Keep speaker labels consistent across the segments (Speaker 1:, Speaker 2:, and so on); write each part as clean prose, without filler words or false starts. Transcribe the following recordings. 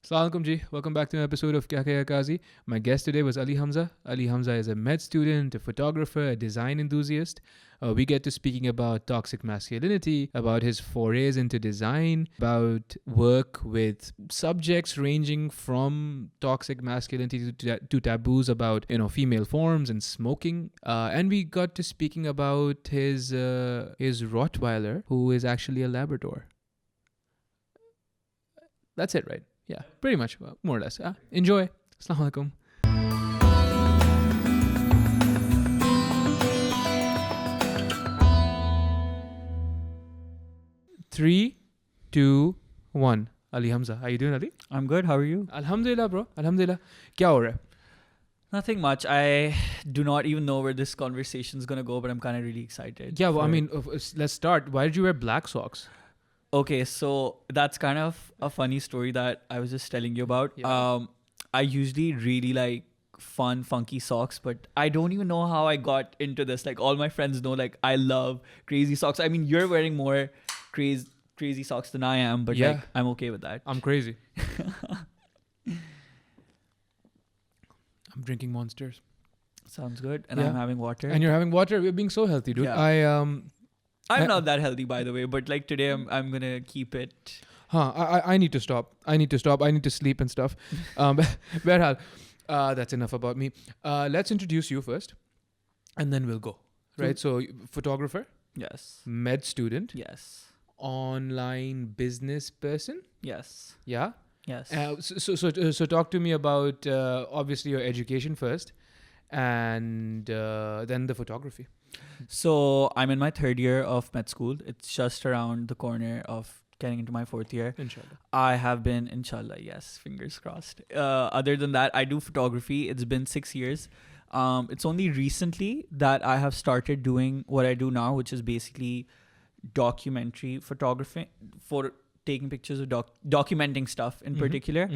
Speaker 1: Assalamu alaikum ji. Welcome back to an episode of Kahe, Kazi. My guest today was Ali Hamza. Ali Hamza is a med student, a photographer, a design enthusiast. We get to speaking about toxic masculinity, about his forays into design, about work with subjects ranging from toxic masculinity to taboos about female forms and smoking. And we got to speaking about his Rottweiler, who is actually a Labrador. That's it, right? Yeah, pretty much, more or less. Enjoy. Assalamu alaikum. Three, 2, 1. Ali Hamza. How you doing, Ali?
Speaker 2: I'm good. How are you?
Speaker 1: Alhamdulillah, bro. Alhamdulillah. Kya ho raha hai?
Speaker 2: Nothing much. I do not even know where this conversation is going to go, but I'm kind of really excited.
Speaker 1: Yeah, well, I mean, let's start. Why did you wear black socks?
Speaker 2: Okay, so that's kind of a funny story that I was just telling you about.
Speaker 1: Yeah.
Speaker 2: I usually really like fun, funky socks, but I don't even know how I got into this. Like, all my friends know, like, I love crazy socks. I mean, you're wearing more crazy socks than I am, but
Speaker 1: Yeah.
Speaker 2: like, I'm okay with that.
Speaker 1: I'm crazy. I'm drinking Monsters.
Speaker 2: Sounds good. And
Speaker 1: Yeah.
Speaker 2: I'm having water.
Speaker 1: And you're having water. We're being so healthy, dude.
Speaker 2: Yeah. I'm not that healthy, by the way, but like today I'm gonna keep it.
Speaker 1: I need to stop. I need to sleep and stuff. Berhal, that's enough about me. Let's introduce you first, and then we'll go. Right. So, photographer,
Speaker 2: Yes.
Speaker 1: med student,
Speaker 2: Yes.
Speaker 1: online business person.
Speaker 2: Yes.
Speaker 1: Yeah.
Speaker 2: Yes.
Speaker 1: So talk to me about obviously your education first, and then the photography.
Speaker 2: So I'm in my third year of med school. It's just around the corner of getting into my fourth year.
Speaker 1: Inshallah.
Speaker 2: I have been, inshallah, yes, fingers crossed. Other than that, I do photography. It's been 6 years. It's only recently that I have started doing what I do now, which is basically documentary photography for taking pictures of documenting stuff in particular.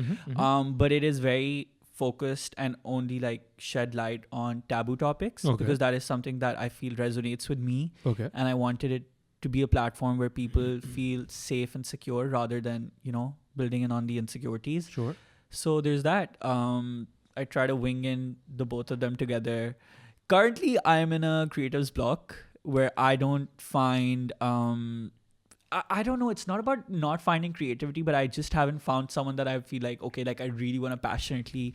Speaker 2: But it is very focused and only like shed light on taboo topics, because that is something that I feel resonates with me.
Speaker 1: Okay.
Speaker 2: And I wanted it to be a platform where people feel safe and secure rather than, building in on the insecurities.
Speaker 1: Sure.
Speaker 2: So there's that. I try to wing in the both of them together. Currently, I'm in a creative's block where I don't find... I don't know. It's not about not finding creativity, but I just haven't found someone that I feel like, okay, like I really want to passionately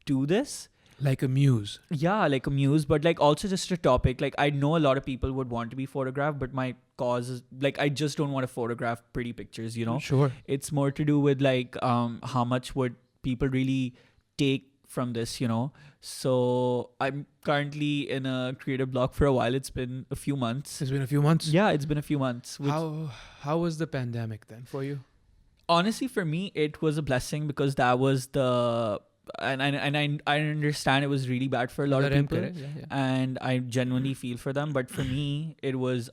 Speaker 2: do this.
Speaker 1: Like a muse.
Speaker 2: Yeah, like a muse, but like also just a topic. Like I know a lot of people would want to be photographed, but my cause is like, I just don't want to photograph pretty pictures,
Speaker 1: Sure.
Speaker 2: It's more to do with like how much would people really take from this, So I'm currently in a creative block for a while. It's been a few months.
Speaker 1: It's been a few months.
Speaker 2: Yeah, it's been a few months.
Speaker 1: How was the pandemic then for you?
Speaker 2: Honestly, for me, it was a blessing because that was the... And I understand it was really bad for a lot of people.
Speaker 1: Yeah.
Speaker 2: And I genuinely feel for them. But for me, it was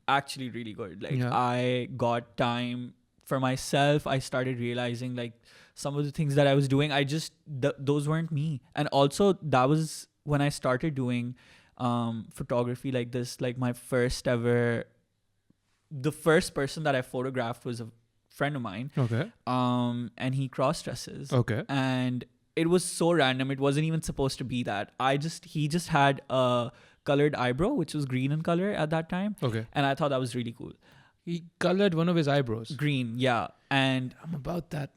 Speaker 2: actually really good. Like I got time for myself. I started realizing like some of the things that I was doing, those weren't me. And also that was when I started doing photography like this. Like my first ever, the first person that I photographed was a friend of mine.
Speaker 1: Okay.
Speaker 2: And he cross dresses.
Speaker 1: Okay.
Speaker 2: And it was so random. It wasn't even supposed to be that. He just had a colored eyebrow, which was green in color at that time.
Speaker 1: Okay.
Speaker 2: And I thought that was really cool.
Speaker 1: He colored one of his eyebrows.
Speaker 2: Green, yeah. And
Speaker 1: I'm about that.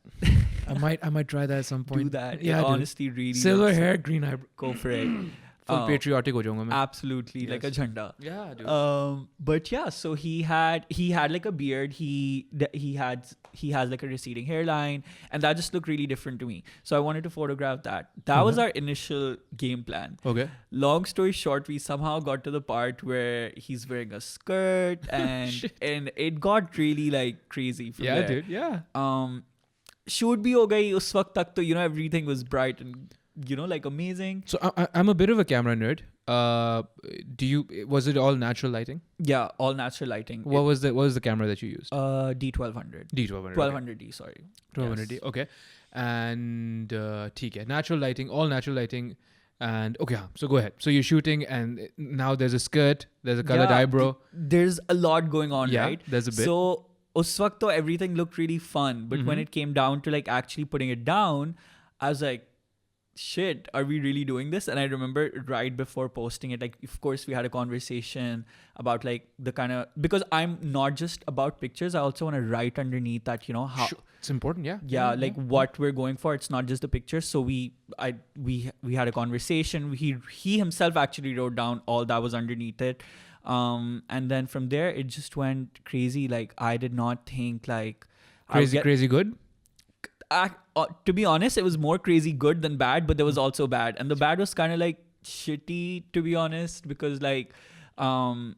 Speaker 1: I might try that at some point.
Speaker 2: do that.
Speaker 1: Yeah,
Speaker 2: it honestly really
Speaker 1: silver
Speaker 2: looks-
Speaker 1: hair, green eyebrow.
Speaker 2: Go for it.
Speaker 1: Full patriotic ho jaunga main.
Speaker 2: Absolutely, like a
Speaker 1: Yes.
Speaker 2: jhanda.
Speaker 1: Yeah, dude.
Speaker 2: But yeah, so he had like a beard. He has like a receding hairline, and that just looked really different to me. So I wanted to photograph that. That was our initial game plan.
Speaker 1: Okay.
Speaker 2: Long story short, we somehow got to the part where he's wearing a skirt, and and it got really like crazy. From
Speaker 1: Yeah,
Speaker 2: there.
Speaker 1: dude. Yeah.
Speaker 2: Shoot bhi ho gayi us waqt tak to everything was bright and like amazing.
Speaker 1: So I'm a bit of a camera nerd. Was it all natural lighting?
Speaker 2: Yeah, all natural lighting.
Speaker 1: What was the camera that you used?
Speaker 2: D1200.
Speaker 1: D1200.
Speaker 2: 1200D, sorry.
Speaker 1: 1200D. Okay. And theek hai. Natural lighting, all natural lighting. And okay, so go ahead. So you're shooting, and now there's a skirt, there's a colored eyebrow.
Speaker 2: There's a lot going on,
Speaker 1: Yeah,
Speaker 2: right?
Speaker 1: there's a bit.
Speaker 2: So us waqt to everything looked really fun, but when it came down to like actually putting it down, I was like, shit, are we really doing this? And I remember right before posting it, like, of course we had a conversation about like the kind of, because I'm not just about pictures, I also want to write underneath that, you know, how
Speaker 1: it's important.
Speaker 2: like what we're going for. It's not just the pictures. So we had a conversation. He himself actually wrote down all that was underneath it. And then from there it just went crazy. Like, I did not think like
Speaker 1: crazy good.
Speaker 2: To be honest, it was more crazy good than bad, but there was also bad, and the bad was kind of like shitty, to be honest, because like I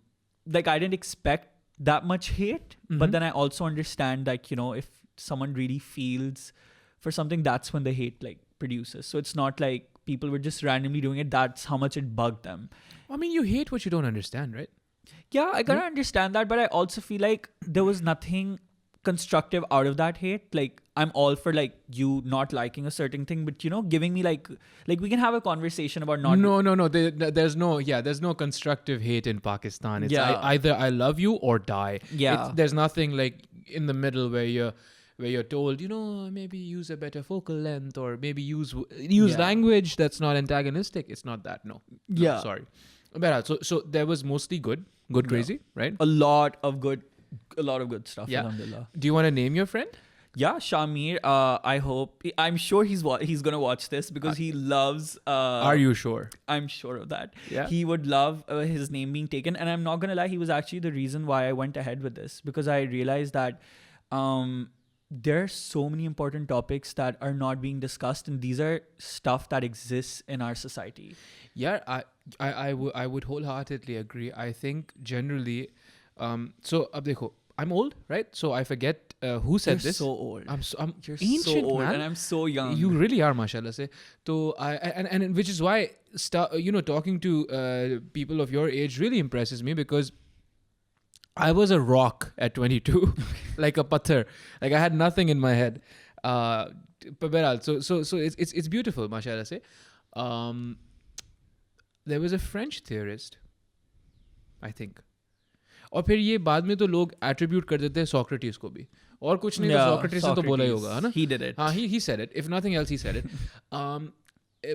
Speaker 2: didn't expect that much hate, but then I also understand, like, you know, if someone really feels for something, that's when the hate like produces. So it's not like people were just randomly doing it. That's how much it bugged them.
Speaker 1: I mean, you hate what you don't understand, right?
Speaker 2: Yeah, I kind of understand that, but I also feel like there was nothing constructive out of that hate. Like, I'm all for like you not liking a certain thing, but you know, giving me like we can have a conversation about not.
Speaker 1: No. There's no constructive hate in Pakistan. It's either I love you or die.
Speaker 2: Yeah.
Speaker 1: There's nothing like in the middle where you're told, you know, maybe use a better focal length, or maybe use language that's not antagonistic. It's not that. No.
Speaker 2: Yeah.
Speaker 1: Sorry. But so there was mostly good crazy, right?
Speaker 2: A lot of good stuff.
Speaker 1: Yeah.
Speaker 2: Alhamdulillah.
Speaker 1: Do you want to name your friend?
Speaker 2: Yeah, Shamir. I'm sure he's gonna watch this because he loves.
Speaker 1: Are you sure?
Speaker 2: I'm sure of that.
Speaker 1: Yeah.
Speaker 2: He would love his name being taken, and I'm not gonna lie. He was actually the reason why I went ahead with this, because I realized that there are so many important topics that are not being discussed, and these are stuff that exists in our society.
Speaker 1: Yeah, I would wholeheartedly agree. I think generally, so ab dekho, I'm old, right? So I forget who said
Speaker 2: You're
Speaker 1: this.
Speaker 2: so old.
Speaker 1: You're
Speaker 2: You're
Speaker 1: ancient,
Speaker 2: so old,
Speaker 1: man.
Speaker 2: and I'm so young.
Speaker 1: You really are, mashallah. Se. So and which is why talking to people of your age really impresses me, because I was a rock at 22, like a pathar. Like, I had nothing in my head. But so it's beautiful, mashallah. Se. There was a French theorist, I think. और फिर ये बाद में तो लोग attribute कर देते हैं Socrates को भी, और कुछ नहीं, तो Socrates ने तो बोला ही होगा, है ना?
Speaker 2: He did it.
Speaker 1: He said it. If nothing else, he said it.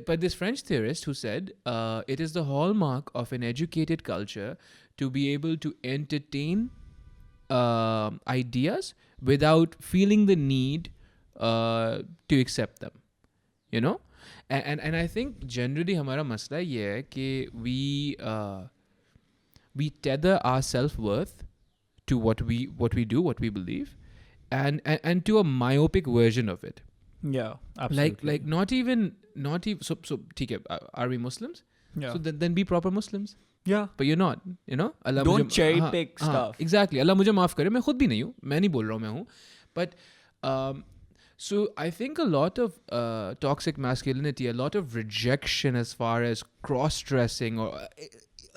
Speaker 1: But this French theorist who said, it is the hallmark of an educated culture to be able to entertain ideas without feeling the need to accept them, you know? And I think generally हमारा मसला ये है कि we tether our self-worth to what we do, what we believe, and to a myopic version of it.
Speaker 2: Yeah, absolutely.
Speaker 1: Like not even so ठीक है, are we Muslims?
Speaker 2: Yeah.
Speaker 1: So then be proper Muslims.
Speaker 2: Yeah.
Speaker 1: But you're not, you know? Allah
Speaker 2: Don't
Speaker 1: मुझे,
Speaker 2: cherry pick stuff.
Speaker 1: Exactly. Allah मुझे माफ करे, मैं खुद भी नहीं हूँ, मैं नहीं बोल रहा हूँ मैं हूँ. But so I think a lot of toxic masculinity, a lot of rejection as far as cross-dressing or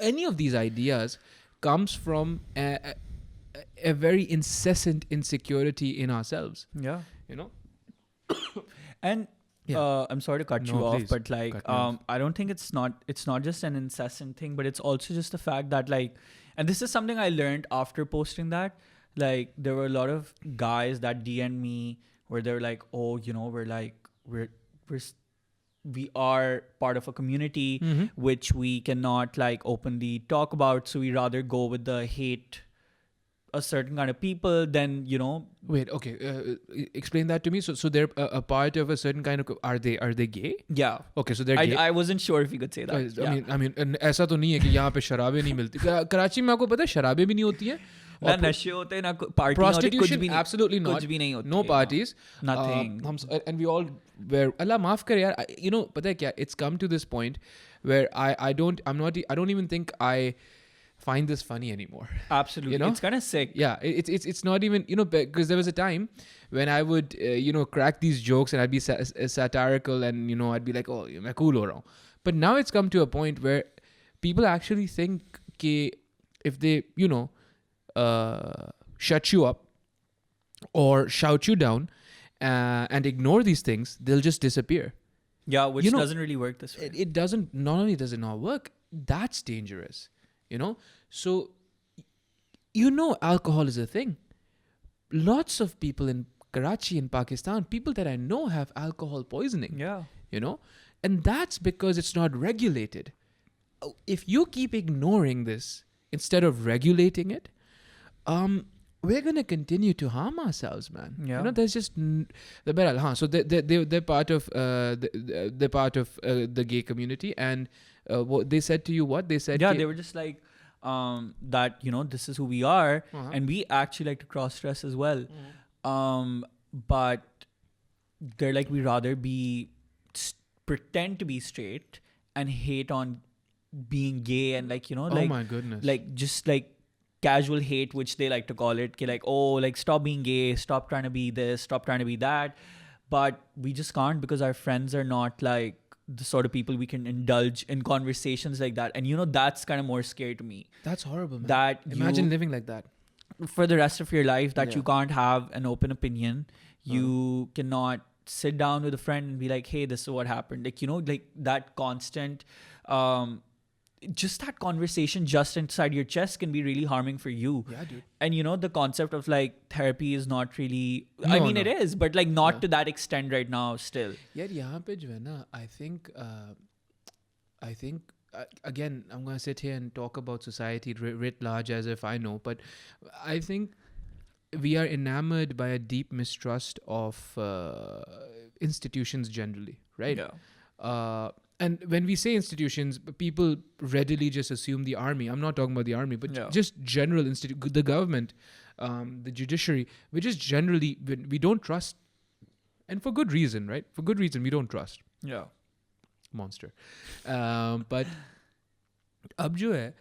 Speaker 1: any of these ideas comes from a very incessant insecurity in ourselves.
Speaker 2: Yeah.
Speaker 1: You know?
Speaker 2: And I'm sorry to cut you off, but like I don't think it's not just an incessant thing, but it's also just the fact that like, and this is something I learned after posting that, like there were a lot of guys that DM'd me where they're like, oh, you know, we are part of a community which we cannot like openly talk about, so we rather go with the hate a certain kind of people than, you know.
Speaker 1: Wait, okay, explain that to me. So they're a part of a certain kind of, are they gay?
Speaker 2: Yeah.
Speaker 1: Okay, so they're gay.
Speaker 2: I wasn't sure if you could say that.
Speaker 1: I mean ऐसा तो नहीं है कि यहाँ पे शराबें नहीं मिलती. कराची में आपको पता है शराबें भी नहीं होती हैं.
Speaker 2: ना नशे होते ना पार्टी
Speaker 1: prostitution, absolutely not.
Speaker 2: कुछ भी नहीं होती.
Speaker 1: No parties.
Speaker 2: Nothing.
Speaker 1: And we all were, Allah माफ करे यार, you know, पता है क्या, it's come to this point where I don't even think I find this funny anymore.
Speaker 2: Absolutely.
Speaker 1: You know?
Speaker 2: It's kind of sick.
Speaker 1: Yeah, it's not even, you know, because there was a time when I would crack these jokes and I'd be satirical, and you know, I'd be like, oh, मैं cool हो रहा हूँ. But now it's come to a point where people actually think कि if they, you know, shut you up or shout you down and ignore these things, they'll just disappear.
Speaker 2: Yeah, which doesn't really work this way.
Speaker 1: It doesn't. Not only does it not work, that's dangerous. You know, so you know, alcohol is a thing. lots of people in Karachi in Pakistan, people that I know have alcohol poisoning,
Speaker 2: Yeah.
Speaker 1: you know, and that's because it's not regulated. If you keep ignoring this instead of regulating it, we're gonna continue to harm ourselves, man.
Speaker 2: Yeah.
Speaker 1: You know, there's just the better. So they're part of they're part of the gay community, and what they said to you, what they said.
Speaker 2: Yeah, they were just like that. You know, this is who we are,
Speaker 1: Uh-huh.
Speaker 2: and we actually like to cross dress as well. But they're like, we rather be pretend to be straight and hate on being gay, and like, you know,
Speaker 1: Oh
Speaker 2: like
Speaker 1: my goodness.
Speaker 2: like just like casual hate, which they like to call it, like, oh, like stop being gay, stop trying to be this, stop trying to be that. But we just can't, because our friends are not like the sort of people we can indulge in conversations like that. And you know, that's kind of more scary to me,
Speaker 1: That's horrible, man.
Speaker 2: that
Speaker 1: Imagine
Speaker 2: you,
Speaker 1: living like that.
Speaker 2: for the rest of your life, that
Speaker 1: Yeah.
Speaker 2: you can't have an open opinion. You cannot sit down with a friend and be like, hey, this is what happened. Like, you know, like that constant just that conversation just inside your chest can be really harming for you.
Speaker 1: Yeah, dude.
Speaker 2: And you know, the concept of like therapy is not really,
Speaker 1: No,
Speaker 2: it
Speaker 1: no.
Speaker 2: is, but like not
Speaker 1: Yeah.
Speaker 2: to that extent right now still.
Speaker 1: यार यहाँ पे जो है ना, I think again, I'm going to sit here and talk about society writ large as if I know, but I think we are enamored by a deep mistrust of institutions generally, right?
Speaker 2: Yeah.
Speaker 1: And when we say institutions, people readily just assume the army. I'm not talking about the army, but
Speaker 2: Yeah.
Speaker 1: just general the government, the judiciary. We just generally, we don't trust, and for good reason, right? For good reason, we don't trust.
Speaker 2: Yeah.
Speaker 1: Monster. But ab jo hai,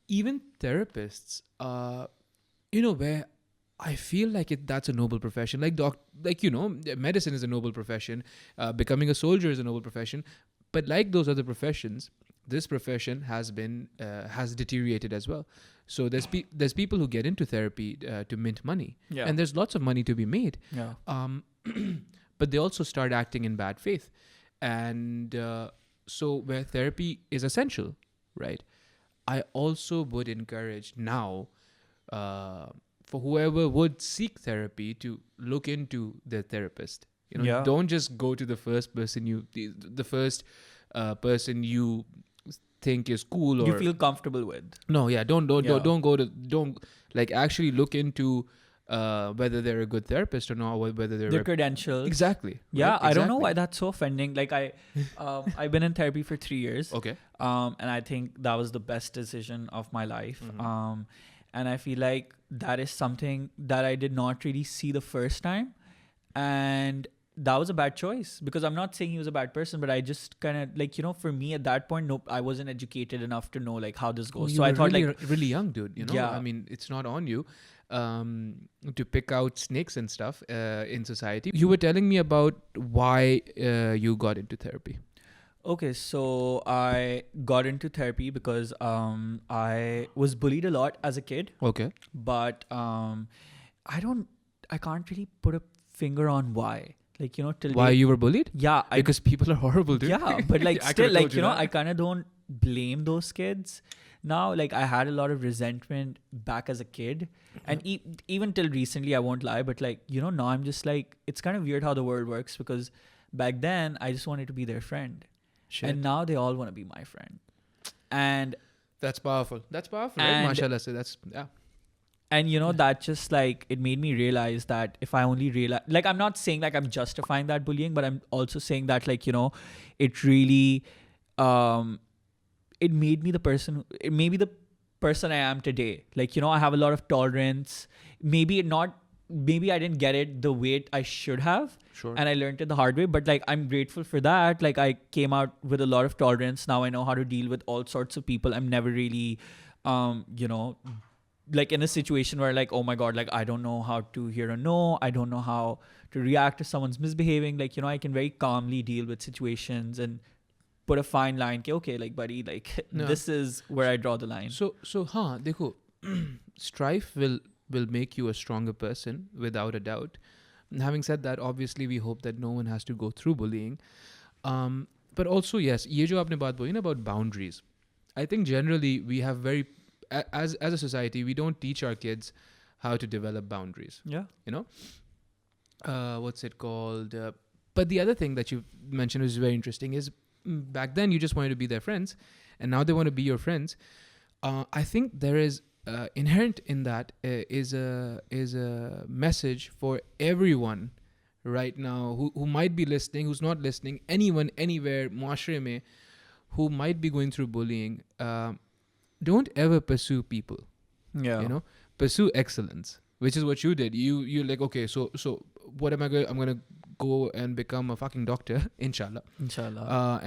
Speaker 1: even therapists, you know, where I feel like that's a noble profession. Like you know, medicine is a noble profession. Becoming a soldier is a noble profession. But like those other professions, this profession has deteriorated as well. So there's people who get into therapy to mint money,
Speaker 2: Yeah.
Speaker 1: and there's lots of money to be made.
Speaker 2: Yeah.
Speaker 1: But they also start acting in bad faith, and so where therapy is essential, right? I also would encourage now for whoever would seek therapy to look into their therapist. You know,
Speaker 2: Yeah.
Speaker 1: don't just go to the first person the first person you think is cool or
Speaker 2: You feel comfortable with.
Speaker 1: no, yeah, don't
Speaker 2: Yeah.
Speaker 1: like actually look into whether they're a good therapist or not, or whether they're
Speaker 2: Their credentials.
Speaker 1: exactly.
Speaker 2: Yeah,
Speaker 1: right?
Speaker 2: I don't know
Speaker 1: Exactly.
Speaker 2: why that's so offending. Like I've been in therapy for 3 years.
Speaker 1: Okay.
Speaker 2: And I think that was the best decision of my life.
Speaker 1: Mhm.
Speaker 2: And I feel like that is something that I did not really see the first time. And that was a bad choice, because I'm not saying he was a bad person, but I just kind of like, you know, for me at that point, nope, I wasn't educated enough to know like how this goes.
Speaker 1: You
Speaker 2: So I
Speaker 1: were
Speaker 2: thought
Speaker 1: really,
Speaker 2: like,
Speaker 1: really young, dude. You know,
Speaker 2: Yeah.
Speaker 1: I mean, it's not on you to pick out snakes and stuff in society. You were telling me about why you got into therapy.
Speaker 2: okay, so I got into therapy because I was bullied a lot as a kid,
Speaker 1: Okay.
Speaker 2: but I can't really put a finger on why. Like, you know, till
Speaker 1: Why
Speaker 2: date-
Speaker 1: you were bullied?
Speaker 2: Yeah,
Speaker 1: Because people are horrible, dude.
Speaker 2: yeah, but like
Speaker 1: I
Speaker 2: still,
Speaker 1: could've
Speaker 2: like,
Speaker 1: told
Speaker 2: you know,
Speaker 1: that.
Speaker 2: I kind of don't blame those kids now. Like, I had a lot of resentment back as a kid, and even till recently, I won't lie, but like, you know, now I'm just like, it's kind of weird how the world works, because back then I just wanted to be their friend,
Speaker 1: Shit.
Speaker 2: and now they all want to be my friend. And
Speaker 1: That's powerful. That's powerful, right?
Speaker 2: And-
Speaker 1: Mashallah. So that's yeah.
Speaker 2: And you know, that just like, it made me realize that if I only realize, like, I'm not saying like I'm justifying that bullying, but I'm also saying that, like, you know, it really, it made me it made me the person I am today. Like, you know, I have a lot of tolerance. Maybe I didn't get it the way I should have.
Speaker 1: Sure.
Speaker 2: And I learned it the hard way, but like, I'm grateful for that. Like, I came out with a lot of tolerance. Now I know how to deal with all sorts of people. I'm never really, you know, like in a situation where like, oh my God, like I don't know how to hear a no. I don't know how to react if someone's misbehaving. Like, you know, I can very calmly deal with situations and put a fine line. Okay, like buddy, like
Speaker 1: No.
Speaker 2: this is where I draw the line.
Speaker 1: So dekho, strife will make you a stronger person without a doubt. And having said that, obviously we hope that no one has to go through bullying. But also yes, ये जो आपने बात बोली ना about boundaries. I think generally we have as a society we don't teach our kids how to develop boundaries.
Speaker 2: Yeah.
Speaker 1: You know, what's it called? But the other thing that you mentioned was very interesting is back then you just wanted to be their friends, and now they want to be your friends. I think there is inherent in that is a message for everyone right now who might be listening, who's not listening, anyone, anywhere, muashre mein, who might be going through bullying. Don't ever pursue people.
Speaker 2: Yeah.
Speaker 1: You know, pursue excellence, which is what you did. You're like, okay, so what am I going? I'm gonna go and become a fucking doctor, inshallah.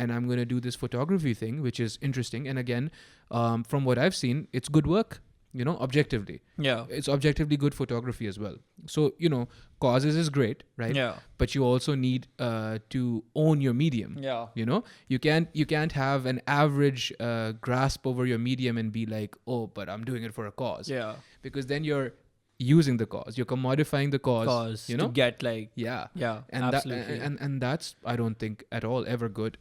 Speaker 1: And I'm gonna do this photography thing, which is interesting. And again, from what I've seen, it's good work. You know, objectively.
Speaker 2: Yeah.
Speaker 1: It's objectively good photography as well. So, you know, causes is great, right?
Speaker 2: Yeah.
Speaker 1: But you also need to own your medium.
Speaker 2: Yeah.
Speaker 1: You know, you can't have an average grasp over your medium and be like, oh, but I'm doing it for a cause.
Speaker 2: Yeah.
Speaker 1: Because then you're using the cause, you're commodifying the cause, you know,
Speaker 2: to get like,
Speaker 1: yeah,
Speaker 2: and absolutely.
Speaker 1: And that's, I don't think at all ever good.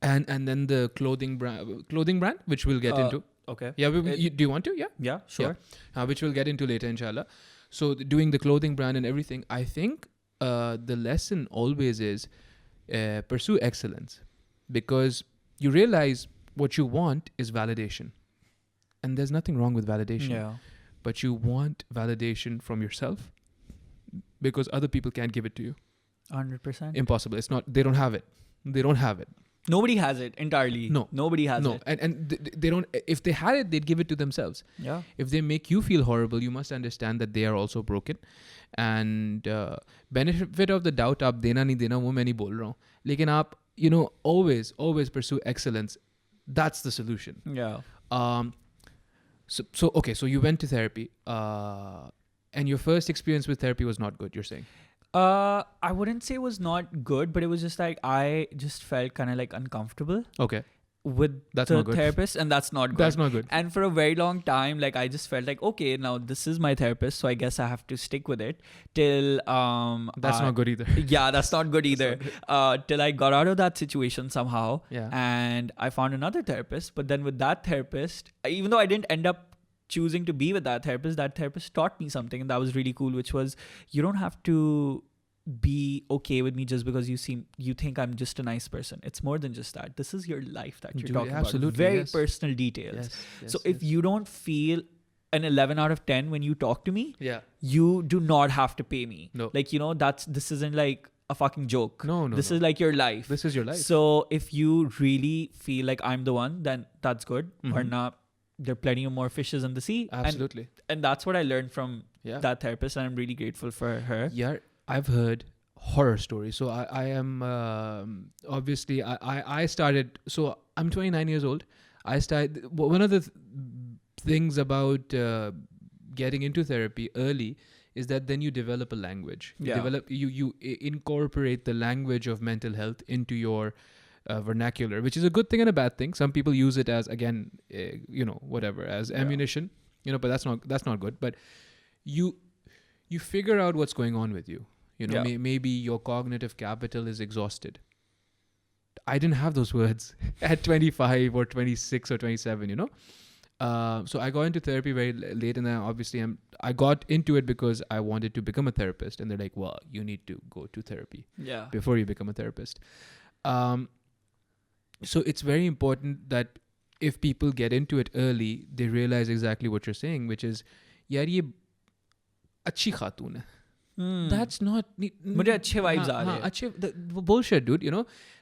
Speaker 1: And then the clothing brand, which we'll get into.
Speaker 2: Okay.
Speaker 1: Yeah, do you want to? Yeah.
Speaker 2: Yeah, sure.
Speaker 1: Yeah. Which we'll get into later, inshallah. So doing the clothing brand and everything, I think the lesson always is pursue excellence, because you realize what you want is validation. And there's nothing wrong with validation.
Speaker 2: Yeah.
Speaker 1: But you want validation from yourself because other people can't give it to you.
Speaker 2: 100%.
Speaker 1: Impossible. It's not, they don't have it.
Speaker 2: Nobody has it entirely.
Speaker 1: No.
Speaker 2: Nobody has it.
Speaker 1: And they don't, if they had it, they'd give it to themselves.
Speaker 2: Yeah.
Speaker 1: If they make you feel horrible, you must understand that they are also broken. And benefit of the doubt, aap dena nahi dena, wo main nahi bol raha hu. Lekin aap, you know, always pursue excellence. That's the solution.
Speaker 2: Yeah.
Speaker 1: So okay, so you went to therapy, and your first experience with therapy was not good, you're saying?
Speaker 2: I wouldn't say it was not good, but it was just like I just felt kind of like uncomfortable
Speaker 1: Okay.
Speaker 2: with
Speaker 1: That's
Speaker 2: the
Speaker 1: not good.
Speaker 2: therapist, and that's not good.
Speaker 1: That's not good.
Speaker 2: And for a very long time, like I just felt like, okay, now this is my therapist, so I guess I have to stick with it till
Speaker 1: That's not good either.
Speaker 2: Yeah, that's not good either. Till I got out of that situation somehow,
Speaker 1: Yeah.
Speaker 2: and I found another therapist. But then with that therapist, even though I didn't end up choosing to be with that therapist taught me something, and that was really cool, which was you don't have to be okay with me just because you think I'm just a nice person. It's more than just that. This is your life that you're talking about. Very personal details. So if you don't feel an 11 out of 10 when you talk to me, you do not have to pay me.
Speaker 1: No.
Speaker 2: Like, you know, this isn't like a fucking joke.
Speaker 1: No.
Speaker 2: This is like your life.
Speaker 1: This is your life.
Speaker 2: So if you really feel like I'm the one, then that's good. Or not, there are plenty of more fishes in the sea.
Speaker 1: Absolutely.
Speaker 2: And that's what I learned from that therapist, and I'm really grateful for her.
Speaker 1: Yeah, I've heard horror stories. So I am obviously I started. So I'm 29 years old. I started. One of the things about getting into therapy early is that then you develop a language. You incorporate the language of mental health into your vernacular, which is a good thing and a bad thing. Some people use it as, again, whatever, as ammunition, but that's not good. But you figure out what's going on with you. Maybe your cognitive capital is exhausted. I didn't have those words at 25 or 26 or 27, So I got into therapy very late, and then obviously I got into it because I wanted to become a therapist, and they're like, well, you need to go to therapy before you become a therapist. So it's very important that if people get into it early, they realize exactly what you're saying, which is, yaar, ye achhi khatun hai. That's not...
Speaker 2: Mujhe achhe vibes aa rahe
Speaker 1: hain. Bullshit, dude,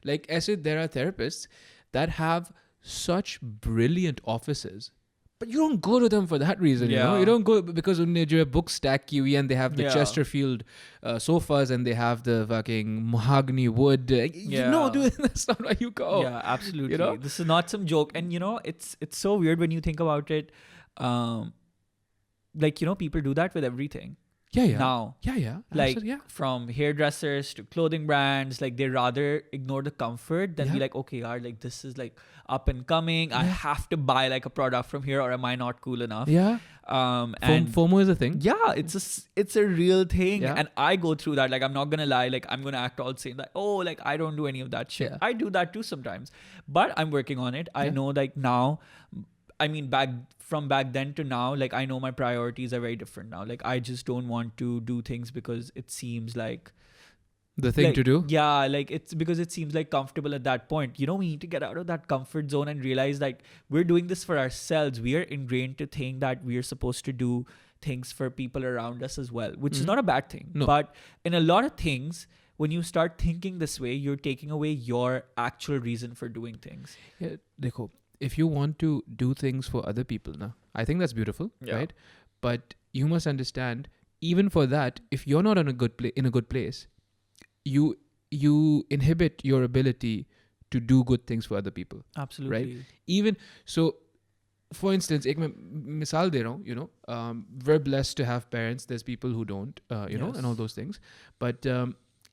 Speaker 1: Like, there are therapists that have such brilliant offices, but you don't go to them for that reason, You don't go because unne jo book stack ki hui, and they have the Chesterfield sofas, and they have the fucking mahogany wood. No, dude, that's not why you go.
Speaker 2: Yeah, absolutely. This is not some joke. And, it's so weird when you think about it. People do that with everything. Now. Like, from hairdressers to clothing brands, like, they rather ignore the comfort than be like, okay, like, this is like up and coming. I have to buy like a product from here, or am I not cool enough? And
Speaker 1: FOMO is a thing.
Speaker 2: Yeah, it's a real thing. And I go through that. Like, I'm not gonna lie. Like, I'm gonna act all sane. Like, oh, like, I don't do any of that shit. I do that too sometimes, but I'm working on it. I know, like, now I mean, from back then to now, like I know my priorities are very different now. Like I just don't want to do things because it seems like
Speaker 1: the thing
Speaker 2: like,
Speaker 1: to do.
Speaker 2: Yeah, like it's because it seems like comfortable at that point. You know, we need to get out of that comfort zone and realize like we're doing this for ourselves. We are ingrained to think that we are supposed to do things for people around us as well, which is not a bad thing.
Speaker 1: No.
Speaker 2: But in a lot of things, when you start thinking this way, you're taking away your actual reason for doing things.
Speaker 1: Yeah, dekho, if you want to do things for other people, na, I think that's beautiful, right? But you must understand, even for that, if you're not in a good place, you inhibit your ability to do good things for other people.
Speaker 2: Absolutely.
Speaker 1: Right? Even so, for instance, ek main misal de raha hu, you know, we're blessed to have parents. There's people who don't, you know, and all those things. But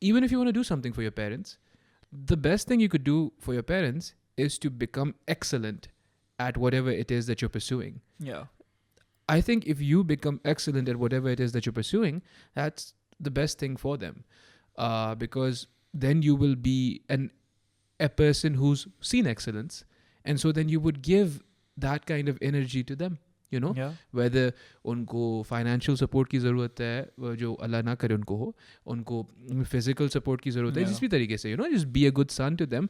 Speaker 1: even if you want to do something for your parents, the best thing you could do for your parents is to become excellent at whatever it is that you're pursuing.
Speaker 2: Yeah.
Speaker 1: I think if you become excellent at whatever it is that you're pursuing, that's the best thing for them. Because then you will be a person who's seen excellence. And so then you would give that kind of energy to them, you know, whether unko financial support की ज़रूरत है, जो अल्लाह ना करे उनको हो, उनको physical support की ज़रूरत है, जिस भी तरीके से, you know, just be a good son to them.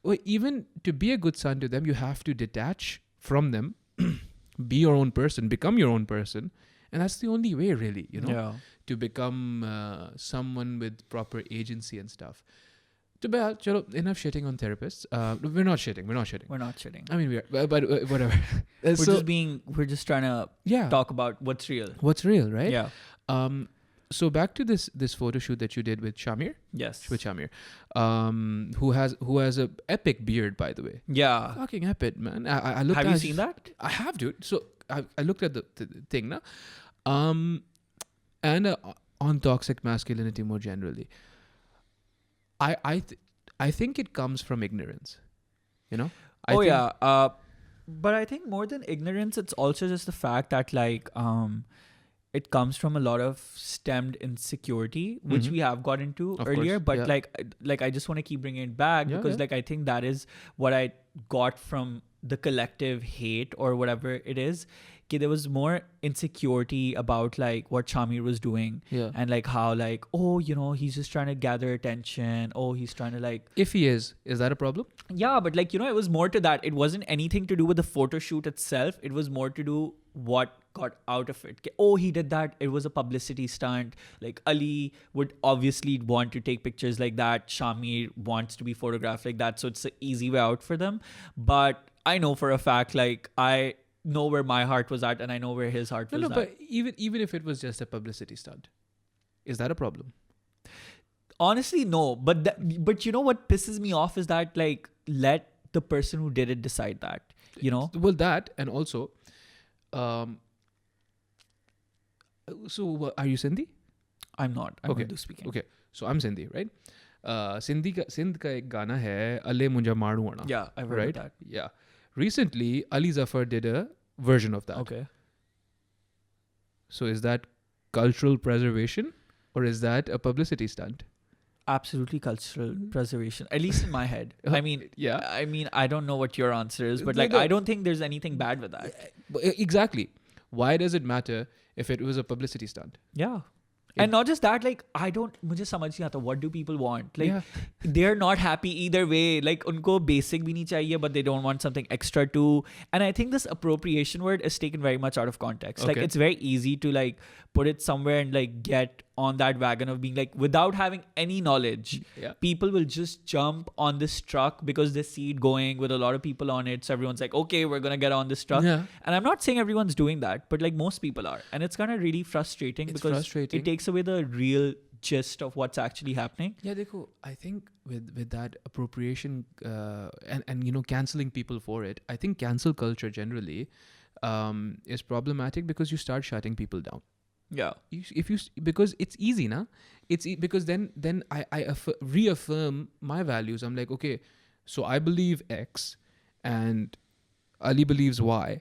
Speaker 1: Or even to be a good son to them, you have to detach from them, be your own person, become your own person. And that's the only way, really, you know, to become someone with proper agency and stuff. So, chalo, enough shitting on therapists. We're not shitting. I mean, we are, but whatever.
Speaker 2: We're just trying to talk about what's real.
Speaker 1: What's real, right?
Speaker 2: Yeah.
Speaker 1: So back to this photo shoot that you did with Shamir.
Speaker 2: Yes.
Speaker 1: With Shamir, who has a epic beard, by the way.
Speaker 2: Yeah.
Speaker 1: Fucking epic, man. I looked.
Speaker 2: Have you seen that?
Speaker 1: I have, dude. So I looked at the thing now, and on toxic masculinity more generally. I think it comes from ignorance, you know.
Speaker 2: But I think more than ignorance, it's also just the fact that like it comes from a lot of stemmed insecurity, which we have got into earlier. But like I just want to keep bringing it back because like I think that is what I got from the collective hate or whatever it is. There was more insecurity about like what Shamir was doing and like how like, oh, you know, he's just trying to gather attention. Oh, he's trying to like...
Speaker 1: If he is that a problem?
Speaker 2: Yeah, but like, you know, it was more to that. It wasn't anything to do with the photo shoot itself. It was more to do what got out of it. Oh, he did that. It was a publicity stunt. Like Ali would obviously want to take pictures like that. Shamir wants to be photographed like that. So it's an easy way out for them. But I know for a fact, like I know where my heart was at and I know where his heart was at.
Speaker 1: No, but even if it was just a publicity stunt, is that a problem?
Speaker 2: Honestly, no. But you know what pisses me off is that like let the person who did it decide that, you know?
Speaker 1: Well, that and also, so are you Sindhi?
Speaker 2: I'm not. I'm
Speaker 1: okay.
Speaker 2: Urdu speaking.
Speaker 1: Okay. So I'm Sindhi, right? Sindh ka ek gana hai, Alle Munja Maru Ana.
Speaker 2: Yeah, I've heard of that.
Speaker 1: Yeah. Recently, Ali Zafar did a version of that.
Speaker 2: Okay.
Speaker 1: So is that cultural preservation or is that a publicity stunt?
Speaker 2: Absolutely cultural preservation, at least in my head. I mean, I don't know what your answer is, but like, I don't think there's anything bad with that.
Speaker 1: Exactly. Why does it matter if it was a publicity stunt?
Speaker 2: Yeah. And not just that, like, mujhe samajh nahi aata, what do people want? Like, they're not happy either way. Like, unko basic bhi nahi chahiye, but they don't want something extra too. And I think this appropriation word is taken very much out of context. Like, it's very easy to, like, put it somewhere and, like, get on that wagon of being, like, without having any knowledge, people will just jump on this truck because they see it going with a lot of people on it. So everyone's like, okay, we're going to get on this truck. Yeah. And I'm not saying everyone's doing that, but, like, most people are. And it's kind of really frustrating because it takes away the real gist of what's actually happening.
Speaker 1: Yeah, dekho, I think with that appropriation and you know, cancelling people for it, I think cancel culture generally is problematic because you start shutting people down.
Speaker 2: Yeah.
Speaker 1: Because it's easy, na? Because then I reaffirm my values. I'm like, okay, so I believe X and Ali believes Y.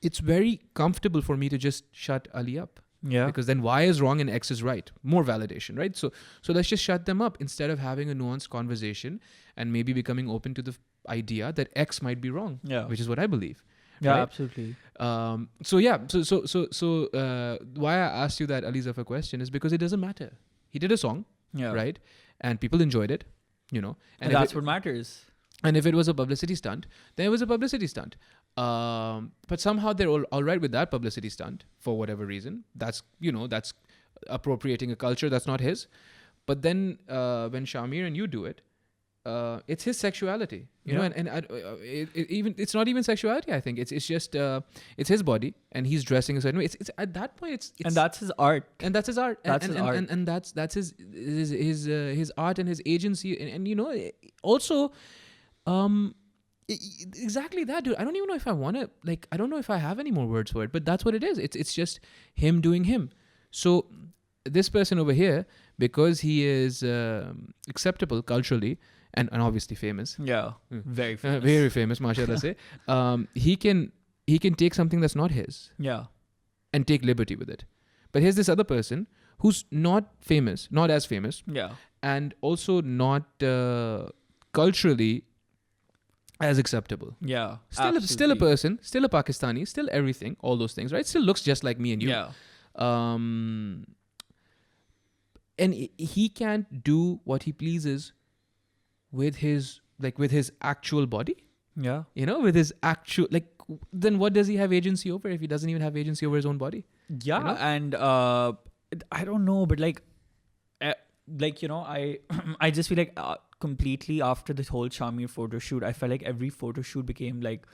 Speaker 1: It's very comfortable for me to just shut Ali up.
Speaker 2: Yeah.
Speaker 1: Because then Y is wrong and X is right. More validation, right? So let's just shut them up instead of having a nuanced conversation and maybe becoming open to the idea that X might be wrong, which is what I believe.
Speaker 2: Yeah,
Speaker 1: right?
Speaker 2: absolutely.
Speaker 1: Why I asked you that Ali Zafar question is because it doesn't matter. He did a song,
Speaker 2: Yeah.
Speaker 1: right? And people enjoyed it, you know.
Speaker 2: And
Speaker 1: if
Speaker 2: that's
Speaker 1: it,
Speaker 2: what matters.
Speaker 1: and if it was a publicity stunt, then it was a publicity stunt. But somehow they're all right with that publicity stunt for whatever reason. That's appropriating a culture that's not his. But then when Shamir and you do it, it's his sexuality, you know, and it's not even sexuality. I think it's just it's his body, and he's dressing a certain way. It's at that point, it's
Speaker 2: And that's his art.
Speaker 1: and that's his art,
Speaker 2: That's his art.
Speaker 1: and that's his art and his agency, and you know, also, exactly that, dude. I don't even know if I want to I don't know if I have any more words for it, but that's what it is. It's just him doing him. So this person over here, because he is acceptable culturally and obviously famous,
Speaker 2: Yeah. Very famous.
Speaker 1: very famous, mashallah say, he can take something that's not his
Speaker 2: Yeah.
Speaker 1: and take liberty with it. But here's this other person who's not famous, not as famous,
Speaker 2: Yeah.
Speaker 1: and also not culturally as acceptable.
Speaker 2: Yeah.
Speaker 1: Still a
Speaker 2: absolutely.
Speaker 1: person, still a Pakistani, still everything, all those things, right? Still looks just like me and you.
Speaker 2: Yeah.
Speaker 1: And he can't do what he pleases with his actual body,
Speaker 2: Yeah.
Speaker 1: you know, with his actual, then what does he have agency over if he doesn't even have agency over his own body?
Speaker 2: Yeah.
Speaker 1: You know?
Speaker 2: And I don't know, but you know, I just feel like completely after this whole Shamir photo shoot, I felt like every photo shoot became like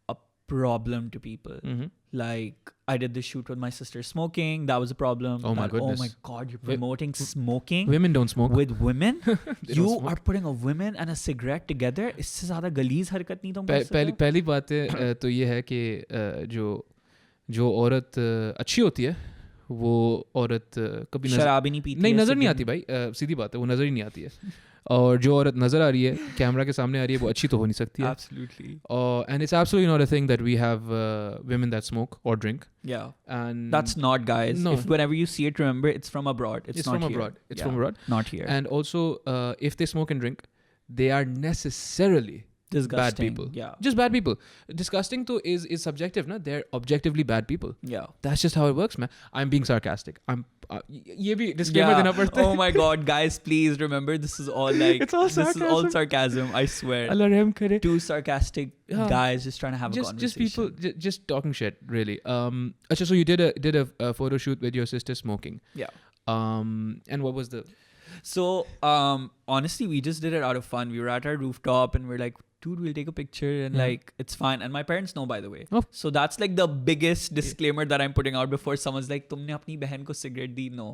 Speaker 2: a problem to people.
Speaker 1: Mm-hmm.
Speaker 2: Like I did this shoot with my sister smoking. That was a problem.
Speaker 1: Oh my goodness.
Speaker 2: Oh my God, you're promoting smoking
Speaker 1: Women don't smoke.
Speaker 2: with women?
Speaker 1: They don't
Speaker 2: You
Speaker 1: smoke.
Speaker 2: are putting a woman and a cigarette together. इससे ज़्यादा गलीज हरकत नहीं तुम कर सकते हो?
Speaker 1: पहली बात है तो ये है कि जो औरत अच्छी होती है वो औरत कभी
Speaker 2: शराब ही नहीं पीती
Speaker 1: नहीं
Speaker 2: है,
Speaker 1: नजर नहीं
Speaker 2: cigarette-
Speaker 1: आती भाई, सीधी बात है, वो नजर ही नहीं आती है. और जो औरत नजर आ रही है कैमरा के सामने आ रही है वो अच्छी तो हो नहीं सकती है.
Speaker 2: Absolutely.
Speaker 1: And it's absolutely not a thing that we have women that smoke or drink.
Speaker 2: Yeah.
Speaker 1: And
Speaker 2: That's not, guys.
Speaker 1: No.
Speaker 2: If whenever you see it, remember it's from abroad. It's not
Speaker 1: from
Speaker 2: here.
Speaker 1: abroad. It's
Speaker 2: Yeah.
Speaker 1: from abroad.
Speaker 2: Not here.
Speaker 1: And also, if they smoke and drink, they are necessarily
Speaker 2: Disgusting.
Speaker 1: bad people.
Speaker 2: Yeah.
Speaker 1: Just bad people. Disgusting though is subjective, na? They're objectively bad people.
Speaker 2: Yeah.
Speaker 1: That's just how it works, man. I'm being sarcastic. ये भी disclaimer देना पड़ता है.
Speaker 2: Oh my God, guys, please remember this is all like
Speaker 1: It's all
Speaker 2: this is all sarcasm. I swear.
Speaker 1: Allah रहम करे.
Speaker 2: Two sarcastic
Speaker 1: Yeah.
Speaker 2: guys just trying to have a
Speaker 1: Just
Speaker 2: conversation.
Speaker 1: people just talking shit, really. So you did a photo shoot with your sister smoking.
Speaker 2: Yeah.
Speaker 1: And what was the?
Speaker 2: So honestly, we just did it out of fun. We were at our rooftop and we're like, dude, we'll take a picture and like it's fine. And my parents know, by the way.
Speaker 1: Oh.
Speaker 2: So that's like the biggest disclaimer that I'm putting out before someone's like, tumne apni behan ko cigarette di? No.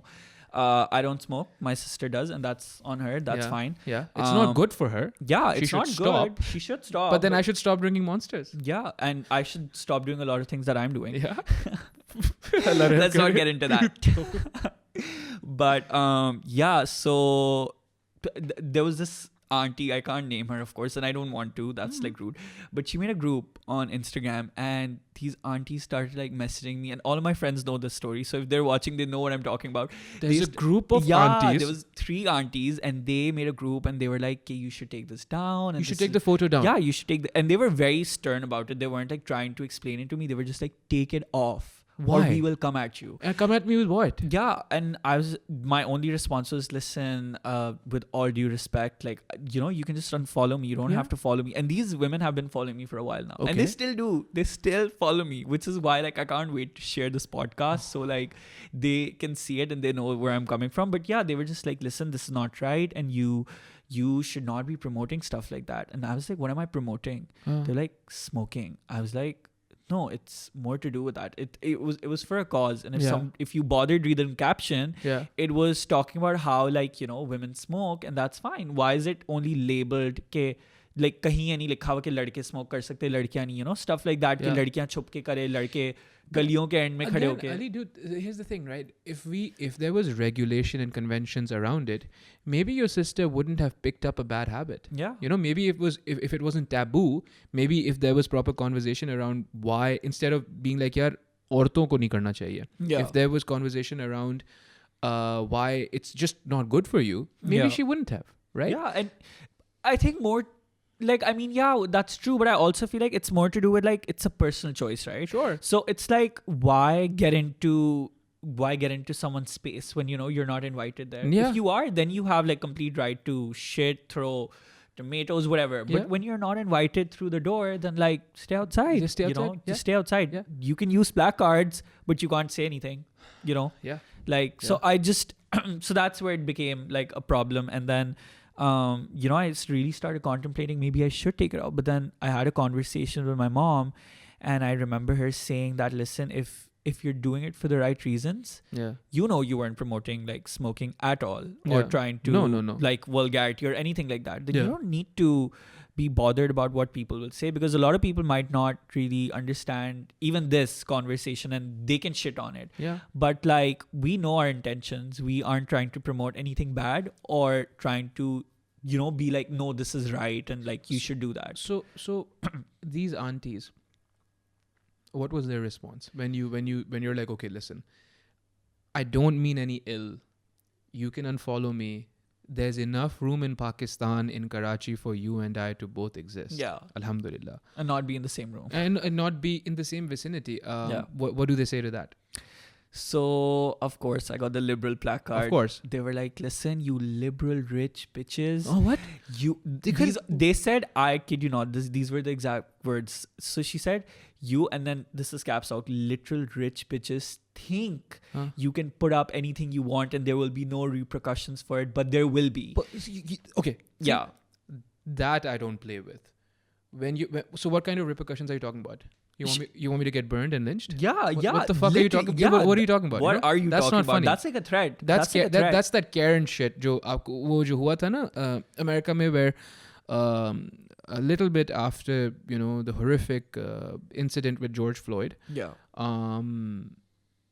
Speaker 2: I don't smoke. My sister does, and that's on her. That's fine.
Speaker 1: Yeah, it's not good for her.
Speaker 2: Yeah,
Speaker 1: She
Speaker 2: it's
Speaker 1: should
Speaker 2: not
Speaker 1: stop.
Speaker 2: good. She should stop.
Speaker 1: But then I should stop drinking Monsters.
Speaker 2: Yeah, and I should stop doing a lot of things that I'm doing.
Speaker 1: Yeah.
Speaker 2: Let's not get into that. But yeah, so there was this auntie, I can't name her, of course, and I don't want to. That's like rude. But she made a group on Instagram, and these aunties started like messaging me, and all of my friends know this story. So if they're watching, they know what I'm talking about.
Speaker 1: There's a group of
Speaker 2: yeah,
Speaker 1: aunties.
Speaker 2: there was 3 aunties, and they made a group, and they were like, "Okay, you should take this down. And
Speaker 1: You should
Speaker 2: this
Speaker 1: take the photo down.
Speaker 2: Yeah, you should take the." And they were very stern about it. They weren't like trying to explain it to me. They were just like, "Take it off,
Speaker 1: Why?
Speaker 2: or we will come at you."
Speaker 1: And come at me with what?
Speaker 2: Yeah, and my only response was, listen, with all due respect, like, you know, you can just unfollow me. You don't
Speaker 1: Yeah.
Speaker 2: have to follow me. And these women have been following me for a while now.
Speaker 1: Okay.
Speaker 2: And they still do. They still follow me, which is why, like, I can't wait to share this podcast. So, like, they can see it and they know where I'm coming from. But yeah, they were just like, listen, this is not right. And you should not be promoting stuff like that. And I was like, what am I promoting? They're like, smoking. I was like, no, it's more to do with that. It was for a cause, and if you bothered read the caption, it was talking about how, like, you know, women smoke, and that's fine. Why is it only labeled ke like kahin ye nahi likha hua ke ladke smoke kar sakte, ladkiyan nahi, you know, stuff like that, ke ladkiyan chup ke करे, ladke galiyon ke end mein khade hoke.
Speaker 1: Ali, dude, here's the thing, right? If there was regulation and conventions around it, maybe your sister wouldn't have picked up a bad habit.
Speaker 2: Yeah.
Speaker 1: You know, maybe if it wasn't taboo, maybe if there was proper conversation around why, instead of being like, yaar, औरतों को नहीं करना चाहिए.
Speaker 2: Yeah.
Speaker 1: If there was conversation around why it's just not good for you, maybe she wouldn't have, right?
Speaker 2: Yeah, and I think more like, I mean, yeah, that's true, but I also feel like it's more to do with like it's a personal choice, right?
Speaker 1: Sure.
Speaker 2: So it's like, why get into someone's space when you're not invited there?
Speaker 1: Yeah.
Speaker 2: If you are, then you have like complete right to shit, throw tomatoes, whatever. But
Speaker 1: Yeah.
Speaker 2: when you're not invited through the door, then like stay outside.
Speaker 1: Just stay outside. Yeah.
Speaker 2: Just stay outside.
Speaker 1: Yeah.
Speaker 2: You can use placards, but you can't say anything.
Speaker 1: Yeah.
Speaker 2: Like, so I just so that's where it became like a problem. And then I just really started contemplating maybe I should take it out. But then I had a conversation with my mom, and I remember her saying that, listen, if you're doing it for the right reasons,
Speaker 1: Yeah.
Speaker 2: you weren't promoting like smoking at all, or
Speaker 1: Yeah.
Speaker 2: trying to
Speaker 1: No.
Speaker 2: like vulgarity or anything like that, then
Speaker 1: Yeah.
Speaker 2: you don't need to be bothered about what people will say, because a lot of people might not really understand even this conversation, and they can shit on it.
Speaker 1: Yeah.
Speaker 2: But like, we know our intentions. We aren't trying to promote anything bad or trying to be like, no, this is right, and like you should do that.
Speaker 1: So these aunties, what was their response when you're like, okay, listen, I don't mean any ill. You can unfollow me. There's enough room in Pakistan, in Karachi, for you and I to both exist.
Speaker 2: Yeah.
Speaker 1: Alhamdulillah.
Speaker 2: And not be in the same room.
Speaker 1: And not be in the same vicinity.
Speaker 2: Yeah.
Speaker 1: What do they say to that?
Speaker 2: So, of course, I got the liberal placard.
Speaker 1: Of course.
Speaker 2: They were like, listen, you liberal rich bitches.
Speaker 1: Oh, what?
Speaker 2: They said, I kid you not, these were the exact words. So she said, you, and then this is caps out, literal rich bitches think you can put up anything you want and there will be no repercussions for it, but there will be.
Speaker 1: But, okay.
Speaker 2: Yeah.
Speaker 1: That I don't play with. So what kind of repercussions are you talking about? You want me to get burned and lynched?
Speaker 2: Yeah,
Speaker 1: What the fuck are you talking about?
Speaker 2: Yeah,
Speaker 1: what are you talking about?
Speaker 2: What are you
Speaker 1: that's
Speaker 2: talking
Speaker 1: not
Speaker 2: about?
Speaker 1: funny.
Speaker 2: That's like a threat.
Speaker 1: That's that Karen shit जो हुआ था ना America में, where a little bit after the horrific incident with George Floyd,
Speaker 2: Yeah.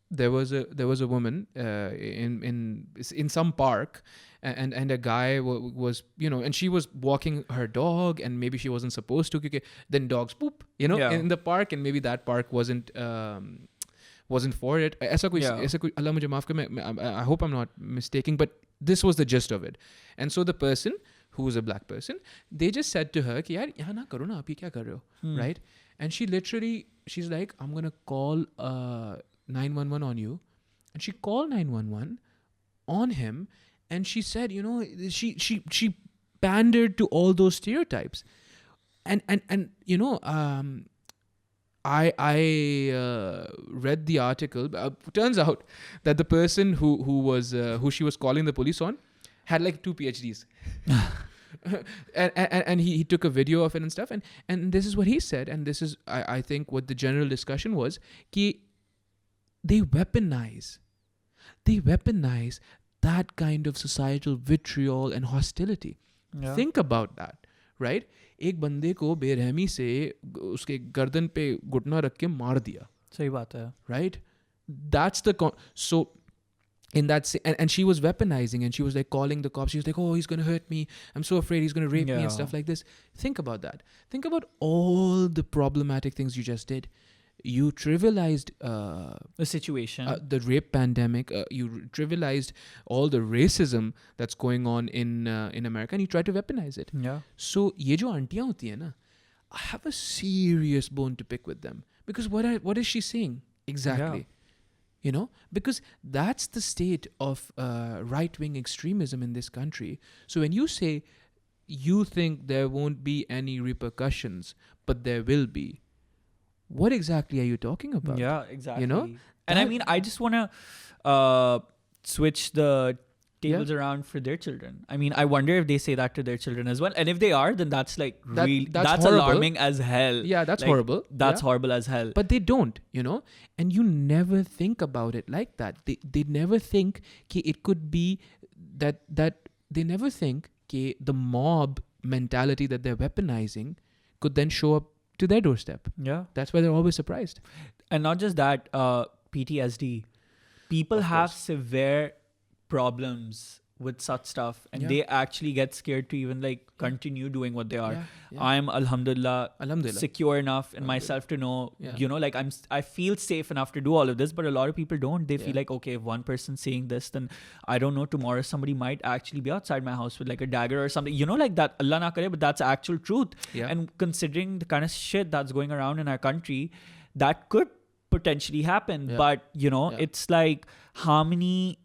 Speaker 1: there was a woman in some park, and a guy was and she was walking her dog, and maybe she wasn't supposed to, because then dogs poop in the park, and maybe that park wasn't for it. ऐसा कोई अल्लाह मुझे माफ करे, I hope I'm not mistaking, but this was the gist of it. And so the person who was a black person, they just said to her कि यार यहाँ ना करो ना, आप ये क्या कर रहे हो, right? And she's like, I'm gonna call 911 on you. And she called 911 on him, and she said, she pandered to all those stereotypes, and I read the article. Turns out that the person who she was calling the police on had like 2 PhDs. and he took a video of it and stuff, and this is what he said, and this is I think what the general discussion was, कि they weaponize that kind of societal vitriol and hostility.
Speaker 2: Yeah.
Speaker 1: Think about that, right? एक बंदे को बेरहमी से उसके गर्दन पे घुटना रख के मार दिया.
Speaker 2: सही बात है.
Speaker 1: Right? That's so in that and she was weaponizing, and she was like calling the cops. She was like, oh, he's going to hurt me. I'm so afraid he's going to rape me and stuff like this. Think about that. Think about all the problematic things you just did. You trivialized
Speaker 2: the situation,
Speaker 1: the rape pandemic. You trivialized all the racism that's going on in America, and you tried to weaponize it.
Speaker 2: Yeah.
Speaker 1: So ये जो आंटियाँ होती हैं ना, I have a serious bone to pick with them, because what is she saying exactly? Yeah. Because that's the state of right-wing extremism in this country. So when you say you think there won't be any repercussions, but there will be, what exactly are you talking about?
Speaker 2: Yeah, exactly.
Speaker 1: And
Speaker 2: I mean, I just want to switch the tables around for their children. I mean, I wonder if they say that to their children as well. And if they are, then that's like that's alarming as hell.
Speaker 1: Yeah, that's
Speaker 2: like,
Speaker 1: horrible.
Speaker 2: That's horrible as hell.
Speaker 1: But they don't, and you never think about it like that. They never think that it could be that they never think that the mob mentality that they're weaponizing could then show up to their doorstep.
Speaker 2: Yeah.
Speaker 1: That's why they're always surprised.
Speaker 2: And not just that, PTSD. People have severe problems with such stuff, and
Speaker 1: Yeah.
Speaker 2: they actually get scared to even like continue doing what they are.
Speaker 1: Yeah.
Speaker 2: I'm alhamdulillah secure enough in myself to know,
Speaker 1: Yeah.
Speaker 2: you know, like I feel safe enough to do all of this, but a lot of people don't. They feel
Speaker 1: Yeah.
Speaker 2: like, okay, if one person's saying this, then I don't know, tomorrow somebody might actually be outside my house with like a dagger or something, you know, like that. Allah na kare, but that's actual truth.
Speaker 1: Yeah.
Speaker 2: And considering the kind of shit that's going around in our country, that could potentially happen.
Speaker 1: Yeah.
Speaker 2: But you know,
Speaker 1: Yeah.
Speaker 2: it's like, how many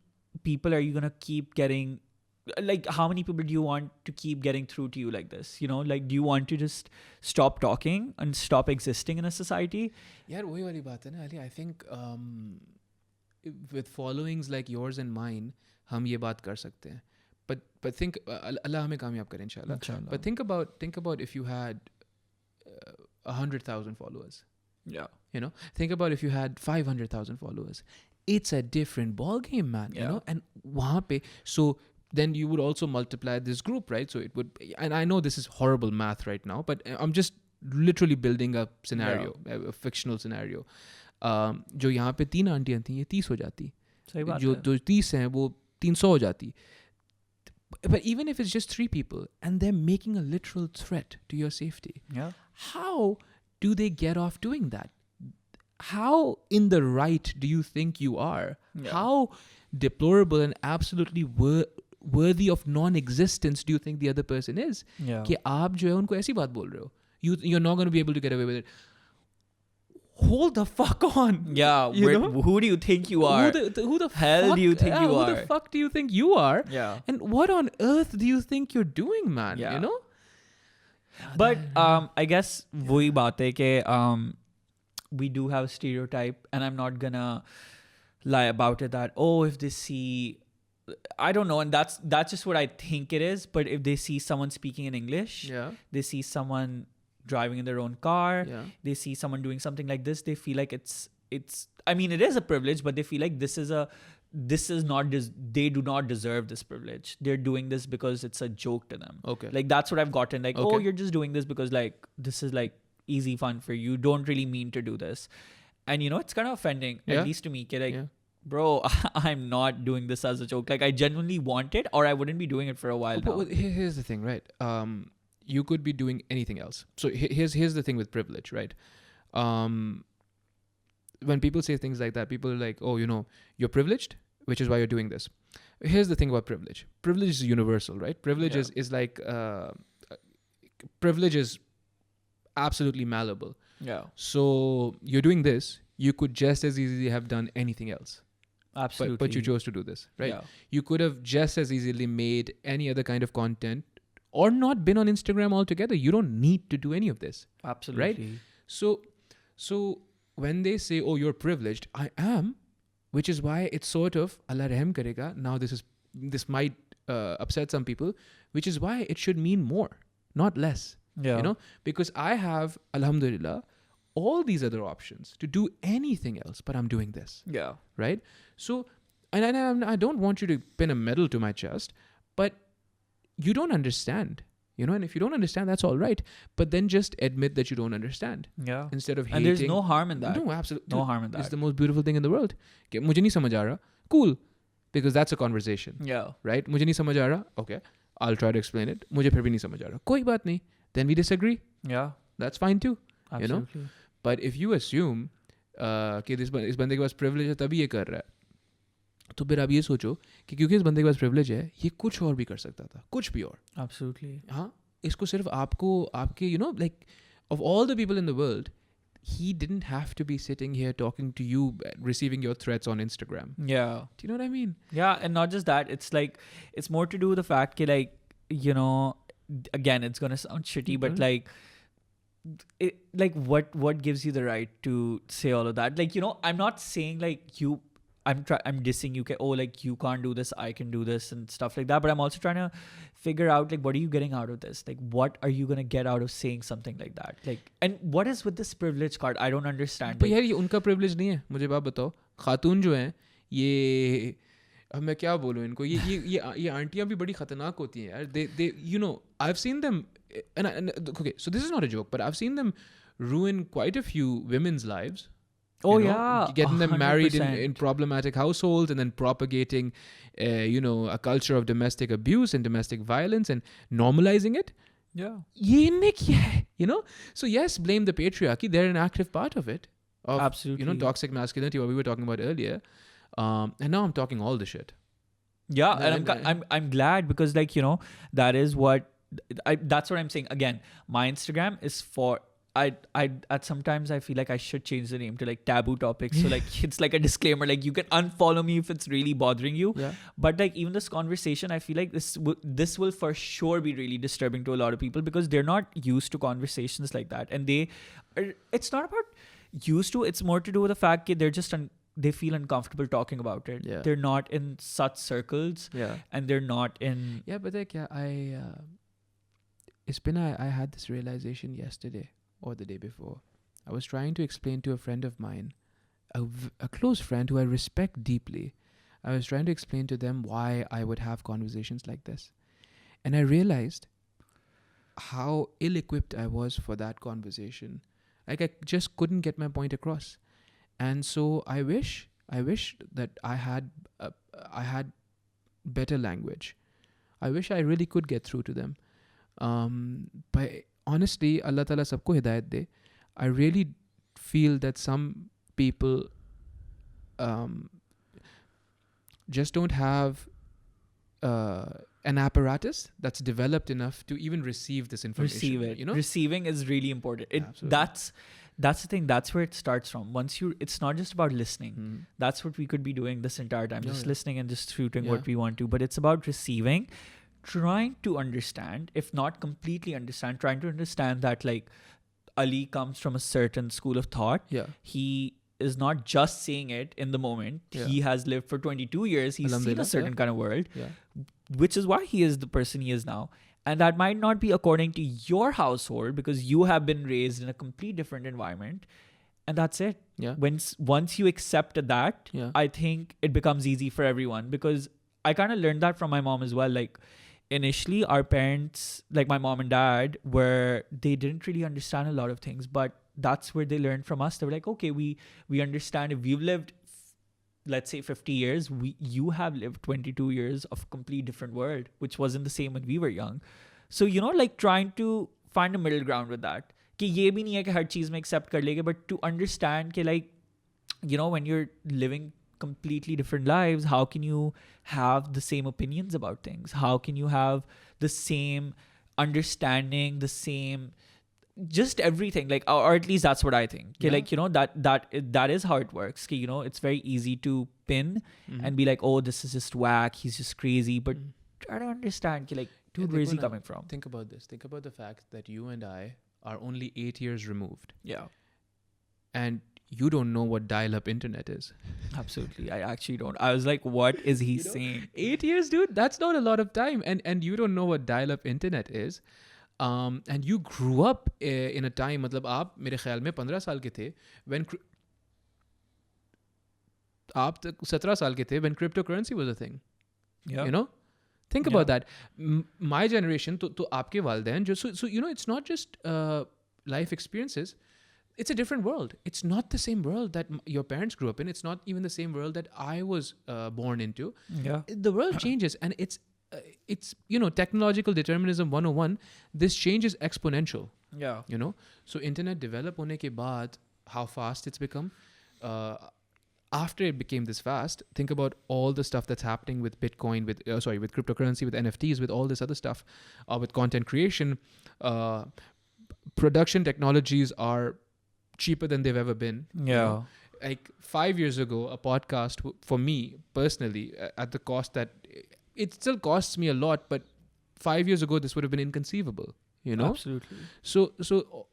Speaker 2: people are you gonna keep getting, like how many people do you want to keep getting through to you like this, you know? Like, do you want to just stop talking and stop existing in a society?
Speaker 1: यार वही वाली बात है ना Ali, I think with followings like yours and mine हम ये बात कर सकते हैं, but think अल्लाह हमें कामयाब करे इंशाल्लाह. But think about if you had 100,000 followers.
Speaker 2: Yeah.
Speaker 1: You know, think about if you had 500,000 followers. It's a different ball game, man. You
Speaker 2: Yeah.
Speaker 1: know, and wahan pe, so then you would also multiply this group, right? So it would, and I know this is horrible math right now, but I'm just literally building a scenario, a fictional scenario. जो यहाँ पे 3 आंटियाँ थी, ये 30 हो जाती.
Speaker 2: सही बात
Speaker 1: जो
Speaker 2: है.
Speaker 1: 30 हैं वो 300 हो जाती. But even if it's just 3 people and they're making a literal threat to your safety,
Speaker 2: Yeah.
Speaker 1: how do they get off doing that? How in the right do you think you are?
Speaker 2: Yeah.
Speaker 1: How deplorable and absolutely worthy of non-existence do you think the other person is?
Speaker 2: Yeah.
Speaker 1: कि आप जो है उनको ऐसी बात बोल रहे हो. You're not going to be able to get away with it. Hold the fuck on.
Speaker 2: Yeah.
Speaker 1: You know?
Speaker 2: Who do you think you are?
Speaker 1: Who the
Speaker 2: hell
Speaker 1: fuck,
Speaker 2: do you think you
Speaker 1: who
Speaker 2: are?
Speaker 1: the fuck do you think you are?
Speaker 2: Yeah.
Speaker 1: And what on earth do you think you're doing, man?
Speaker 2: Yeah.
Speaker 1: You know?
Speaker 2: But I guess वही बात है कि we do have a stereotype, and I'm not gonna lie about it that, oh, if they see, I don't know, and that's just what I think it is. But if they see someone speaking in English,
Speaker 1: Yeah.
Speaker 2: they see someone driving in their own car,
Speaker 1: Yeah.
Speaker 2: they see someone doing something like this, they feel like it's I mean, it is a privilege, but they feel like this is not they do not deserve this privilege. They're doing this because it's a joke to them.
Speaker 1: Okay.
Speaker 2: Like, that's what I've gotten. Like, oh,
Speaker 1: Okay.
Speaker 2: you're just doing this because like this is like easy fun for you. Don't really mean to do this. And you know, it's kind of offending,
Speaker 1: Yeah.
Speaker 2: at least to me. Like,
Speaker 1: Yeah.
Speaker 2: bro, I'm not doing this as a joke. Like, I genuinely want it, or I wouldn't be doing it for a while now.
Speaker 1: But here's the thing, right? You could be doing anything else. So here's the thing with privilege, right? When people say things like that, people are like, oh, you know, you're privileged, which is why you're doing this. Here's the thing about privilege. Privilege is universal, right? Privilege
Speaker 2: Yeah.
Speaker 1: is like, privilege is absolutely malleable.
Speaker 2: Yeah,
Speaker 1: So you're doing this, you could just as easily have done anything else.
Speaker 2: absolutely.
Speaker 1: But you chose to do this, right?
Speaker 2: Yeah.
Speaker 1: You could have just as easily made any other kind of content or not been on Instagram altogether. You don't need to do any of this.
Speaker 2: Absolutely.
Speaker 1: So when they say, oh, you're privileged, I am, which is why it's sort of, Allah rahm karega. Now this might upset some people, which is why it should mean more, not less.
Speaker 2: Yeah.
Speaker 1: You know, because I have, alhamdulillah, all these other options to do anything else, but I'm doing this,
Speaker 2: Yeah.
Speaker 1: right? So, and I don't want you to pin a medal to my chest, but you don't understand, you know, and if you don't understand, that's all right. But then just admit that you don't understand
Speaker 2: Yeah.
Speaker 1: instead of hating.
Speaker 2: And there's no harm in that.
Speaker 1: No, absolutely.
Speaker 2: No harm in
Speaker 1: It's
Speaker 2: that.
Speaker 1: the most beautiful thing in the world. कि मुझे नहीं समझ आ रहा, cool, because that's a conversation,
Speaker 2: Yeah.
Speaker 1: right? मुझे नहीं समझ आ रहा, okay, I'll try to explain it. मुझे फिर भी नहीं समझ आ रहा, कोई बात नहीं. Then we disagree.
Speaker 2: Yeah.
Speaker 1: That's fine too.
Speaker 2: Absolutely.
Speaker 1: But if you assume कि इस बंदे के पास privilege है तभी ये कर रहा है, तो फिर आप ये सोचो कि क्योंकि इस बंदे के पास privilege है, ये कुछ और भी कर सकता था, कुछ भी और.
Speaker 2: Absolutely.
Speaker 1: हाँ, इसको सिर्फ आपके you know, like, of all the people in the world, he didn't have to be sitting here talking to you, receiving your threats on Instagram.
Speaker 2: Yeah.
Speaker 1: Do you know what I mean?
Speaker 2: Yeah, and not just that. It's like, it's more to do with the fact that, like, you know, again, it's gonna sound shitty, but like, what gives you the right to say all of that? Like, you know, I'm not saying like I'm dissing you. Oh, like, you can't do this, I can do this and stuff like that. But I'm also trying to figure out, like, what are you getting out of this? Like, what are you gonna get out of saying something like that? Like, and what is with this privilege card? I don't understand.
Speaker 1: But यार ये उनका privilege नहीं है. मुझे बात बताओ, खातून जो हैं ये, अब मैं क्या बोलूँ इनको, ये आंटियाँ भी बड़ी खतरनाक होती हैं यार. They you know, I've seen them, and okay, so this is not a joke, but I've seen them ruin quite a few women's lives
Speaker 2: Oh,
Speaker 1: you know,
Speaker 2: yeah.
Speaker 1: getting them married in
Speaker 2: 100%.
Speaker 1: problematic households and then propagating, a culture of domestic abuse and domestic violence and normalizing it.
Speaker 2: Yeah.
Speaker 1: ये इनने किया है, So yes, blame the patriarchy. They're an active part of it, of
Speaker 2: Absolutely.
Speaker 1: toxic masculinity, what we were talking about earlier. And now I'm talking all the shit.
Speaker 2: Yeah,
Speaker 1: No,
Speaker 2: and I'm glad because that is what that's what I'm saying. Again, my Instagram is for I at sometimes I feel like I should change the name to like taboo topics. So like it's like a disclaimer, like you can unfollow me if it's really bothering you.
Speaker 1: Yeah.
Speaker 2: But like even this conversation, I feel like this will for sure be really disturbing to a lot of people because they're not used to conversations like that, and it's not about used to. It's more to do with the fact that they're just they feel uncomfortable talking about it.
Speaker 1: Yeah.
Speaker 2: They're not in such circles, and they're not in.
Speaker 1: Yeah, but like I had this realization yesterday or the day before. I was trying to explain to a friend of mine, a close friend who I respect deeply. I was trying to explain to them why I would have conversations like this. And I realized how ill-equipped I was for that conversation. Like I just couldn't get my point across. And so I wish that I had better language. I wish I really could get through to them. But honestly, Allah Ta'ala sabko hidayat de. I really feel that some people just don't have an apparatus that's developed enough to even receive this information.
Speaker 2: Receive it. Receiving is really important. That's the thing. That's where it starts from. It's not just about listening. That's what we could be doing this entire time, just listening and just shooting what we want to. But it's about receiving, trying to understand, if not completely understand, trying to understand that like Ali comes from a certain school of thought.
Speaker 1: Yeah.
Speaker 2: He is not just saying it in the moment.
Speaker 1: Yeah.
Speaker 2: He has lived for 22 years. He's seen a certain kind of world, which is why he is the person he is now. And that might not be according to your household because you have been raised in a complete different environment. And that's it.
Speaker 1: Yeah.
Speaker 2: Once you accept that, I think it becomes easy for everyone because I kind of learned that from my mom as well. Like initially our parents, like my mom and dad, they didn't really understand a lot of things, but that's where they learned from us. They were like, okay, we understand if we've lived, let's say 50 years, you have lived 22 years of a complete different world, which wasn't the same when we were young. So, like trying to find a middle ground with that. कि ये भी नहीं है कि हर चीज में accept कर लेंगे, but to understand कि like, when you're living completely different lives, how can you have the same opinions about things? How can you have the same understanding, the same just everything, like, or at least that's what I think. Like, that is how it works. It's very easy to pin and be like, oh, this is just whack, he's just crazy, but try to understand, like, dude, where is he coming from?
Speaker 1: Think about this. Think about the fact that you and I are only 8 years removed.
Speaker 2: Yeah.
Speaker 1: And you don't know what dial-up internet is.
Speaker 2: Absolutely. I actually don't. I was like, what is he saying?
Speaker 1: 8 years, dude? That's not a lot of time. And you don't know what dial-up internet is. And you grew up in a time, मतलब आप मेरे ख्याल में 15 साल के थे when आप 17 साल के थे when cryptocurrency was a thing.
Speaker 2: Yeah.
Speaker 1: Think about that. My generation, तो आपके वालिदैन जो so it's not just life experiences. It's a different world. It's not the same world that your parents grew up in. It's not even the same world that I was born into.
Speaker 2: Yeah.
Speaker 1: The world changes, and it's technological determinism 101. This change is exponential.
Speaker 2: Yeah.
Speaker 1: So internet develop hone ke baad, how fast it's become. After it became this fast, think about all the stuff that's happening with Bitcoin, with cryptocurrency, with NFTs, with all this other stuff, with content creation. Production technologies are cheaper than they've ever been.
Speaker 2: Yeah.
Speaker 1: Like 5 years ago, a podcast for me personally, at the cost that it still costs me a lot, but 5 years ago this would have been inconceivable.
Speaker 2: Absolutely.
Speaker 1: So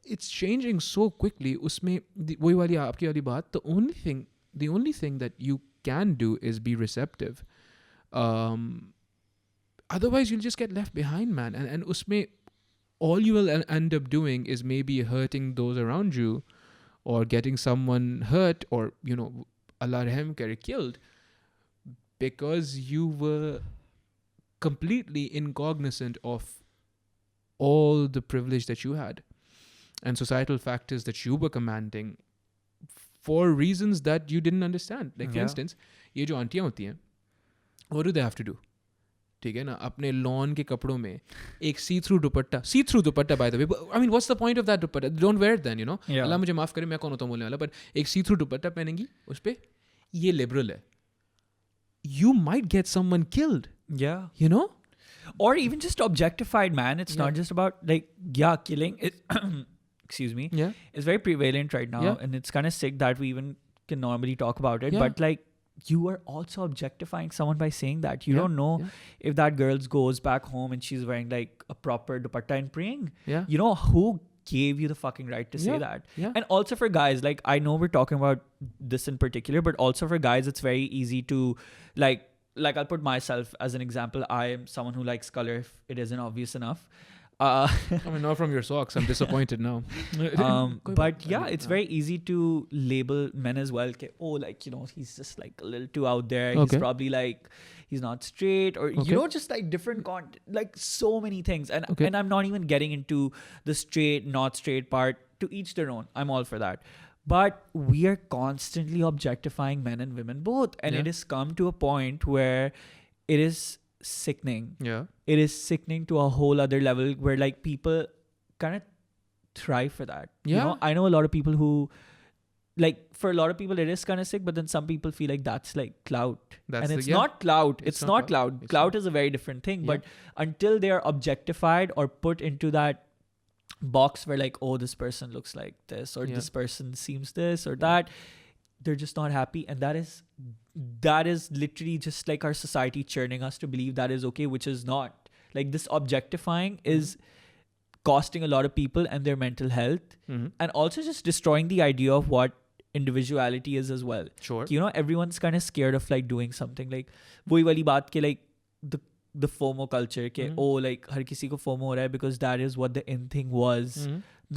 Speaker 1: it's changing so quickly. Usme wohi wali aapki wali baat. The only thing that you can do is be receptive. Otherwise, you'll just get left behind, man. And usme all you will end up doing is maybe hurting those around you, or getting someone hurt, or Allah rahm kare, killed, because you were completely incognizant of all the privilege that you had and societal factors that you were commanding for reasons that you didn't understand. Like for instance, ये जो आंटियाँ होती हैं, what do they have to do? ठीक है ना, अपने lawn के कपड़ों में एक see through dupatta by the way, I mean what's the point of that dupatta, don't wear it then, you know, Allah मुझे माफ करे, मैं कौन होता हूँ बोलने वाला, पर एक सी थ्रू दुपट्टा पहनेंगी, उस पे ये लिबरल है, you might get someone killed, you know,
Speaker 2: or even just objectified, man. It's not just about like killing it. Excuse me. It's very prevalent right now, and it's kind of sick that we even can normally talk about it. But like, you are also objectifying someone by saying that. You don't know if that girl goes back home and she's wearing like a proper dupatta and praying. You know, who gave you the fucking right to say that? And also for guys, like, I know we're talking about this in particular, but also for guys, it's very easy to like I'll put myself as an example. I am someone who likes color if it isn't obvious enough.
Speaker 1: I mean, not from your socks. I'm disappointed now.
Speaker 2: But yeah, it's very easy to label men as well. Oh, like, you know, he's just like a little too out there. He's probably like, he's not straight, or you know, just like different like so many things. And I'm not even getting into the straight, not straight part. To each their own. I'm all for that. But we are constantly objectifying men and women both, and it has come to a point where it is sickening. It is sickening to a whole other level where like people kind of thrive for that. You know, I know a lot of people who, like, for a lot of people it is kind of sick, but then some people feel like that's like clout. And it's not clout. It's not clout. Clout is a very different thing. But until they are objectified or put into that box where like, oh, this person looks like this, or this person seems this or that, they're just not happy. And that is literally just like our society churning us to believe that is okay, which is not. Like, this objectifying is costing a lot of people and their mental health, and also just destroying the idea of what individuality is as well. You know, everyone's kind of scared of like doing something, like wohi wali baat ke, like the FOMO culture ke, oh, like har kisi ko FOMO ho raha hai because that is what the in thing was.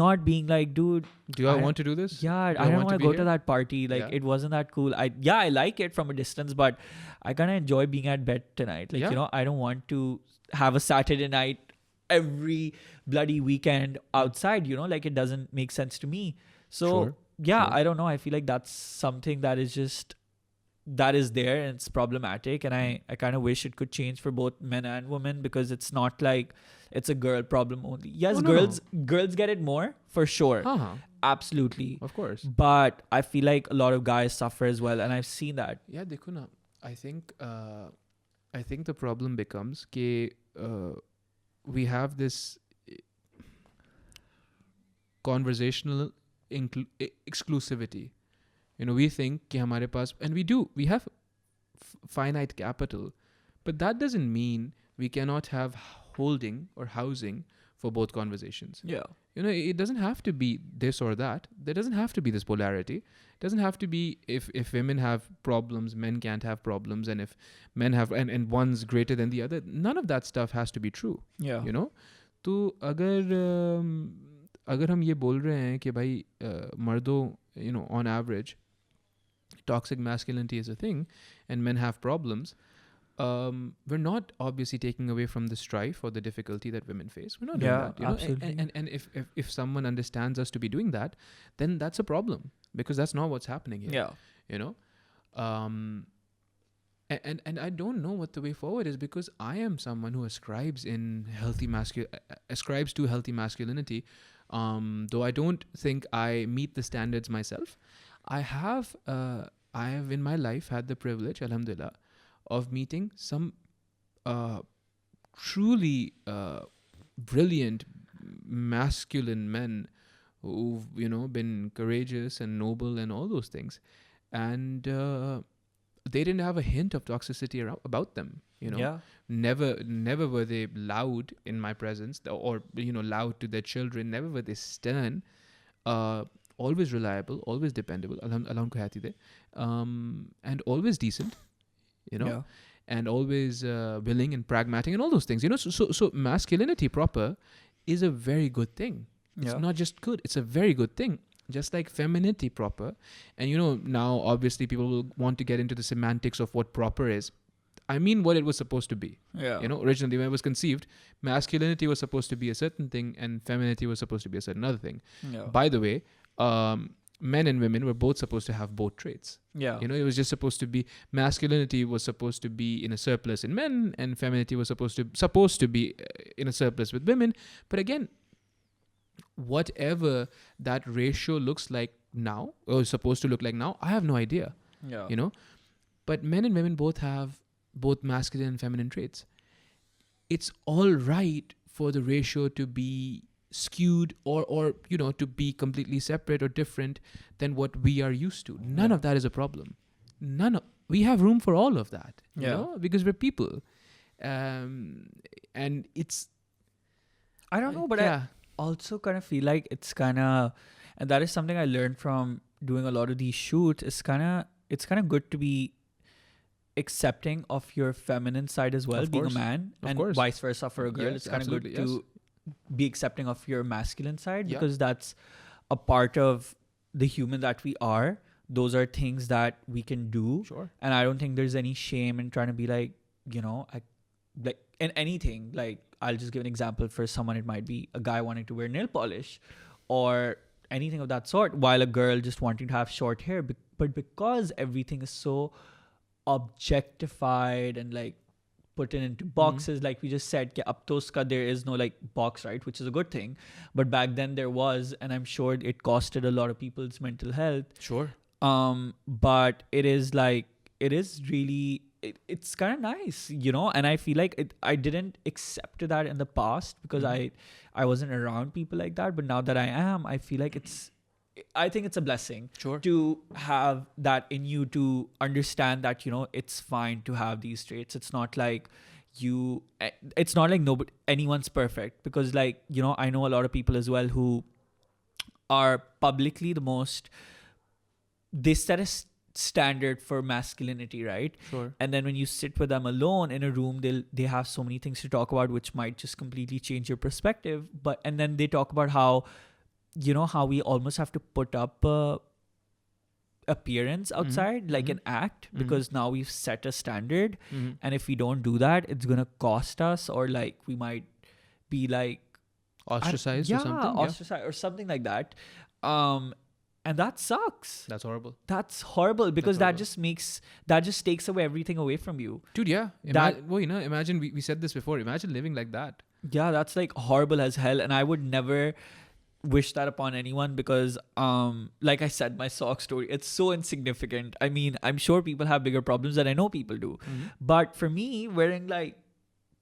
Speaker 2: Not being like, dude,
Speaker 1: do I want to do this?
Speaker 2: I don't want to go to that party. Like, it wasn't that cool. I like it from a distance, but I kind of enjoy being at bed tonight. Like, you know, I don't want to have a Saturday night every bloody weekend outside, you know, like, it doesn't make sense to me. So I don't know. I feel like that's something that is just, that is there, and it's problematic. And I kind of wish it could change for both men and women, because it's not like it's a girl problem only. Yes, girls get it more for sure. Absolutely.
Speaker 1: Of course.
Speaker 2: But I feel like a lot of guys suffer as well, and I've seen that.
Speaker 1: Yeah, dekho na. I think the problem becomes ke we have this conversational exclusivity. You know, we think कि हमारे पास, and we have finite capital, but that doesn't mean we cannot have holding or housing for both conversations. You know, it doesn't have to be this or that. There doesn't have to be this polarity. It doesn't have to be if women have problems, men can't have problems, and if men have, and one's greater than the other. None of that stuff has to be true. You know, तो अगर हम ये बोल रहे हैं कि भाई मर्दों, you know, on average, toxic masculinity is a thing and men have problems, we're not obviously taking away from the strife or the difficulty that women face. We're not doing that, you know?
Speaker 2: Absolutely.
Speaker 1: And if someone understands us to be doing that, then that's a problem, because that's not what's happening here. You know, and I don't know what the way forward is, because I am someone who ascribes to healthy masculinity, though I don't think I meet the standards myself. I have in my life had the privilege, alhamdulillah, of meeting some truly brilliant masculine men who've, you know, been courageous and noble and all those things, and they didn't have a hint of toxicity about them. You know, never were they loud in my presence, or, you know, loud to their children. Never were they stern. Always reliable, always dependable, and always decent, you know, and always willing and pragmatic and all those things, you know. So masculinity proper is a very good thing. It's not just good, it's a very good thing. Just like femininity proper. And, you know, now obviously people will want to get into the semantics of what proper is. I mean what it was supposed to be. You know, originally when it was conceived, masculinity was supposed to be a certain thing and femininity was supposed to be a certain other thing. By the way, men and women were both supposed to have both traits.
Speaker 2: Yeah.
Speaker 1: You know, it was just supposed to be, masculinity was supposed to be in a surplus in men, and femininity was supposed to be in a surplus with women. But again, whatever that ratio looks like now, or is supposed to look like now, I have no idea.
Speaker 2: Yeah.
Speaker 1: You know, but men and women both have both masculine and feminine traits. It's all right for the ratio to be skewed or you know, to be completely separate or different than what we are used to. None of that is a problem. We have room for all of that, you know, because we're people. And it's,
Speaker 2: I don't know, but I also kind of feel like it's kind of, and that is something I learned from doing a lot of these shoots. It's kind of good to be accepting of your feminine side as well, being a man, and vice versa for a girl. It's kind of good to be accepting of your masculine side, because that's a part of the human that we are. Those are things that we can do.
Speaker 1: Sure.
Speaker 2: And I don't think there's any shame in trying to be like, you know, like in anything. Like, I'll just give an example. For someone, it might be a guy wanting to wear nail polish or anything of that sort, while a girl just wanting to have short hair. But because everything is so objectified and like put into boxes, like we just said, ab to uska there is no like box, right? Which is a good thing. But back then there was, and I'm sure it costed a lot of people's mental health.
Speaker 1: Sure.
Speaker 2: But it is like, it is really, it's kind of nice, you know. And I feel like I didn't accept that in the past because I wasn't around people like that. But now that I am, I feel like I think it's a blessing to have that in you, to understand that, you know, it's fine to have these traits. It's not like anyone's perfect, because like, you know, I know a lot of people as well who are publicly they set a standard for masculinity, right?
Speaker 1: Sure.
Speaker 2: And then when you sit with them alone in a room, they have so many things to talk about, which might just completely change your perspective. And then they talk about how, you know, how we almost have to put up appearance outside, like an act, because now we've set a standard. And if we don't do that, it's going to cost us, or like we might be like
Speaker 1: ostracized or something.
Speaker 2: Ostracized or something like that. And that sucks.
Speaker 1: That's horrible.
Speaker 2: That's horrible, because that just takes everything away from you.
Speaker 1: Dude, yeah. Imagine, we said this before, imagine living like that.
Speaker 2: Yeah, that's like horrible as hell. And I would never wish that upon anyone, because like I said, my sock story, it's so insignificant. I mean, I'm sure people have bigger problems than I know people do. But for me, wearing like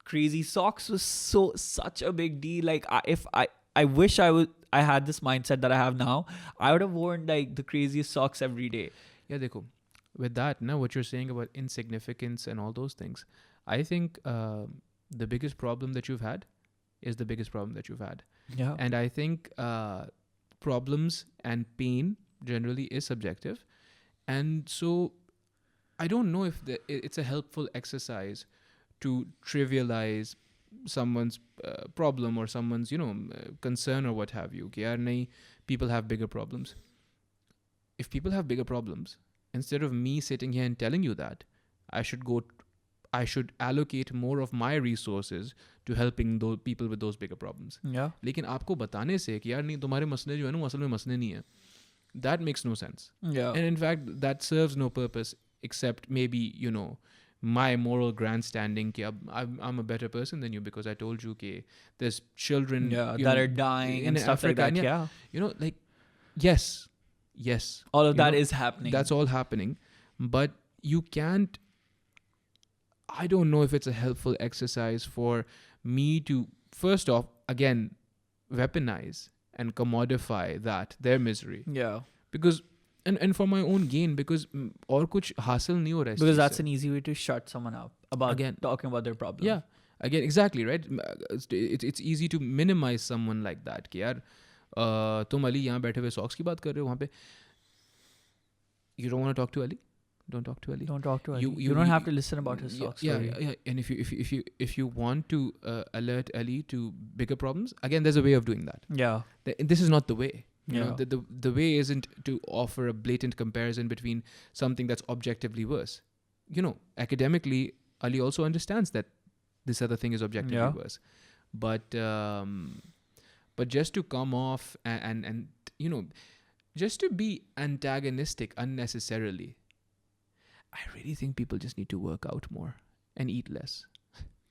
Speaker 2: crazy socks was such a big deal. Like I wish I had this mindset that I have now. I would have worn like the craziest socks every day.
Speaker 1: Yeah, dekho. With that, now what you're saying about insignificance and all those things, I think the biggest problem that you've had is the biggest problem that you've had.
Speaker 2: Yeah.
Speaker 1: And I think problems and pain generally is subjective. And so I don't know if it's a helpful exercise to trivialize someone's problem or someone's, you know, concern or what have you. People have bigger problems. If people have bigger problems, instead of me sitting here and telling you that, I should allocate more of my resources to helping those people with those bigger problems.
Speaker 2: Yeah.
Speaker 1: लेकिन आपको बताने से कि यार नहीं तुम्हारे मसले जो है ना असल में मसले नहीं है, that makes no sense.
Speaker 2: Yeah.
Speaker 1: And in fact, that serves no purpose except maybe, you know, my moral grandstanding कि I'm a better person than you because I told you कि there's children
Speaker 2: that are dying and stuff
Speaker 1: Africa,
Speaker 2: like that. Yeah.
Speaker 1: You know, like, yes.
Speaker 2: All of that is happening.
Speaker 1: That's all happening. But you can't, I don't know if it's a helpful exercise for me to, first off, again, weaponize and commodify their misery.
Speaker 2: Yeah.
Speaker 1: Because, and for my own gain, because और कुछ हासिल नहीं हो रहा है.
Speaker 2: Because that's an easy way to shut someone up about talking about their problem.
Speaker 1: Yeah. Again, exactly, right? It's easy to minimize someone like that. कि यार, तुम अली यहाँ बैठे हुए सॉक्स की बात कर रहे हो वहाँ पे. You don't want to talk to Ali? Don't talk to Ali.
Speaker 2: Don't talk to Ali. You don't have to listen about his socks.
Speaker 1: Yeah. And if you want to alert Ali to bigger problems, again, there's a way of doing that.
Speaker 2: Yeah.
Speaker 1: This is not the way. You
Speaker 2: Yeah.
Speaker 1: know, the way isn't to offer a blatant comparison between something that's objectively worse. You know, academically, Ali also understands that this other thing is objectively worse. But just to come off and you know, just to be antagonistic unnecessarily, I really think people just need to work out more and eat less.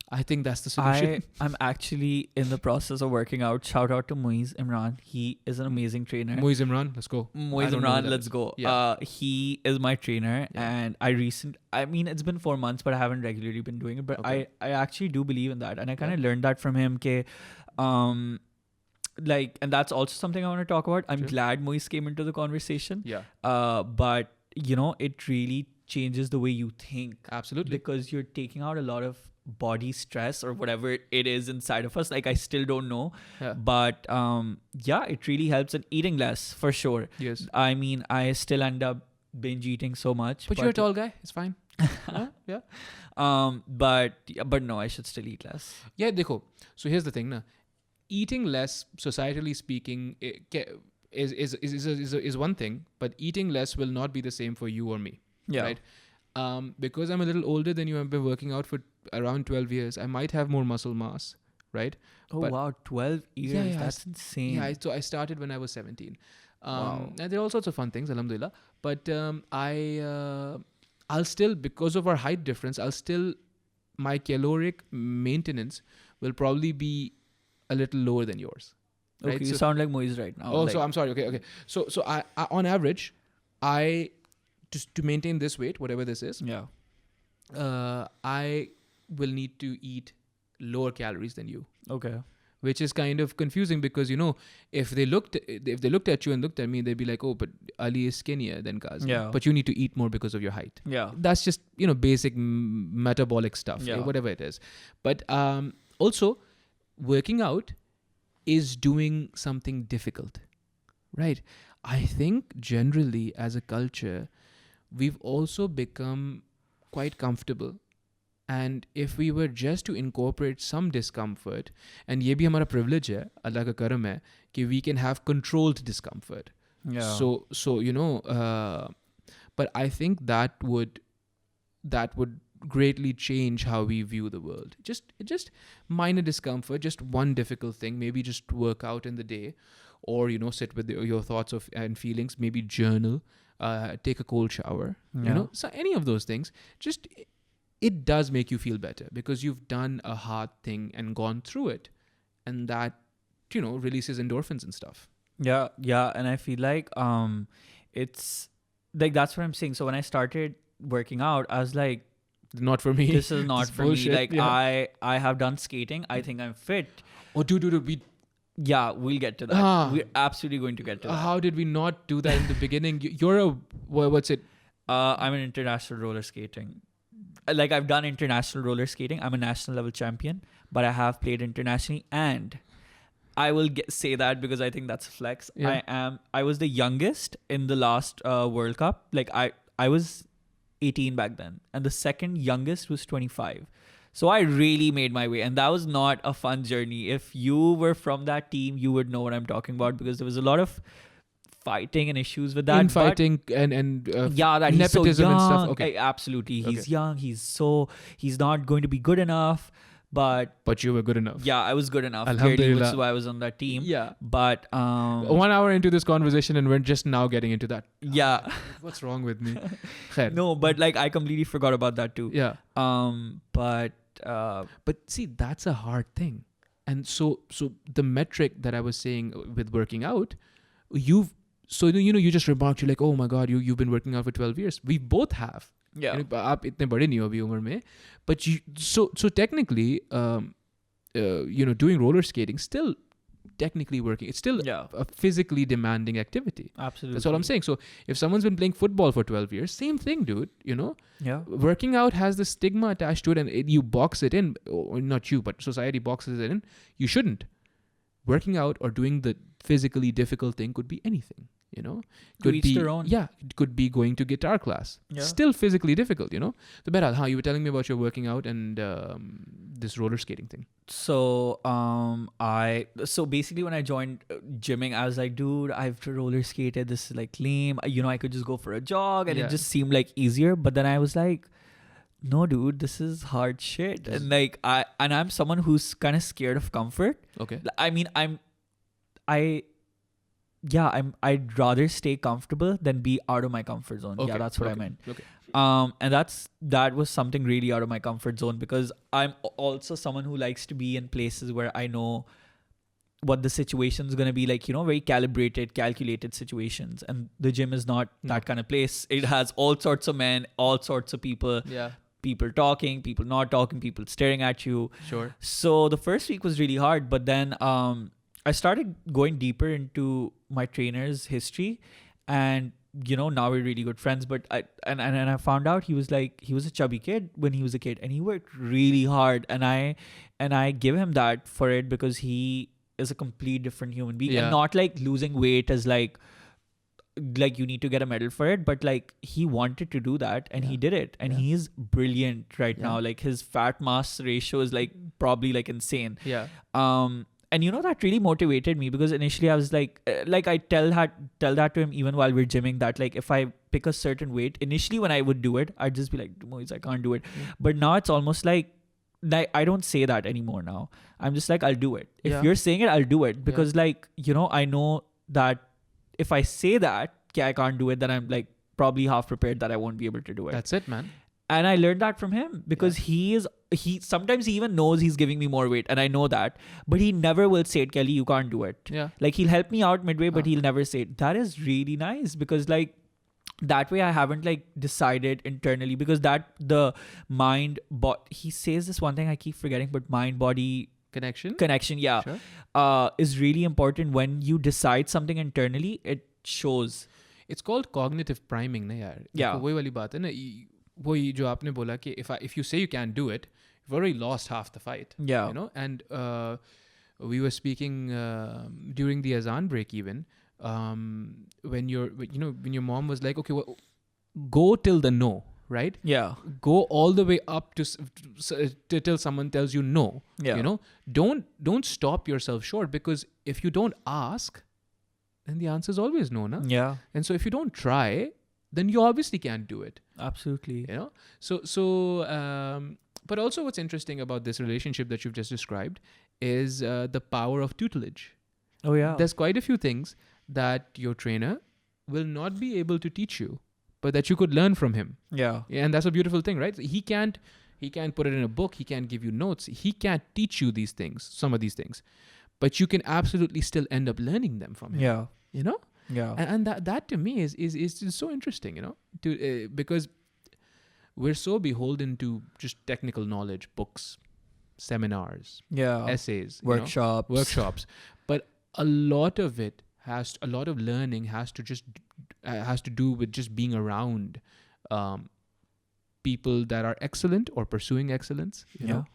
Speaker 1: I think that's the solution.
Speaker 2: I'm actually in the process of working out. Shout out to Moiz Imran. He is an amazing trainer.
Speaker 1: Moiz Imran, let's go.
Speaker 2: Moiz Imran, let's go.
Speaker 1: Yeah.
Speaker 2: He is my trainer, and I mean, it's been 4 months, but I haven't regularly been doing it. But I actually do believe in that, and I kind of learned that from him. And that's also something I want to talk about. I'm glad Moiz came into the conversation.
Speaker 1: Yeah.
Speaker 2: But it really changes the way you think.
Speaker 1: Absolutely.
Speaker 2: Because you're taking out a lot of body stress or whatever it is inside of us. Like, I still don't know.
Speaker 1: Yeah.
Speaker 2: But it really helps. And eating less, for sure.
Speaker 1: Yes.
Speaker 2: I mean, I still end up binge eating so much.
Speaker 1: But you're a tall guy. It's fine. Yeah.
Speaker 2: But no, I should still eat less.
Speaker 1: Yeah, dekho. So here's the thing, na. Eating less, societally speaking, is one thing, but eating less will not be the same for you or me.
Speaker 2: Yeah.
Speaker 1: Right? Because I'm a little older than you, I've been working out for around 12 years. I might have more muscle mass, right?
Speaker 2: Oh,
Speaker 1: but
Speaker 2: wow. 12 years. That's insane.
Speaker 1: Yeah, so I started when I was 17.
Speaker 2: Wow.
Speaker 1: And there are all sorts of fun things, alhamdulillah. But I'll still, because of our height difference, my caloric maintenance will probably be a little lower than yours. Right?
Speaker 2: Okay, you sound like Moiz right now.
Speaker 1: Oh, so I'm sorry. Okay. So I on average, just to maintain this weight, whatever this is, I will need to eat lower calories than you.
Speaker 2: Okay.
Speaker 1: Which is kind of confusing because, if they looked at you and looked at me, they'd be like, oh, but Ali is skinnier than Kazi.
Speaker 2: Yeah.
Speaker 1: But you need to eat more because of your height.
Speaker 2: Yeah.
Speaker 1: That's just, basic metabolic stuff, whatever it is. But also, working out is doing something difficult, right? I think generally as a culture, we've also become quite comfortable. And if we were just to incorporate some discomfort, and ye bhi hamara privilege hai, Allah ka karam hai, कि we can have controlled discomfort.
Speaker 2: Yeah.
Speaker 1: So but I think that would greatly change how we view the world. Just minor discomfort, just one difficult thing, maybe just work out in the day, or sit with your thoughts and feelings, maybe journal, take a cold shower, so any of those things, just it does make you feel better because you've done a hard thing and gone through it, and that releases endorphins and stuff.
Speaker 2: Yeah, and I feel like it's like, that's what I'm saying. So when I started working out, I was like,
Speaker 1: not for me.
Speaker 2: This is not for
Speaker 1: bullshit.
Speaker 2: me. Like, yeah. I have done skating. I think I'm fit.
Speaker 1: Oh, dude,
Speaker 2: we'll get to that. We're absolutely going to get to that.
Speaker 1: How did we not do that in the beginning? You're what's it?
Speaker 2: I'm an international roller skating. Like, I've done international roller skating. I'm a national level champion, but I have played internationally, and I will say that because I think that's a flex. Yeah. I was the youngest in the last World Cup. Like, I was 18 back then, and the second youngest was 25. So I really made my way, and that was not a fun journey. If you were from that team, you would know what I'm talking about, because there was a lot of fighting and issues with that.
Speaker 1: Infighting and
Speaker 2: that
Speaker 1: nepotism
Speaker 2: he's so young.
Speaker 1: And stuff. Okay.
Speaker 2: Absolutely. He's young. He's not going to be good enough. But
Speaker 1: you were good enough.
Speaker 2: Yeah, I was good enough. Clearly, which is why I was on that team.
Speaker 1: Yeah.
Speaker 2: But
Speaker 1: 1 hour into this conversation, and we're just now getting into that.
Speaker 2: Yeah.
Speaker 1: What's wrong with me?
Speaker 2: No, but like, I completely forgot about that too.
Speaker 1: Yeah.
Speaker 2: But
Speaker 1: see, that's a hard thing. And so the metric that I was saying with working out, you just remarked, you're like, oh my God, you've been working out for 12 years. We both have.
Speaker 2: Yeah.
Speaker 1: आप इतने बड़े नहीं हो अभी उम्र में, but so technically, doing roller skating still technically working. It's still a physically demanding activity.
Speaker 2: Absolutely.
Speaker 1: That's all I'm saying. So if someone's been playing football for 12 years, same thing, dude.
Speaker 2: Yeah.
Speaker 1: Working out has the stigma attached to it, and you box it in. Or not you, but society boxes it in. You shouldn't. Working out or doing the physically difficult thing could be anything.
Speaker 2: Could be their own.
Speaker 1: Yeah, it could be going to guitar class.
Speaker 2: Yeah.
Speaker 1: Still physically difficult, So Behral, you were telling me about your working out and this roller skating thing.
Speaker 2: So so basically when I joined gymming, I was like, dude, I've roller skated. This is like lame. I could just go for a jog, and it just seemed like easier. But then I was like, no, dude, this is hard shit. And like I'm someone who's kind of scared of comfort.
Speaker 1: Okay.
Speaker 2: I mean, I'd rather stay comfortable than be out of my comfort zone.
Speaker 1: Okay,
Speaker 2: Yeah, that's what I
Speaker 1: okay,
Speaker 2: meant.
Speaker 1: okay.
Speaker 2: And that was something really out of my comfort zone, because I'm also someone who likes to be in places where I know what the situation's going to be like, very calibrated, calculated situations. And the gym is not that kind of place. It has all sorts of men, all sorts of people,
Speaker 1: Yeah,
Speaker 2: people talking, people not talking, people staring at you.
Speaker 1: sure.
Speaker 2: So the first week was really hard, but then I started going deeper into my trainer's history, and now we're really good friends. But I found out he was a chubby kid when he was a kid, and he worked really hard, and I give him that for it, because he is a complete different human being.
Speaker 1: Yeah.
Speaker 2: And not like losing weight as like you need to get a medal for it, but like he wanted to do that, and he did it, and
Speaker 1: Yeah.
Speaker 2: he's brilliant right
Speaker 1: Yeah.
Speaker 2: now. Like his fat mass ratio is like probably like insane.
Speaker 1: Yeah,
Speaker 2: And that really motivated me, because initially I was like I tell that to him even while we're gymming, that like if I pick a certain weight, initially when I would do it, I'd just be like, Moise, I can't do it. But now it's almost like I don't say that anymore now. I'm just like, I'll do it. If
Speaker 1: Yeah.
Speaker 2: you're saying it, I'll do it, because like, I know that if I say that I can't do it, then I'm like probably half prepared that I won't be able to do it.
Speaker 1: that's it, man.
Speaker 2: And I learned that from him, because he sometimes he even knows he's giving me more weight, and I know that, but he never will say it, Kelly, you can't do it.
Speaker 1: Yeah,
Speaker 2: Like he'll help me out midway, but he'll never say it. That is really nice, because like that way I haven't like decided internally, because that the mind, he says this one thing I keep forgetting, but mind body connection, yeah,
Speaker 1: Sure.
Speaker 2: is really important. When you decide something internally, it shows.
Speaker 1: It's called cognitive priming, na yaar.
Speaker 2: Yeah.
Speaker 1: वही वाली बात है ना, वही जो आपने बोला कि if you say you can't do it, you've already lost half the fight.
Speaker 2: Yeah.
Speaker 1: And we were speaking during the azan break even, when your mom was like, okay, well, go till the no, right?
Speaker 2: Yeah.
Speaker 1: Go all the way up to till someone tells you no.
Speaker 2: Yeah.
Speaker 1: Don't stop yourself short, because if you don't ask, then the answer is always no, na?
Speaker 2: Yeah.
Speaker 1: And so if you don't try, then you obviously can't do it.
Speaker 2: Absolutely.
Speaker 1: But also what's interesting about this relationship that you've just described is the power of tutelage.
Speaker 2: Oh yeah.
Speaker 1: There's quite a few things that your trainer will not be able to teach you, but that you could learn from him.
Speaker 2: Yeah.
Speaker 1: And that's a beautiful thing, right? He can't put it in a book. He can't give you notes. He can't teach you these things, some of these things, but you can absolutely still end up learning them from him.
Speaker 2: Yeah.
Speaker 1: Yeah. And that to me is so interesting, because we're so beholden to just technical knowledge, books, seminars,
Speaker 2: Yeah.
Speaker 1: essays,
Speaker 2: Workshops.
Speaker 1: but a lot of learning has to do with just being around people that are excellent or pursuing excellence. You know,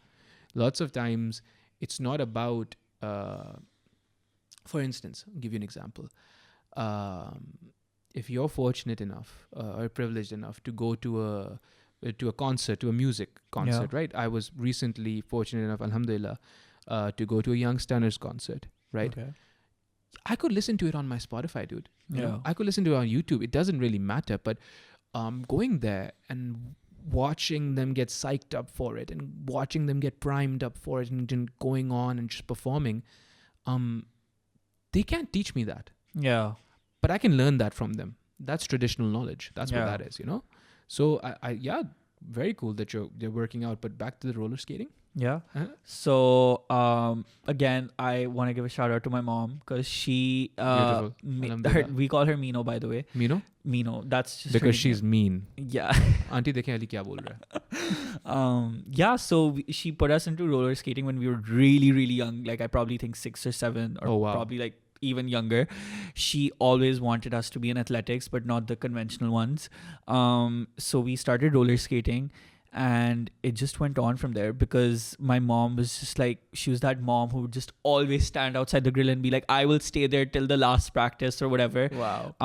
Speaker 1: lots of times it's not about. For instance, I'll give you an example. If you're fortunate enough or privileged enough to go to a concert, to a music concert, right? I was recently fortunate enough, alhamdulillah, to go to a Young Stunners concert, right?
Speaker 2: Okay.
Speaker 1: I could listen to it on my Spotify, dude. You know?
Speaker 2: Yeah.
Speaker 1: I could listen to it on YouTube. It doesn't really matter, but going there and watching them get psyched up for it and watching them get primed up for it and going on and just performing, they can't teach me that.
Speaker 2: Yeah.
Speaker 1: But I can learn that from them. That's traditional knowledge. That's what
Speaker 2: Yeah.
Speaker 1: that is, So I very cool that they're working out. But back to the roller skating.
Speaker 2: Yeah.
Speaker 1: Uh-huh.
Speaker 2: So again, I want to give a shout out to my mom, because she
Speaker 1: Beautiful. Alhamdulillah.
Speaker 2: we call her Mino, by the way. Mino. That's just her
Speaker 1: Because she's
Speaker 2: nickname.
Speaker 1: mean.
Speaker 2: Yeah.
Speaker 1: Auntie dekhe Ali kya bol raha hai.
Speaker 2: Yeah. So she put us into roller skating when we were really, really young. Like I probably think 6 or 7, or
Speaker 1: Oh, wow.
Speaker 2: probably like even younger. She always wanted us to be in athletics, but not the conventional ones. So we started roller skating, and it just went on from there, because my mom was just like, she was that mom who would just always stand outside the grill and be like, I will stay there till the last practice or whatever.
Speaker 1: Wow.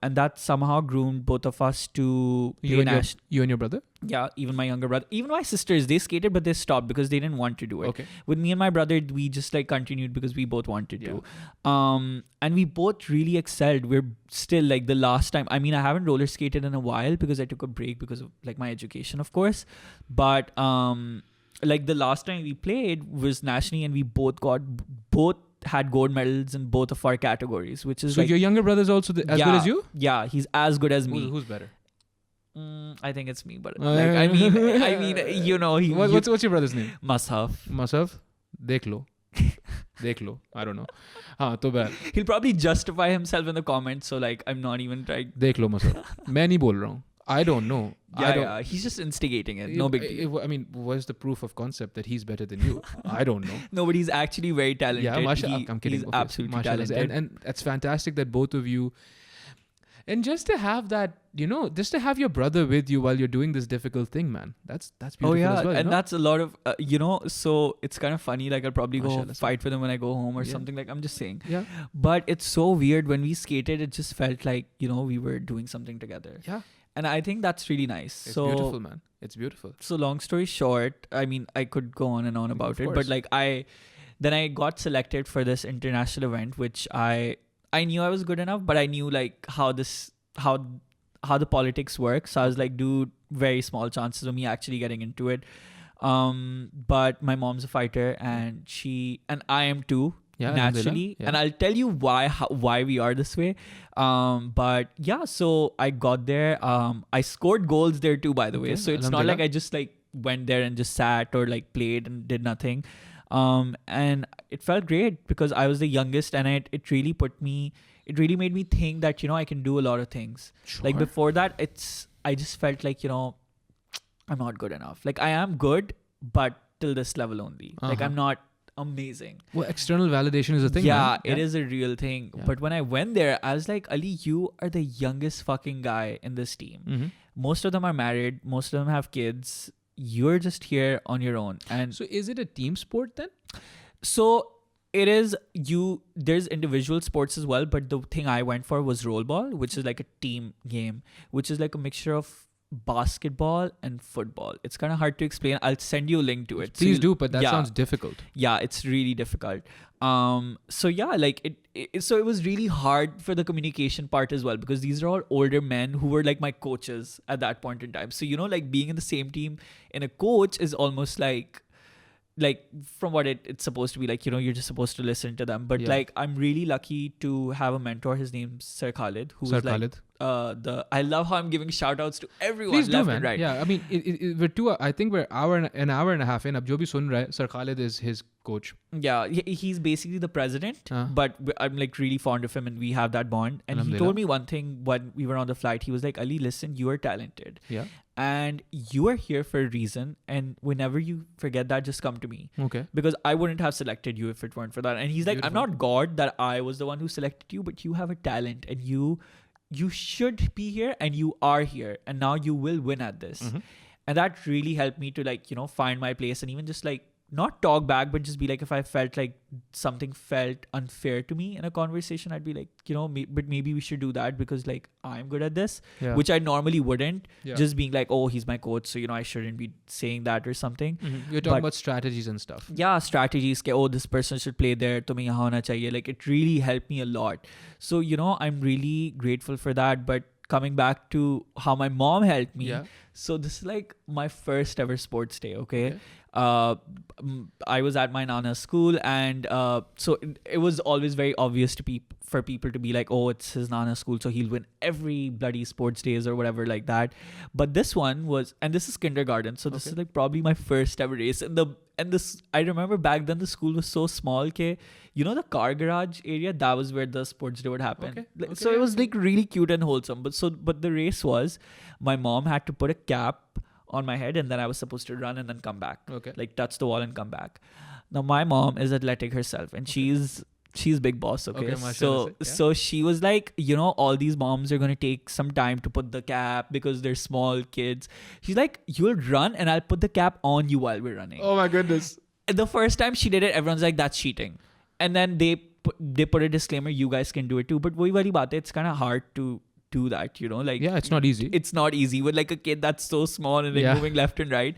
Speaker 2: And that somehow groomed both of us to
Speaker 1: You and your brother?
Speaker 2: Yeah, even my younger brother, even my sisters, they skated, but they stopped because they didn't want to do it.
Speaker 1: Okay.
Speaker 2: With me and my brother, we just like continued because we both wanted to. And we both really excelled. We're still like the last time. I mean, I haven't roller skated in a while because I took a break because of like my education, of course. But like the last time we played was nationally, and we both got both had gold medals in both of our categories, which is
Speaker 1: So
Speaker 2: like,
Speaker 1: your younger brother's also as good as you?
Speaker 2: Yeah, he's as good as me.
Speaker 1: Who's better?
Speaker 2: I think it's me, but like, I mean, you know,
Speaker 1: what's your brother's name?
Speaker 2: Masaf.
Speaker 1: Dekh lo. I don't know. हाँ तो bad.
Speaker 2: He'll probably justify himself in the comments, so like I'm not even trying.
Speaker 1: देख लो Masaf. मैं नहीं बोल रहा हूँ. I don't know.
Speaker 2: Yeah, he's just instigating it. No big deal.
Speaker 1: I mean, what's the proof of concept that he's better than you? I don't know.
Speaker 2: No, but he's actually very talented.
Speaker 1: Yeah, mashallah, I'm kidding.
Speaker 2: He's absolutely talented.
Speaker 1: And it's fantastic that both of you, and just to have that, you know, just to have your brother with you while you're doing this difficult thing, man. That's beautiful.
Speaker 2: Oh yeah,
Speaker 1: as well,
Speaker 2: and that's a lot of you know. So it's kind of funny. Like I'll probably go
Speaker 1: Mashallah,
Speaker 2: fight with him when I go home or something. Like I'm just saying.
Speaker 1: Yeah.
Speaker 2: But it's so weird when we skated. It just felt like, you know, we were doing something together.
Speaker 1: Yeah.
Speaker 2: And I think that's really nice.
Speaker 1: It's
Speaker 2: so
Speaker 1: beautiful, man. It's beautiful.
Speaker 2: So long story short, I mean, I could go on and on about it,
Speaker 1: course.
Speaker 2: but like I got selected for this international event, which I knew I was good enough, but I knew like how the politics work. So I was like, dude, very small chances of me actually getting into it. But my mom's a fighter, and I am too.
Speaker 1: Yeah,
Speaker 2: naturally, and I'll tell you why we are this way. But yeah, so I got there. I scored goals there too, by the way. So it's not like I just like went there and just sat or like played and did nothing. And it felt great because I was the youngest, and it really made me think that, you know, I can do a lot of things.
Speaker 1: Sure.
Speaker 2: Like before that, I just felt like, you know, I'm not good enough. Like I am good, but till this level only. Like I'm not amazing.
Speaker 1: Well, external validation is a thing.
Speaker 2: Yeah,
Speaker 1: man.
Speaker 2: it is a real thing.
Speaker 1: Yeah.
Speaker 2: But when I went there, I was like, Ali, you are the youngest fucking guy in this team.
Speaker 1: Mm-hmm.
Speaker 2: Most of them are married. Most of them have kids. You're just here on your own. And
Speaker 1: so is it a team sport then?
Speaker 2: so it is. There's individual sports as well, but the thing I went for was rollball, which is like a team game, which is like a mixture of basketball and football. It's kind of hard to explain. I'll send you a link to it.
Speaker 1: Please do, but that sounds difficult.
Speaker 2: Yeah, it's really difficult. So yeah, like so it was really hard for the communication part as well, because these are all older men who were like my coaches at that point in time. So, you know, like being in the same team in a coach is almost like from what it's supposed to be, like, you know, you're just supposed to listen to them. But like, I'm really lucky to have a mentor. His name's Sir Khalid, who's like
Speaker 1: Khalid.
Speaker 2: I love how I'm giving shout outs to everyone.
Speaker 1: Please do,
Speaker 2: left
Speaker 1: man.
Speaker 2: and right.
Speaker 1: Yeah, I mean, I think we're an hour and a half in. Ab jo bhi sun raha hai, Sir Khalid is his coach.
Speaker 2: Yeah, he's basically the president, but I'm like really fond of him, and we have that bond. And he told me one thing when we were on the flight. He was like, Ali, listen, you are talented.
Speaker 1: Yeah.
Speaker 2: And you are here for a reason. And whenever you forget that, just come to me.
Speaker 1: Okay.
Speaker 2: Because I wouldn't have selected you if it weren't for that. And he's like, I'm not God that I was the one who selected you, but you have a talent, and you should be here, and you are here, and now you will win at this.
Speaker 1: Mm-hmm.
Speaker 2: And that really helped me to, like, you know, find my place, and even just like not talk back, but just be like, if I felt like something felt unfair to me in a conversation, I'd be like, you know, but maybe we should do that because like I'm good at this, which I normally wouldn't. Just being like, oh, he's my coach, so, you know, I shouldn't be saying that or something.
Speaker 1: You're talking about strategies and stuff.
Speaker 2: Yeah, strategies. Oh, this person should play there. Tumhe yahan hona chahiye. Like, it really helped me a lot. So, you know, I'm really grateful for that. But coming back to how my mom helped me.
Speaker 1: Yeah.
Speaker 2: So this is like my first ever sports day. Okay. I was at my Nana's school, and so it was always very obvious to for people to be like, oh, it's his Nana's school, so he'll win every bloody sports days or whatever like that. But this one was, and this is kindergarten, so this is like probably my first ever race. And this, I remember back then the school was so small, okay, you know, the car garage area, that was where the sports day would happen. So it was like really cute and wholesome. But the race was, my mom had to put a cap on my head, and then I was supposed to run and then come back. Okay. Like touch the wall and come back. Now my mom is athletic herself, and she's big boss. Okay. So she was like, you know, all these moms are going to take some time to put the cap because they're small kids. She's like, you'll run and I'll put the cap on you while we're running.
Speaker 1: Oh my goodness.
Speaker 2: The first time she did it, everyone's like, that's cheating. And then they put a disclaimer, you guys can do it too. But wohi wali baat hai, it's kind of hard to do that, you know, like,
Speaker 1: yeah, it's not easy.
Speaker 2: It's not easy with like a kid that's so small and like moving left and right.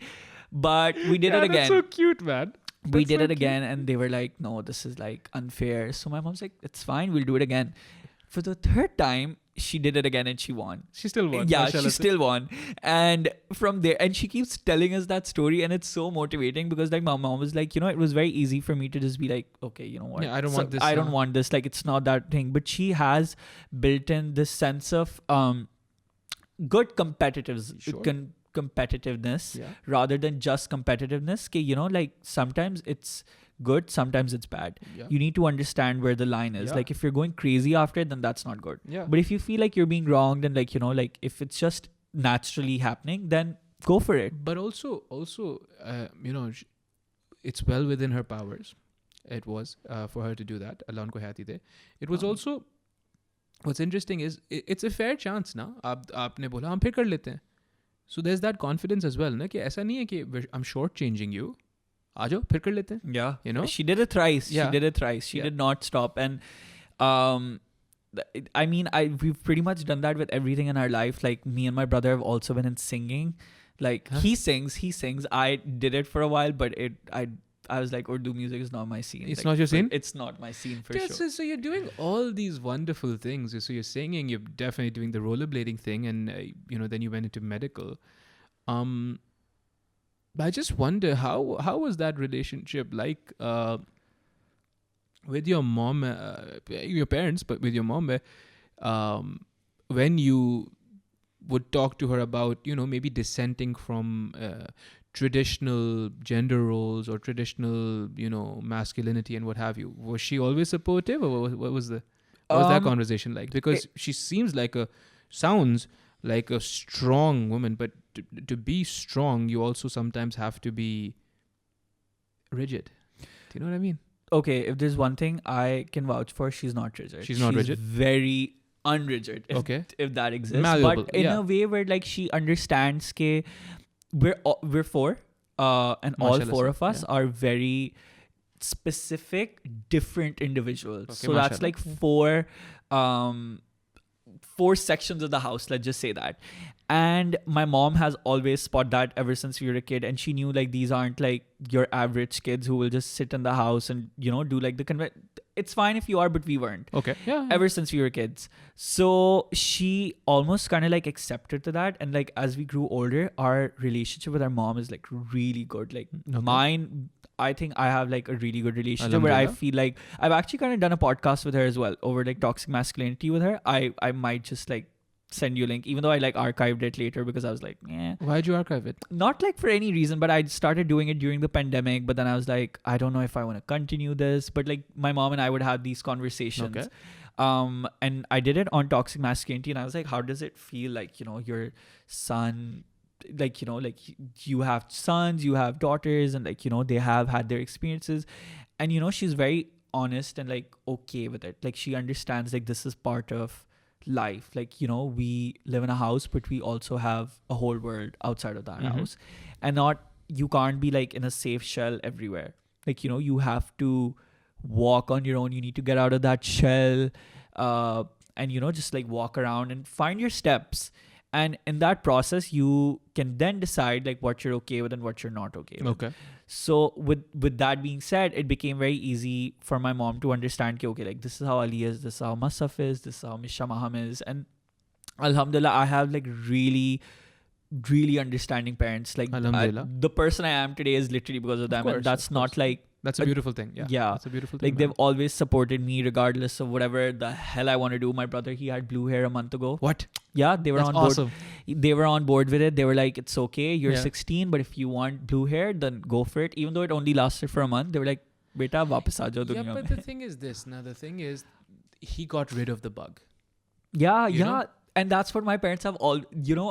Speaker 2: But we did it again.
Speaker 1: That's so cute, man.
Speaker 2: We did it again, and they were like, no, this is like unfair. So my mom's like, it's fine, we'll do it again. For the third time, she did it again and she won.
Speaker 1: She still won.
Speaker 2: Yeah,
Speaker 1: mashallah
Speaker 2: she
Speaker 1: se.
Speaker 2: still won. And from there, and she keeps telling us that story, and it's so motivating because like my mom was like, it was very easy for me to just be like, okay, you know what?
Speaker 1: Yeah, I don't want this.
Speaker 2: I don't want this. Like, it's not that thing. But she has built in this sense of good competitiveness
Speaker 1: Yeah.
Speaker 2: rather than just competitiveness. Like sometimes it's good, sometimes it's bad.
Speaker 1: Yeah.
Speaker 2: You need to understand where the line is.
Speaker 1: Yeah.
Speaker 2: Like if you're going crazy after it, then that's not good.
Speaker 1: Yeah.
Speaker 2: But if you feel like you're being wronged, then like like if it's just naturally happening, then go for it.
Speaker 1: But also, it's well within her powers. It was for her to do that. Allah unko hayati de. It was also, what's interesting is it's a fair chance ना. आपने बोला हम फिर कर लेते हैं. So there's that confidence as well ना कि ऐसा नहीं है कि I'm shortchanging you. आ जाओ फिर कर लेते हैं.
Speaker 2: Yeah.
Speaker 1: You know?
Speaker 2: She did it thrice.
Speaker 1: Yeah.
Speaker 2: She did it thrice. She
Speaker 1: Yeah.
Speaker 2: did not stop. And I mean, we've pretty much done that with everything in our life. Like me and my brother have also been in singing. Like he sings. I did it for a while, but I was like, Urdu music is not my scene.
Speaker 1: It's
Speaker 2: like,
Speaker 1: not your scene?
Speaker 2: It's not my scene for
Speaker 1: Yeah,
Speaker 2: sure.
Speaker 1: so you're doing all these wonderful things. So you're singing, you're definitely doing the rollerblading thing, and then you went into medical. But I just wonder how was that relationship like with your mom, your parents, but with your mom, when you would talk to her about maybe dissenting from traditional gender roles or traditional masculinity and what have you. Was she always supportive, or what was that conversation like? Because she sounds like a strong woman, but to be strong, you also sometimes have to be rigid. Do you know what I mean?
Speaker 2: Okay, if there's one thing I can vouch for, she's not rigid.
Speaker 1: She's not rigid?
Speaker 2: Very unrigid. If that exists.
Speaker 1: Malleable,
Speaker 2: But in a way where like she understands ke we're four, and all
Speaker 1: Mashallah,
Speaker 2: four of us
Speaker 1: yeah.
Speaker 2: are very specific, different individuals.
Speaker 1: Okay,
Speaker 2: So that's
Speaker 1: mashallah.
Speaker 2: like four sections of the house, let's just say that. And my mom has always spotted that ever since we were a kid, and she knew like these aren't like your average kids who will just sit in the house and do like it's fine if you are, but we weren't.
Speaker 1: Okay. Yeah.
Speaker 2: Ever since we were kids. So she almost kind of like accepted to that. And like as we grew older, our relationship with our mom is like really good. Like mine, I think I have like a really good relationship where I feel like I've actually kind of done a podcast with her as well over like toxic masculinity with her. I might just like send you a link, even though I like archived it later because I was like,
Speaker 1: Why'd you archive it?
Speaker 2: not like for any reason, but I started doing it during the pandemic. But then I was like, I don't know if I want to continue this. But like my mom and I would have these conversations.
Speaker 1: Okay.
Speaker 2: And I did it on toxic masculinity, and I was like, how does it feel like, your son, like, like you have sons, you have daughters, and like, they have had their experiences. And, she's very honest and like okay with it. Like she understands like this is part of life. Like, we live in a house, but we also have a whole world outside of that house. And you can't be like in a safe shell everywhere. Like, you have to walk on your own. You need to get out of that shell, and just like walk around and find your steps. And in that process, you can then decide like what you're okay with and what you're not okay with.
Speaker 1: Okay.
Speaker 2: So with that being said, it became very easy for my mom to understand okay, like this is how Ali is, this is how Masaf is, this is how Misha Maham is. And alhamdulillah, I have like really, really understanding parents. Like the person I am today is literally because of them.
Speaker 1: Course,
Speaker 2: and that's not like
Speaker 1: that's a beautiful thing. Yeah. That's a beautiful thing.
Speaker 2: Like they've always supported me regardless of whatever the hell I want to do. My brother, he had blue hair a month ago.
Speaker 1: What?
Speaker 2: Yeah, they were
Speaker 1: That's
Speaker 2: on board.
Speaker 1: awesome.
Speaker 2: They were on board with it. They were like, it's okay. You're
Speaker 1: Yeah.
Speaker 2: 16, but if you want blue hair, then go for it. Even though it only lasted for a month, they were like, beta, wapas aa jao
Speaker 1: Yeah,
Speaker 2: duniya
Speaker 1: but
Speaker 2: mein.
Speaker 1: the thing is this. Now, the thing is, he got rid of the bug.
Speaker 2: Yeah,
Speaker 1: You know?
Speaker 2: And that's what my parents have all,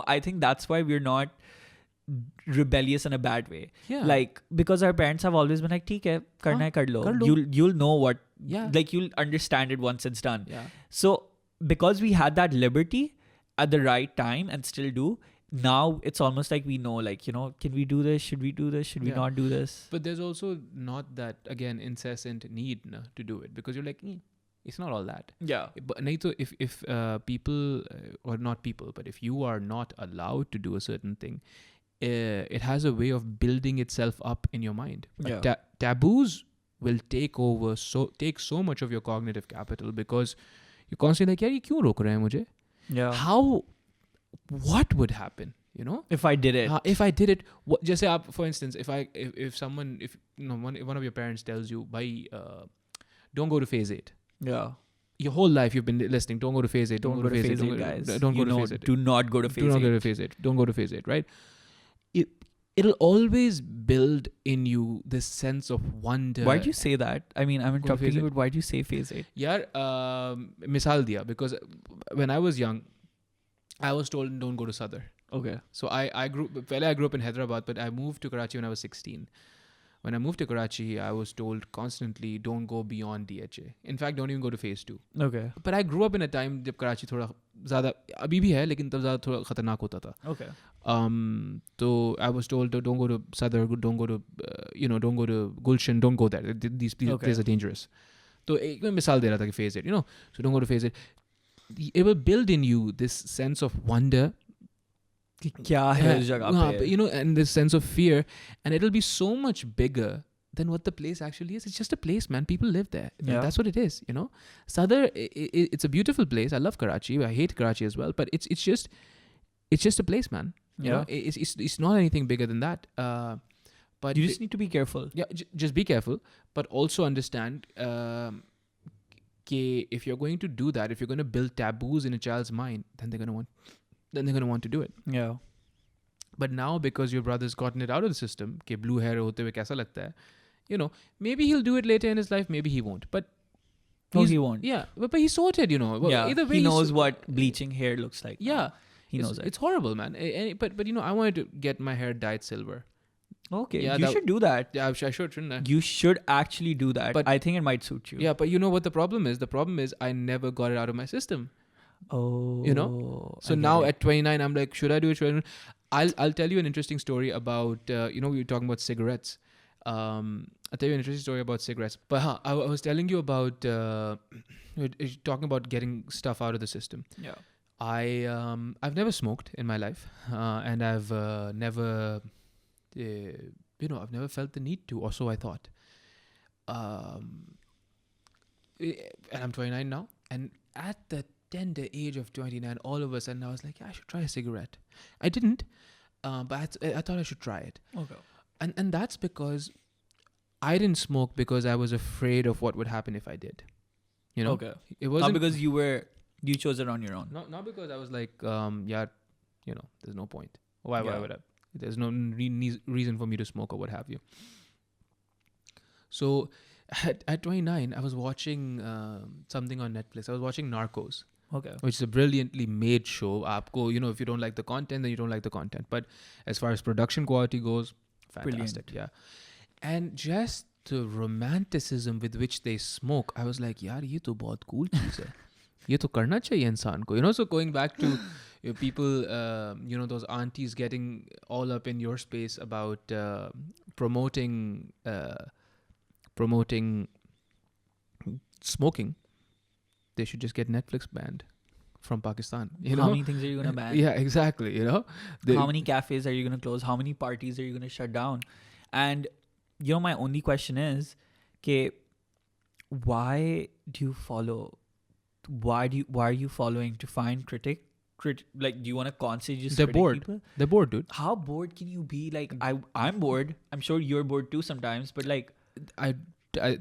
Speaker 2: I think that's why we're not rebellious in a bad way.
Speaker 1: Yeah.
Speaker 2: Like, because our parents have always been like, theek hai, karna hai, kar lo.
Speaker 1: Kar lo.
Speaker 2: You'll know what,
Speaker 1: Yeah.
Speaker 2: like you'll understand it once it's done.
Speaker 1: Yeah.
Speaker 2: So because we had that liberty at the right time and still do, now it's almost like we know, like, can we do this? Should we do this? Should we
Speaker 1: Yeah.
Speaker 2: not do this?
Speaker 1: But there's also not that, again, incessant need to do it, because you're like, it's not all that.
Speaker 2: Yeah.
Speaker 1: But nahi to, if people, or not people, but if you are not allowed to do a certain thing, it has a way of building itself up in your mind.
Speaker 2: Yeah.
Speaker 1: Taboos will take so much of your cognitive capital, because you're constantly like, yaar, ye kyun rok rahe hain mujhe? what would happen, you know?
Speaker 2: If I did it.
Speaker 1: If I did it, just say, for instance, if someone, if you know, one of your parents tells you, don't go to phase 8.
Speaker 2: Yeah.
Speaker 1: Your whole life you've been listening, don't go to phase 8,
Speaker 2: Don't go to phase 8, guys.
Speaker 1: Don't go to phase 8.
Speaker 2: Do not go to phase 8.
Speaker 1: Do not go to phase 8. Don't go to phase 8, right? It'll always build in you this sense of wonder.
Speaker 2: Why do you say that? I mean, I'm interrupting you, but why do you say phase 8?
Speaker 1: Yaar, misal diya, because when I was young, I was told don't go to Sadr.
Speaker 2: Okay.
Speaker 1: So I grew up in Hyderabad, but I moved to Karachi when I was 16. When I moved to Karachi, I was told constantly don't go beyond DHA. In fact, don't even go to phase 2.
Speaker 2: Okay.
Speaker 1: But I grew up in a time जब Karachi थोड़ा ज़्यादा अभी भी है, लेकिन तब ज़्यादा थोड़ा खतरनाक होता था.
Speaker 2: Okay.
Speaker 1: So I was told don't go to Sadr, don't go to don't go to Gulshan, don't go there. These places are dangerous. So एक मैं मिसाल दे रहा था कि phase 8, so don't go to phase 8. It will build in you this sense of wonder.
Speaker 2: क्या है इस जगह पे?
Speaker 1: And this sense of fear, and it'll be so much bigger than what the place actually is. It's just a place, man. People live there.
Speaker 2: Yeah.
Speaker 1: That's what it is, Sadr, it's a beautiful place. I love Karachi. I hate Karachi as well, but it's just a place, man. You know, it's not anything bigger than that. But
Speaker 2: you just need to be careful.
Speaker 1: Yeah, just be careful, but also understand if you're going to do that, if you're going to build taboos in a child's mind, then they're going to want to do it.
Speaker 2: Yeah.
Speaker 1: But now, because your brother's gotten it out of the system, कि blue hair होते हुए कैसा लगता है, maybe he'll do it later in his life, maybe he won't. But
Speaker 2: he won't.
Speaker 1: Yeah, but he's sorted, Well,
Speaker 2: yeah,
Speaker 1: either way,
Speaker 2: he knows what bleaching hair looks like.
Speaker 1: Yeah.
Speaker 2: He knows it.
Speaker 1: It's horrible, man. But I wanted to get my hair dyed silver.
Speaker 2: Okay,
Speaker 1: yeah,
Speaker 2: you should do that.
Speaker 1: Yeah, I should, shouldn't I?
Speaker 2: You should actually do that. But I think it might suit you.
Speaker 1: Yeah, but you know what the problem is? The problem is I never got it out of my system.
Speaker 2: Oh.
Speaker 1: So now at 29, I'm like, should I do it? Should I do it? I'll tell you an interesting story about, we were talking about cigarettes. I'll tell you an interesting story about cigarettes. But I was telling you about, talking about getting stuff out of the system.
Speaker 2: Yeah.
Speaker 1: I've never smoked in my life. And I've never, I've never felt the need to, or so I thought. And I'm 29 now. And at the tender age of 29, all of a sudden I was like, yeah, I should try a cigarette. I didn't, but I thought I should try it.
Speaker 2: Okay.
Speaker 1: And that's because I didn't smoke because I was afraid of what would happen if I did.
Speaker 2: Okay.
Speaker 1: It wasn't
Speaker 2: not because you chose it on your own.
Speaker 1: Not because I was like, there's no point. Why would I? There's no reason for me to smoke or what have you. So at 29, I was watching something on Netflix. I was watching Narcos.
Speaker 2: Okay.
Speaker 1: Which is a brilliantly made show. Aapko, if you don't like the content, then you don't like the content. But as far as production quality goes, fantastic.
Speaker 2: Brilliant.
Speaker 1: Yeah. And just the romanticism with which they smoke, I was like, yaar, ye to bahut cool cheez hai. Ye to karna chahiye insaan ko. So going back to people, those aunties getting all up in your space about promoting smoking, they should just get Netflix banned from Pakistan.
Speaker 2: How many things are you going to ban?
Speaker 1: Yeah, exactly.
Speaker 2: How many cafes are you going to close? How many parties are you going to shut down? And, my only question is, why do you follow? Why are you following to find critic? Like, do you want to constantly just critic people?
Speaker 1: They're bored, dude.
Speaker 2: How bored can you be? Like, I'm bored. I'm sure you're bored too sometimes, but like,
Speaker 1: I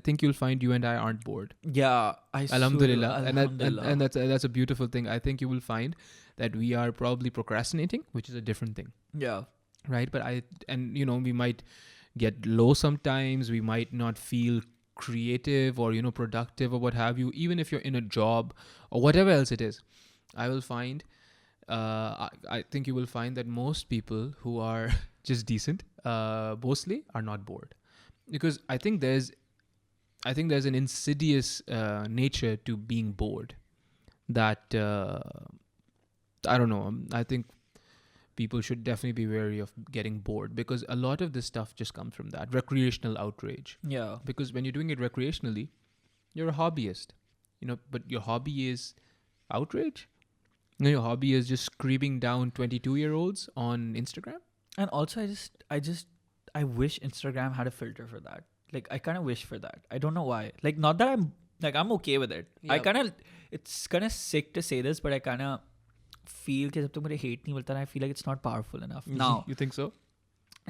Speaker 1: think you'll find you and I aren't bored.
Speaker 2: Yeah,
Speaker 1: Alhamdulillah. And that's a beautiful thing. I think you will find that we are probably procrastinating, which is a different thing.
Speaker 2: Yeah.
Speaker 1: Right. But we might get low sometimes. We might not feel creative or, productive or what have you, even if you're in a job or whatever else it is. I will find, I think you will find that most people who are just decent, mostly are not bored. Because I think there's an insidious nature to being bored that I don't know. I think people should definitely be wary of getting bored because a lot of this stuff just comes from that recreational outrage.
Speaker 2: Yeah.
Speaker 1: Because when you're doing it recreationally, you're a hobbyist, but your hobby is outrage. Your hobby is just screaming down 22-year-olds on Instagram.
Speaker 2: And also, I wish Instagram had a filter for that. Like, I kind of wish for that. I don't know why. Like, not that I'm okay with it. Yeah. It's kind of sick to say this, but I kind of feel कि जब तक मुझे hate नहीं मिलता ना, I feel like it's not powerful enough. Now,
Speaker 1: You think so?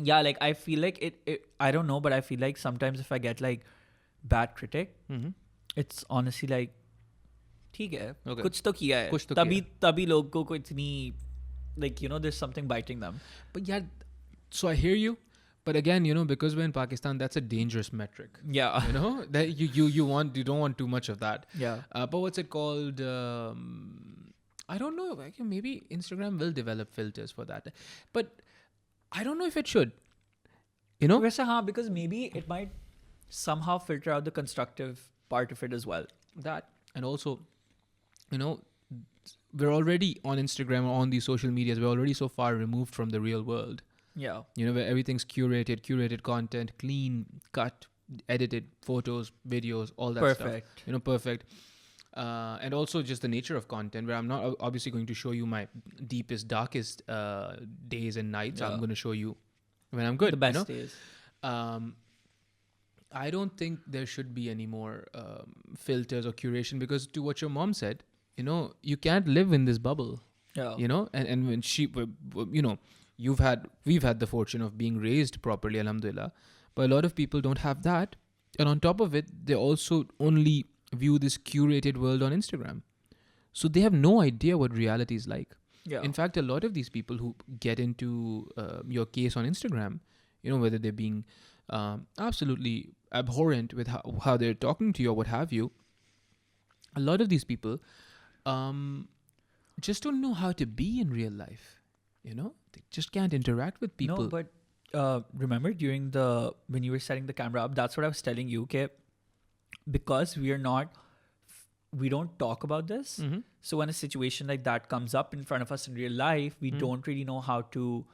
Speaker 2: yeah, like I feel like it I don't know, but I feel like sometimes if I get like bad critic, it's honestly like ठीक है,
Speaker 1: Okay.
Speaker 2: कुछ तो किया है,
Speaker 1: कुछ तो
Speaker 2: तभी लोगों को इतनी like, you know, there's something biting them.
Speaker 1: But yeah, so I hear you. But again, you know, because we're in Pakistan, that's a dangerous metric.
Speaker 2: Yeah.
Speaker 1: You know, that you don't want too much of that.
Speaker 2: Yeah.
Speaker 1: But what's it called? I don't know. Like, maybe Instagram will develop filters for that. But I don't know if it should. You know?
Speaker 2: वैसे हाँ, because maybe it might somehow filter out the constructive part of it as well.
Speaker 1: That. And also, you know, we're already on Instagram or on these social medias. We're already so far removed from the real world.
Speaker 2: Yeah.
Speaker 1: You know, where everything's curated content, clean, cut, edited photos, videos, all that stuff.
Speaker 2: Perfect.
Speaker 1: You know, perfect. And also just the nature of content, where I'm not obviously going to show you my deepest, darkest days and nights.
Speaker 2: Yeah.
Speaker 1: I'm going to show you when I'm good.
Speaker 2: The best
Speaker 1: you know?
Speaker 2: days.
Speaker 1: I don't think there should be any more filters or curation, because to what your mom said, you know, you can't live in this bubble.
Speaker 2: Yeah.
Speaker 1: You know, and when you know, we've had the fortune of being raised properly, alhamdulillah, but a lot of people don't have that, and on top of it, they also only view this curated world on Instagram, so they have no idea what reality is like.
Speaker 2: Yeah.
Speaker 1: In fact, a lot of these people who get into your case on Instagram, you know, whether they're being absolutely abhorrent with how they're talking to you or what have you, a lot of these people just don't know how to be in real life. You know, they just can't interact with people.
Speaker 2: No, but remember when you were setting the camera up, that's what I was telling you, okay? Because we don't talk about this. So when a situation like that comes up in front of us in real life, we don't really know how to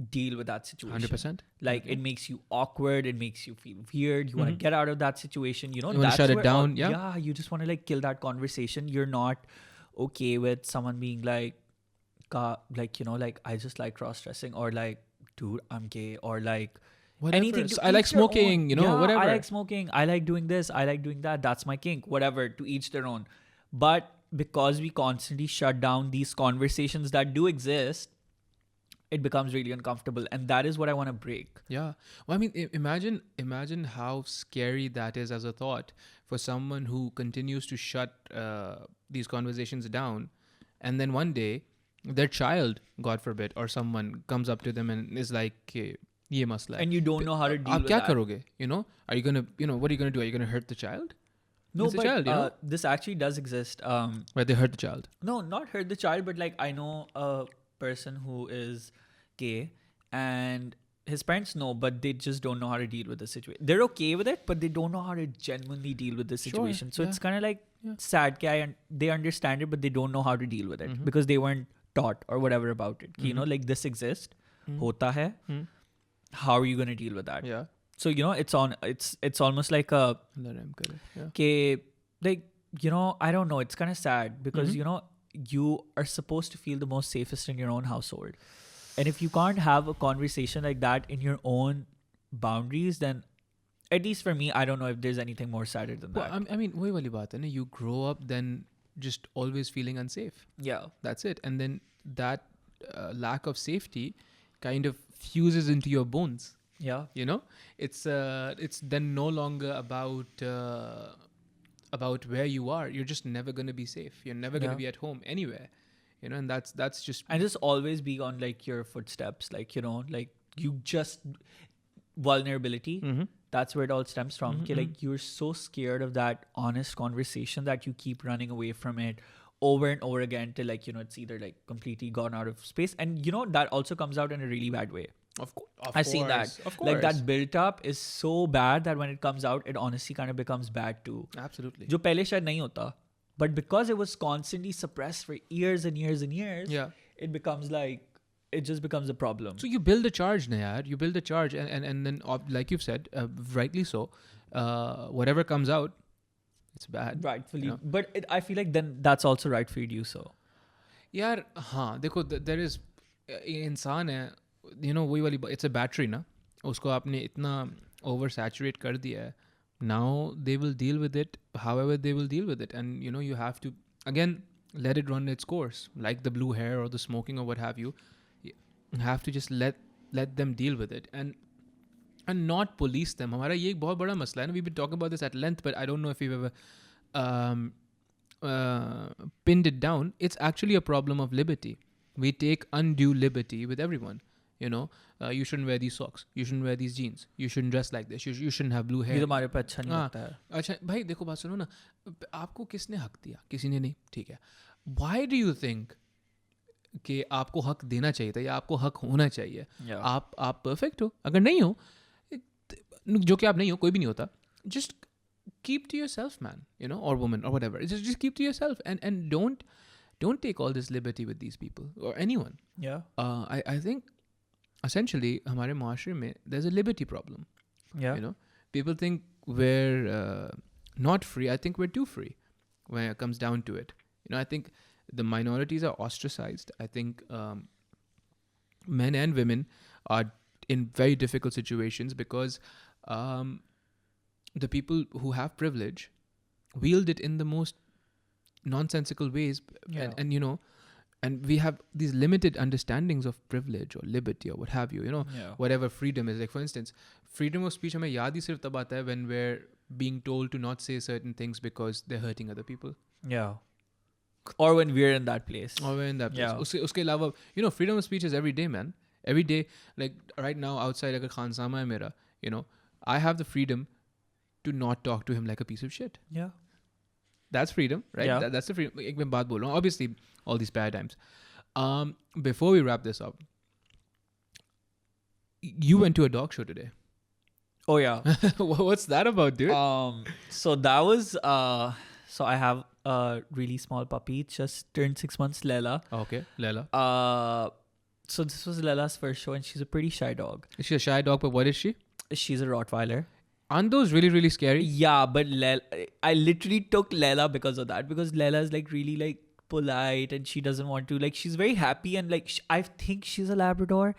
Speaker 2: deal with that situation.
Speaker 1: 100%.
Speaker 2: Like it makes you awkward, it makes you feel weird, you want to get out of that situation, you know,
Speaker 1: You wanna
Speaker 2: that's
Speaker 1: shut it
Speaker 2: where
Speaker 1: down, yeah.
Speaker 2: Yeah, you just want to like kill that conversation. You're not okay with someone being like you know, like I just like cross-dressing, or like dude, I'm gay, or like
Speaker 1: Whatever.
Speaker 2: anything to
Speaker 1: I like
Speaker 2: each their
Speaker 1: smoking,
Speaker 2: own.
Speaker 1: you know,
Speaker 2: Yeah,
Speaker 1: whatever.
Speaker 2: I like smoking, I like doing this, I like doing that, that's my kink, whatever, to each their own. But because we constantly shut down these conversations that do exist, it becomes really uncomfortable, and that is what I want to break.
Speaker 1: Yeah. Well, I mean, imagine how scary that is as a thought for someone who continues to shut these conversations down, and then one day their child, God forbid, or someone comes up to them and is like, "Ye masla hai."
Speaker 2: And you don't know how to deal
Speaker 1: Aap
Speaker 2: with
Speaker 1: kya
Speaker 2: that.
Speaker 1: karoge? You know, are you gonna, you know, what are you gonna do? Are you gonna hurt the child?
Speaker 2: No,
Speaker 1: It's a
Speaker 2: but
Speaker 1: child, you know?
Speaker 2: this actually does exist.
Speaker 1: Where they hurt the child.
Speaker 2: No, not hurt the child, but like I know a person who is gay, and his parents know, but they just don't know how to deal with the situation. They're okay with it, but they don't know how to genuinely deal with the situation. So it's kind of like sad. They understand it, but they don't know how to deal with it because they weren't taught or whatever about it. You know, like this exists, hota hai. How are you going to deal with that?
Speaker 1: Yeah.
Speaker 2: So, you know, it's almost like a, like, you know, I don't know. It's kind of sad because, you know, you are supposed to feel the most safest in your own household. And if you can't have a conversation like that in your own boundaries, then at least for me, I don't know if there's anything more sadder than that.
Speaker 1: I mean, वही वाली बात है ना, you grow up then just always feeling unsafe.
Speaker 2: Yeah.
Speaker 1: That's it. And then that lack of safety kind of fuses into your bones.
Speaker 2: Yeah.
Speaker 1: You know, it's then no longer about where you are. You're just never going to be safe. You're never going to be at home anywhere. You know, and that's just...
Speaker 2: And just always be on like your footsteps, like, you know, like you just... Vulnerability, that's where it all stems from. Okay, like you're so scared of that honest conversation that you keep running away from it over and over again till like, you know, it's either like completely gone out of space. And, you know, that also comes out in a really bad way.
Speaker 1: Of course.
Speaker 2: I've seen that.
Speaker 1: Of course.
Speaker 2: Like that built up is so bad that when it comes out, it honestly kind of becomes bad too.
Speaker 1: Absolutely.
Speaker 2: जो पहले शायद नहीं होता. But because it was constantly suppressed for years and years and years, it becomes like, it just becomes a problem.
Speaker 1: So you build a charge, Nayar. You build a charge, and then, like you've said, rightly so, whatever comes out, it's bad.
Speaker 2: Rightfully.
Speaker 1: You know?
Speaker 2: But I feel like then that's also right for you to do so.
Speaker 1: यार हाँ देखो there is इंसान है, you know, वही वाली it's a battery ना, उसको आपने इतना oversaturate कर दिया है. Now they will deal with it however they will deal with it, and you know, you have to, again, let it run its course, like the blue hair or the smoking or what have you. You have to just let them deal with it and not police them. हमारा ये एक बहुत बड़ा मसला है. We've been talking about this at length, but I don't know if we've ever pinned it down. It's actually a problem of liberty. We take undue liberty with everyone. You know, you shouldn't wear these socks. You shouldn't wear these jeans. You shouldn't dress like this. You shouldn't have blue hair.
Speaker 2: ये तुम्हारे पे अच्छा नहीं लगता है.
Speaker 1: अच्छा भाई देखो बात सुनो ना. आपको किसने हक दिया? किसी ने नहीं. ठीक है. Why do you think कि आपको हक देना चाहिए था या आपको हक होना चाहिए? आप परफेक्ट हो. अगर नहीं हो, जो कि आप नहीं हो, कोई भी नहीं होता. Just keep to yourself, man. You know, or woman or whatever. Just keep to yourself and don't take all this liberty with these people or anyone.
Speaker 2: Yeah.
Speaker 1: I think essentially हमारे माशरे में there's a liberty problem.
Speaker 2: Yeah.
Speaker 1: You know, people think we're not free. I think we're too free when it comes down to it. You know, I think the minorities are ostracized. I think men and women are in very difficult situations because the people who have privilege wield it in the most nonsensical ways.
Speaker 2: Yeah.
Speaker 1: And you know, and we have these limited understandings of privilege or liberty or what have you, you know, whatever freedom is. Like for instance, freedom of speech हमें याद ही सिर्फ तब आता है when we're being told to not say certain things because they're hurting other people.
Speaker 2: Yeah. Or when we're in that place.
Speaker 1: Or we're in that place.
Speaker 2: Yeah.
Speaker 1: उसके अलावा, you know, freedom of speech is every day, man. Every day, like right now outside अगर खानसामा है मेरा, you know, I have the freedom to not talk to him like a piece of shit.
Speaker 2: Yeah.
Speaker 1: That's freedom, right?
Speaker 2: Yeah.
Speaker 1: That's the freedom. एक मैं बात बोल रहा हूँ. Obviously, all these paradigms. Before we wrap this up, you went to a dog show today.
Speaker 2: Oh yeah.
Speaker 1: What's that about, dude?
Speaker 2: So that was so I have a really small puppy, just turned 6 months, Lela.
Speaker 1: Okay, Lela.
Speaker 2: So this was Lela's first show, and she's a pretty shy dog.
Speaker 1: Is she a shy dog? But what is she?
Speaker 2: She's a Rottweiler.
Speaker 1: Aren't those really, really scary?
Speaker 2: Yeah, but I literally took Lela because of that, because Lela is like really like polite and she doesn't want to, like, she's very happy and like I think she's a Labrador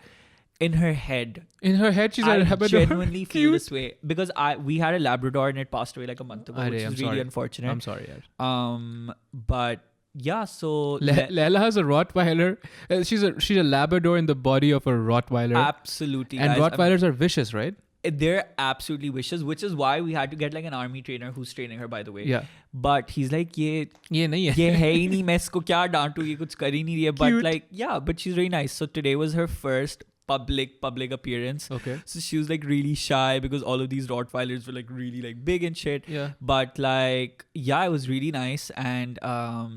Speaker 2: in her head.
Speaker 1: In her head, she's a Labrador.
Speaker 2: I genuinely feel this way because we had a Labrador and it passed away like a month ago, which is really unfortunate.
Speaker 1: I'm sorry, yaar.
Speaker 2: But yeah, so
Speaker 1: Lela has a Rottweiler. She's a Labrador in the body of a Rottweiler.
Speaker 2: Absolutely,
Speaker 1: and
Speaker 2: guys.
Speaker 1: Rottweilers are vicious, right?
Speaker 2: They're absolutely vicious, which is why we had to get like an army trainer who's training her, by the way.
Speaker 1: Yeah.
Speaker 2: But he's like, ये
Speaker 1: नहीं है.
Speaker 2: ये है ही नहीं, मैं इसको क्या डांटू, ये कुछ कर ही नहीं रही है. But like, yeah, but she's really nice. So today was her first public appearance.
Speaker 1: Okay.
Speaker 2: So she was like really shy because all of these Rottweilers were like really like big and shit.
Speaker 1: Yeah.
Speaker 2: But like, yeah, it was really nice, and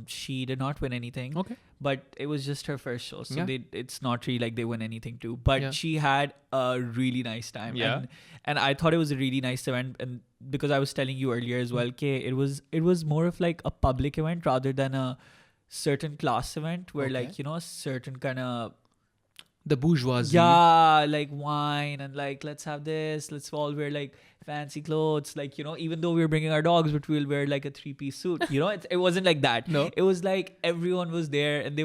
Speaker 2: she did not win anything.
Speaker 1: Okay.
Speaker 2: But it was just her first show, so
Speaker 1: Yeah.
Speaker 2: it's not really like they win anything too. But she had a really nice time.
Speaker 1: Yeah.
Speaker 2: And I thought it was a really nice event, and because I was telling you earlier as well, it was more of like a public event rather than a certain class event where like, you know, a certain kind of
Speaker 1: the bourgeoisie.
Speaker 2: Yeah, like wine and like, let's have this, let's all wear like fancy clothes, like, you know, even though we were bringing our dogs, but we'll wear like a 3-piece suit, you know. It wasn't like that.
Speaker 1: No,
Speaker 2: it was like everyone was there and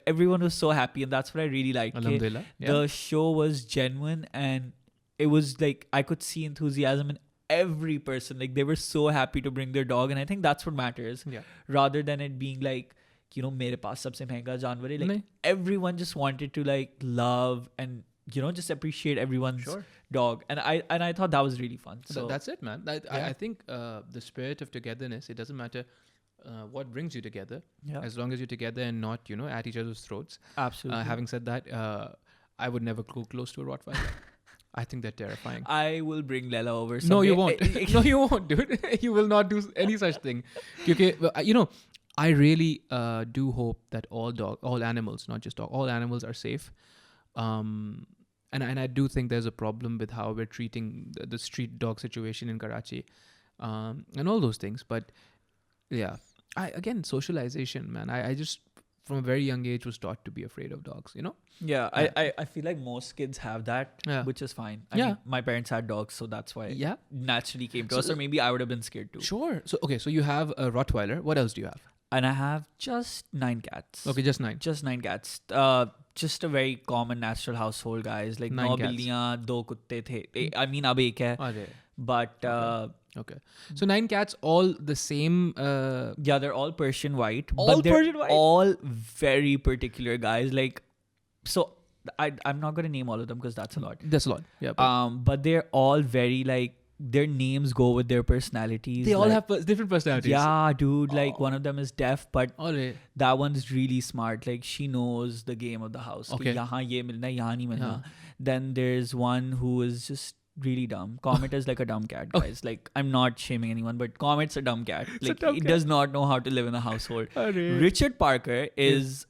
Speaker 2: everyone was so happy, and that's what I really liked.
Speaker 1: Alhamdulillah.
Speaker 2: The show was genuine, and it was like I could see enthusiasm in every person. Like they were so happy to bring their dog, and I think that's what matters.
Speaker 1: Yeah.
Speaker 2: Rather than it being like, you know, mere paas sabse mehenga जानवर है, like everyone just wanted to like love and, you know, just appreciate everyone's dog, and I thought that was really fun. So
Speaker 1: that's it, man. I think the spirit of togetherness, it doesn't matter what brings you together, as long as you're together and not, you know, at each other's throats.
Speaker 2: Absolutely.
Speaker 1: Having said that, I would never go close to a Rottweiler. I think they're terrifying.
Speaker 2: I will bring Lela over someday.
Speaker 1: No, you won't. No, you won't, dude. You will not do any such thing. Because, you know, I really do hope that all animals, not just dogs, all animals are safe. And I do think there's a problem with how we're treating the street dog situation in Karachi, and all those things. But yeah, again, socialization, man. I just from a very young age was taught to be afraid of dogs, you know?
Speaker 2: Yeah, I feel like most kids have that, which is fine. I mean, my parents had dogs, so that's why it naturally came to us, or maybe I would have been scared too.
Speaker 1: Sure. So, okay, so you have a Rottweiler. What else do you have?
Speaker 2: And I have just 9 cats.
Speaker 1: Okay, just 9.
Speaker 2: Just 9 cats. Just a very common natural household, guys. Like 9 billiyan, 2 kutte the. I mean, ab ek hai. But
Speaker 1: Okay. So 9 cats, all the same.
Speaker 2: Yeah, they're all Persian white.
Speaker 1: All
Speaker 2: but they're
Speaker 1: Persian white?
Speaker 2: all very particular guys. Like, so I'm not gonna name all of them because that's a lot.
Speaker 1: That's a lot. Yeah.
Speaker 2: But they're all very like, their names go with their personalities.
Speaker 1: They all
Speaker 2: like,
Speaker 1: have different personalities.
Speaker 2: Yeah, dude. Like one of them is deaf, but
Speaker 1: All right.
Speaker 2: that one's really smart. Like she knows the game of the house.
Speaker 1: Okay.
Speaker 2: कि यहाँ ये मिलना है, यहाँ नहीं मिलना.
Speaker 1: हाँ.
Speaker 2: Then there's one who is just really dumb. Comet is like a dumb cat, guys. Like, I'm not shaming anyone, but Comet's a dumb cat. Like
Speaker 1: dumb
Speaker 2: he
Speaker 1: cat.
Speaker 2: does not know how to live in a household.
Speaker 1: Arre.
Speaker 2: Richard Parker is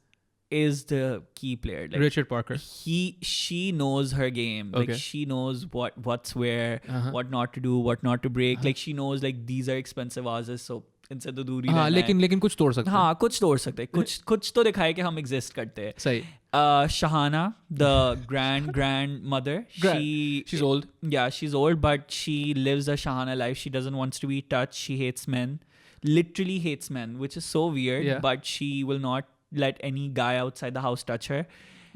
Speaker 2: the key player. Like,
Speaker 1: Richard Parker.
Speaker 2: she knows her game. Like
Speaker 1: Okay.
Speaker 2: she knows what's where,
Speaker 1: Uh-huh.
Speaker 2: what not to do, what not to break. Like she knows like these are expensive vases, so इनसे तो दूर ही
Speaker 1: हाँ,
Speaker 2: रहना है.
Speaker 1: लेकिन कुछ तोड़ सकते हैं.
Speaker 2: हाँ, कुछ तोड़ सकते हैं. कुछ तो दिखाए कि हम exist करते हैं.
Speaker 1: सही.
Speaker 2: Shahana, the grandmother,
Speaker 1: She's old.
Speaker 2: Yeah, she's old, but she lives a Shahana life. She doesn't want to be touched. She hates men, literally hates men, which is so weird.
Speaker 1: Yeah.
Speaker 2: But she will not let any guy outside the house touch her.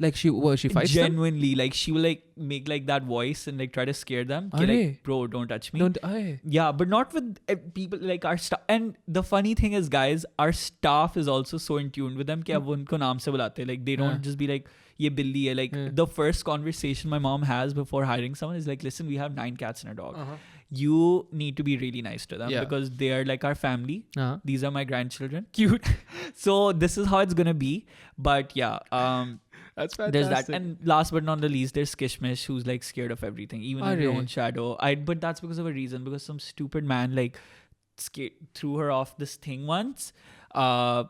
Speaker 1: Like she fights them?
Speaker 2: Genuinely, like she will like make like that voice and like try to scare them. Ki,
Speaker 1: Arre.
Speaker 2: like, bro, don't touch me.
Speaker 1: Aye.
Speaker 2: Yeah, but not with people like our staff. And the funny thing is, guys, our staff is also so in tune with them कि अब उनको नाम से बुलाते हैं. Like they don't just be like ये बिल्ली है. Like the first conversation my mom has before hiring someone is like, listen, we have 9 cats and a dog. You need to be really nice to them because they are like our family. These are my grandchildren.
Speaker 1: Cute.
Speaker 2: So this is how it's gonna be. But yeah,
Speaker 1: That's fantastic.
Speaker 2: there's that. And last but not the least, there's Kishmish, who's like scared of everything, even of her
Speaker 1: Arre.
Speaker 2: own shadow. But that's because of a reason. Because some stupid man like threw her off this thing once. I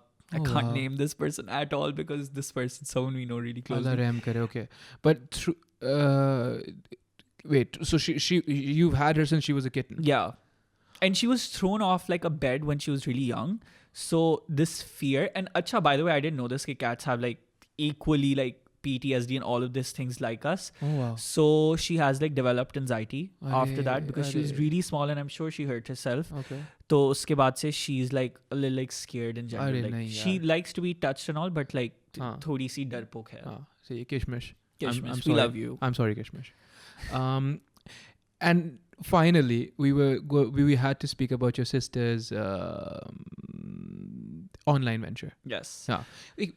Speaker 2: can't name this person at all because this person, someone we know really closely.
Speaker 1: Allah Rahm kare, okay. But wait, so you've had her since she was a kitten?
Speaker 2: Yeah. And she was thrown off like a bed when she was really young. So this fear, and acha, by the way, I didn't know this, that cats have like equally like PTSD and all of these things like us.
Speaker 1: Oh wow.
Speaker 2: So she has like developed anxiety after
Speaker 1: Arre,
Speaker 2: that because she was
Speaker 1: arre.
Speaker 2: really small and I'm sure she hurt herself.
Speaker 1: Okay.
Speaker 2: So uske baad se she's like a little like scared in general.
Speaker 1: Arre,
Speaker 2: Like,
Speaker 1: nahi
Speaker 2: she
Speaker 1: yaar.
Speaker 2: likes to be touched and all, but like
Speaker 1: Haan.
Speaker 2: thodi si darpok hai.
Speaker 1: So Kishmish.
Speaker 2: Kishmish,
Speaker 1: I'm
Speaker 2: we
Speaker 1: sorry.
Speaker 2: love you.
Speaker 1: I'm sorry, Kishmish. And finally, we had to speak about your sister's online venture.
Speaker 2: Yes.
Speaker 1: Yeah.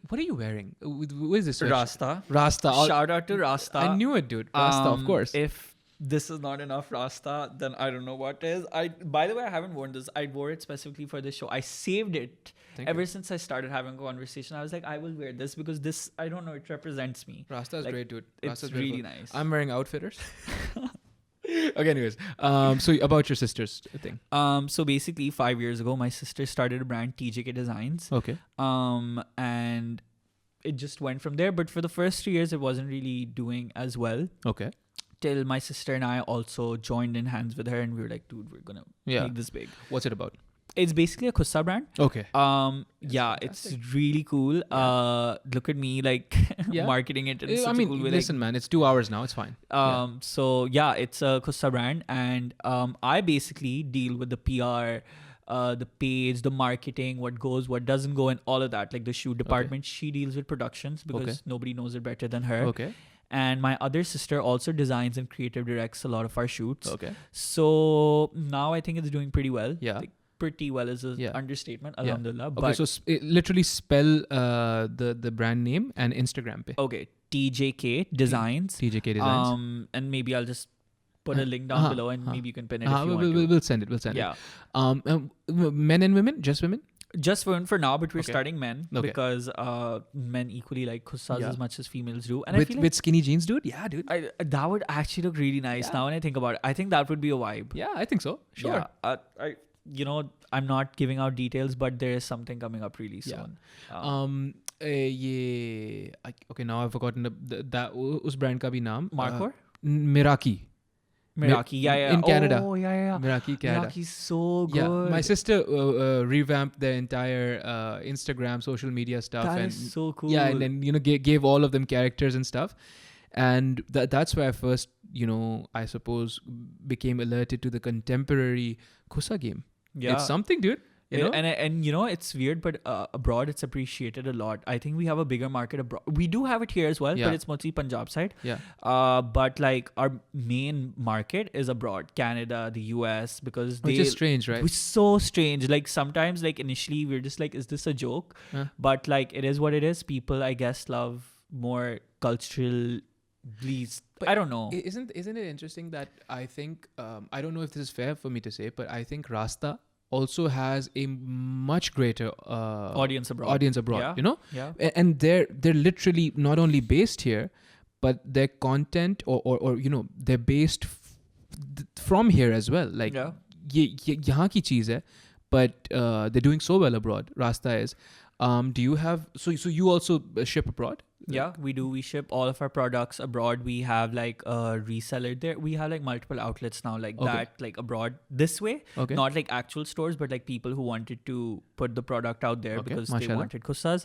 Speaker 1: What are you wearing? What is this? sweatshirt?
Speaker 2: Rasta.
Speaker 1: Rasta.
Speaker 2: Shout out to Rasta.
Speaker 1: I knew it, dude. Rasta, of course.
Speaker 2: If this is not enough Rasta, then I don't know what is. By the way, I haven't worn this. I wore it specifically for this show. I saved it ever since I started having a conversation. I was like, I will wear this because this, I don't know, it represents me.
Speaker 1: Rasta is
Speaker 2: like,
Speaker 1: great, dude.
Speaker 2: It's
Speaker 1: Rasta's
Speaker 2: really
Speaker 1: beautiful.
Speaker 2: nice.
Speaker 1: I'm wearing Outfitters. Okay, anyways. So about your sister's thing.
Speaker 2: So basically 5 years ago, my sister started a brand, TJK Designs.
Speaker 1: Okay.
Speaker 2: And it just went from there. But for the first 3 years, it wasn't really doing as well.
Speaker 1: Okay.
Speaker 2: Till my sister and I also joined in hands with her and we were like, dude, we're going to make this big.
Speaker 1: What's it about?
Speaker 2: It's basically a Kussa brand.
Speaker 1: Okay.
Speaker 2: Yeah, it's really cool. Look at me like marketing it in such a cool way.
Speaker 1: Listen, man, it's 2 hours now. It's fine.
Speaker 2: So yeah, it's a Kussa brand and I basically deal with the PR, the page, the marketing, what goes, what doesn't go, and all of that. Like the shoot department, she deals with productions because nobody knows it better than her.
Speaker 1: Okay.
Speaker 2: And my other sister also designs and creative directs a lot of our shoots.
Speaker 1: Okay.
Speaker 2: So now I think it's doing pretty well.
Speaker 1: Yeah.
Speaker 2: Like, pretty well is an understatement. Alhamdulillah.
Speaker 1: Okay,
Speaker 2: But,
Speaker 1: so literally spell the brand name and Instagram pe.
Speaker 2: okay, TJK Designs.
Speaker 1: TJK Designs.
Speaker 2: And maybe I'll just put a link down below and maybe you can pin it if you want to.
Speaker 1: We'll send it. We'll send
Speaker 2: Yeah.
Speaker 1: it. Men and women? Just women?
Speaker 2: Just for now, but we're starting men because men equally like Kussas
Speaker 1: Yeah.
Speaker 2: as much as females do. And
Speaker 1: with,
Speaker 2: I feel like
Speaker 1: with skinny jeans, dude? Yeah, dude.
Speaker 2: that would actually look really nice now when I think about it. I think that would be a vibe.
Speaker 1: Yeah, I think so. Sure.
Speaker 2: Yeah, I'm not giving out details, but there is something coming up really soon.
Speaker 1: Okay, now I've forgotten that us brand ka bhi naam.
Speaker 2: Markor?
Speaker 1: Miraki.
Speaker 2: Miraki,
Speaker 1: In Canada.
Speaker 2: Oh, yeah.
Speaker 1: Miraki, Canada.
Speaker 2: Miraki's so good.
Speaker 1: Yeah, my sister revamped their entire Instagram, social media stuff.
Speaker 2: That
Speaker 1: and
Speaker 2: is so cool.
Speaker 1: Yeah, and then gave all of them characters and stuff. And that's where I first, I suppose, became alerted to the contemporary Kusa game.
Speaker 2: Yeah.
Speaker 1: It's something, dude. You know?
Speaker 2: And you know, it's weird, but abroad it's appreciated a lot. I think we have a bigger market abroad. We do have it here as well,
Speaker 1: Yeah.
Speaker 2: but it's mostly Punjab side.
Speaker 1: Yeah.
Speaker 2: But like our main market is abroad, Canada, the US, because
Speaker 1: Which
Speaker 2: they
Speaker 1: is strange, right?
Speaker 2: Which is so strange. Like sometimes, like initially, we're just like, is this a joke?
Speaker 1: Huh?
Speaker 2: But like, it is what it is. People, I guess, love more cultural bleeds.
Speaker 1: But
Speaker 2: I don't know.
Speaker 1: Isn't it interesting that I think I don't know if this is fair for me to say, but I think Rasta also has a much greater
Speaker 2: Audience abroad.
Speaker 1: Audience abroad,
Speaker 2: Yeah.
Speaker 1: you know,
Speaker 2: Yeah.
Speaker 1: and they're literally not only based here, but their content or you know they're based from here as well. Like
Speaker 2: Yeah.
Speaker 1: ये यहाँ की चीज़ है, but they're doing so well abroad. Rasta is. Do you have so you also ship abroad?
Speaker 2: Yeah, we do. We ship all of our products abroad. We have like a reseller there. We have like multiple outlets now, like
Speaker 1: Okay.
Speaker 2: that, like abroad this way.
Speaker 1: Okay.
Speaker 2: Not like actual stores, but like people who wanted to put the product out there
Speaker 1: Okay,
Speaker 2: because they
Speaker 1: mashallah.
Speaker 2: wanted kusas.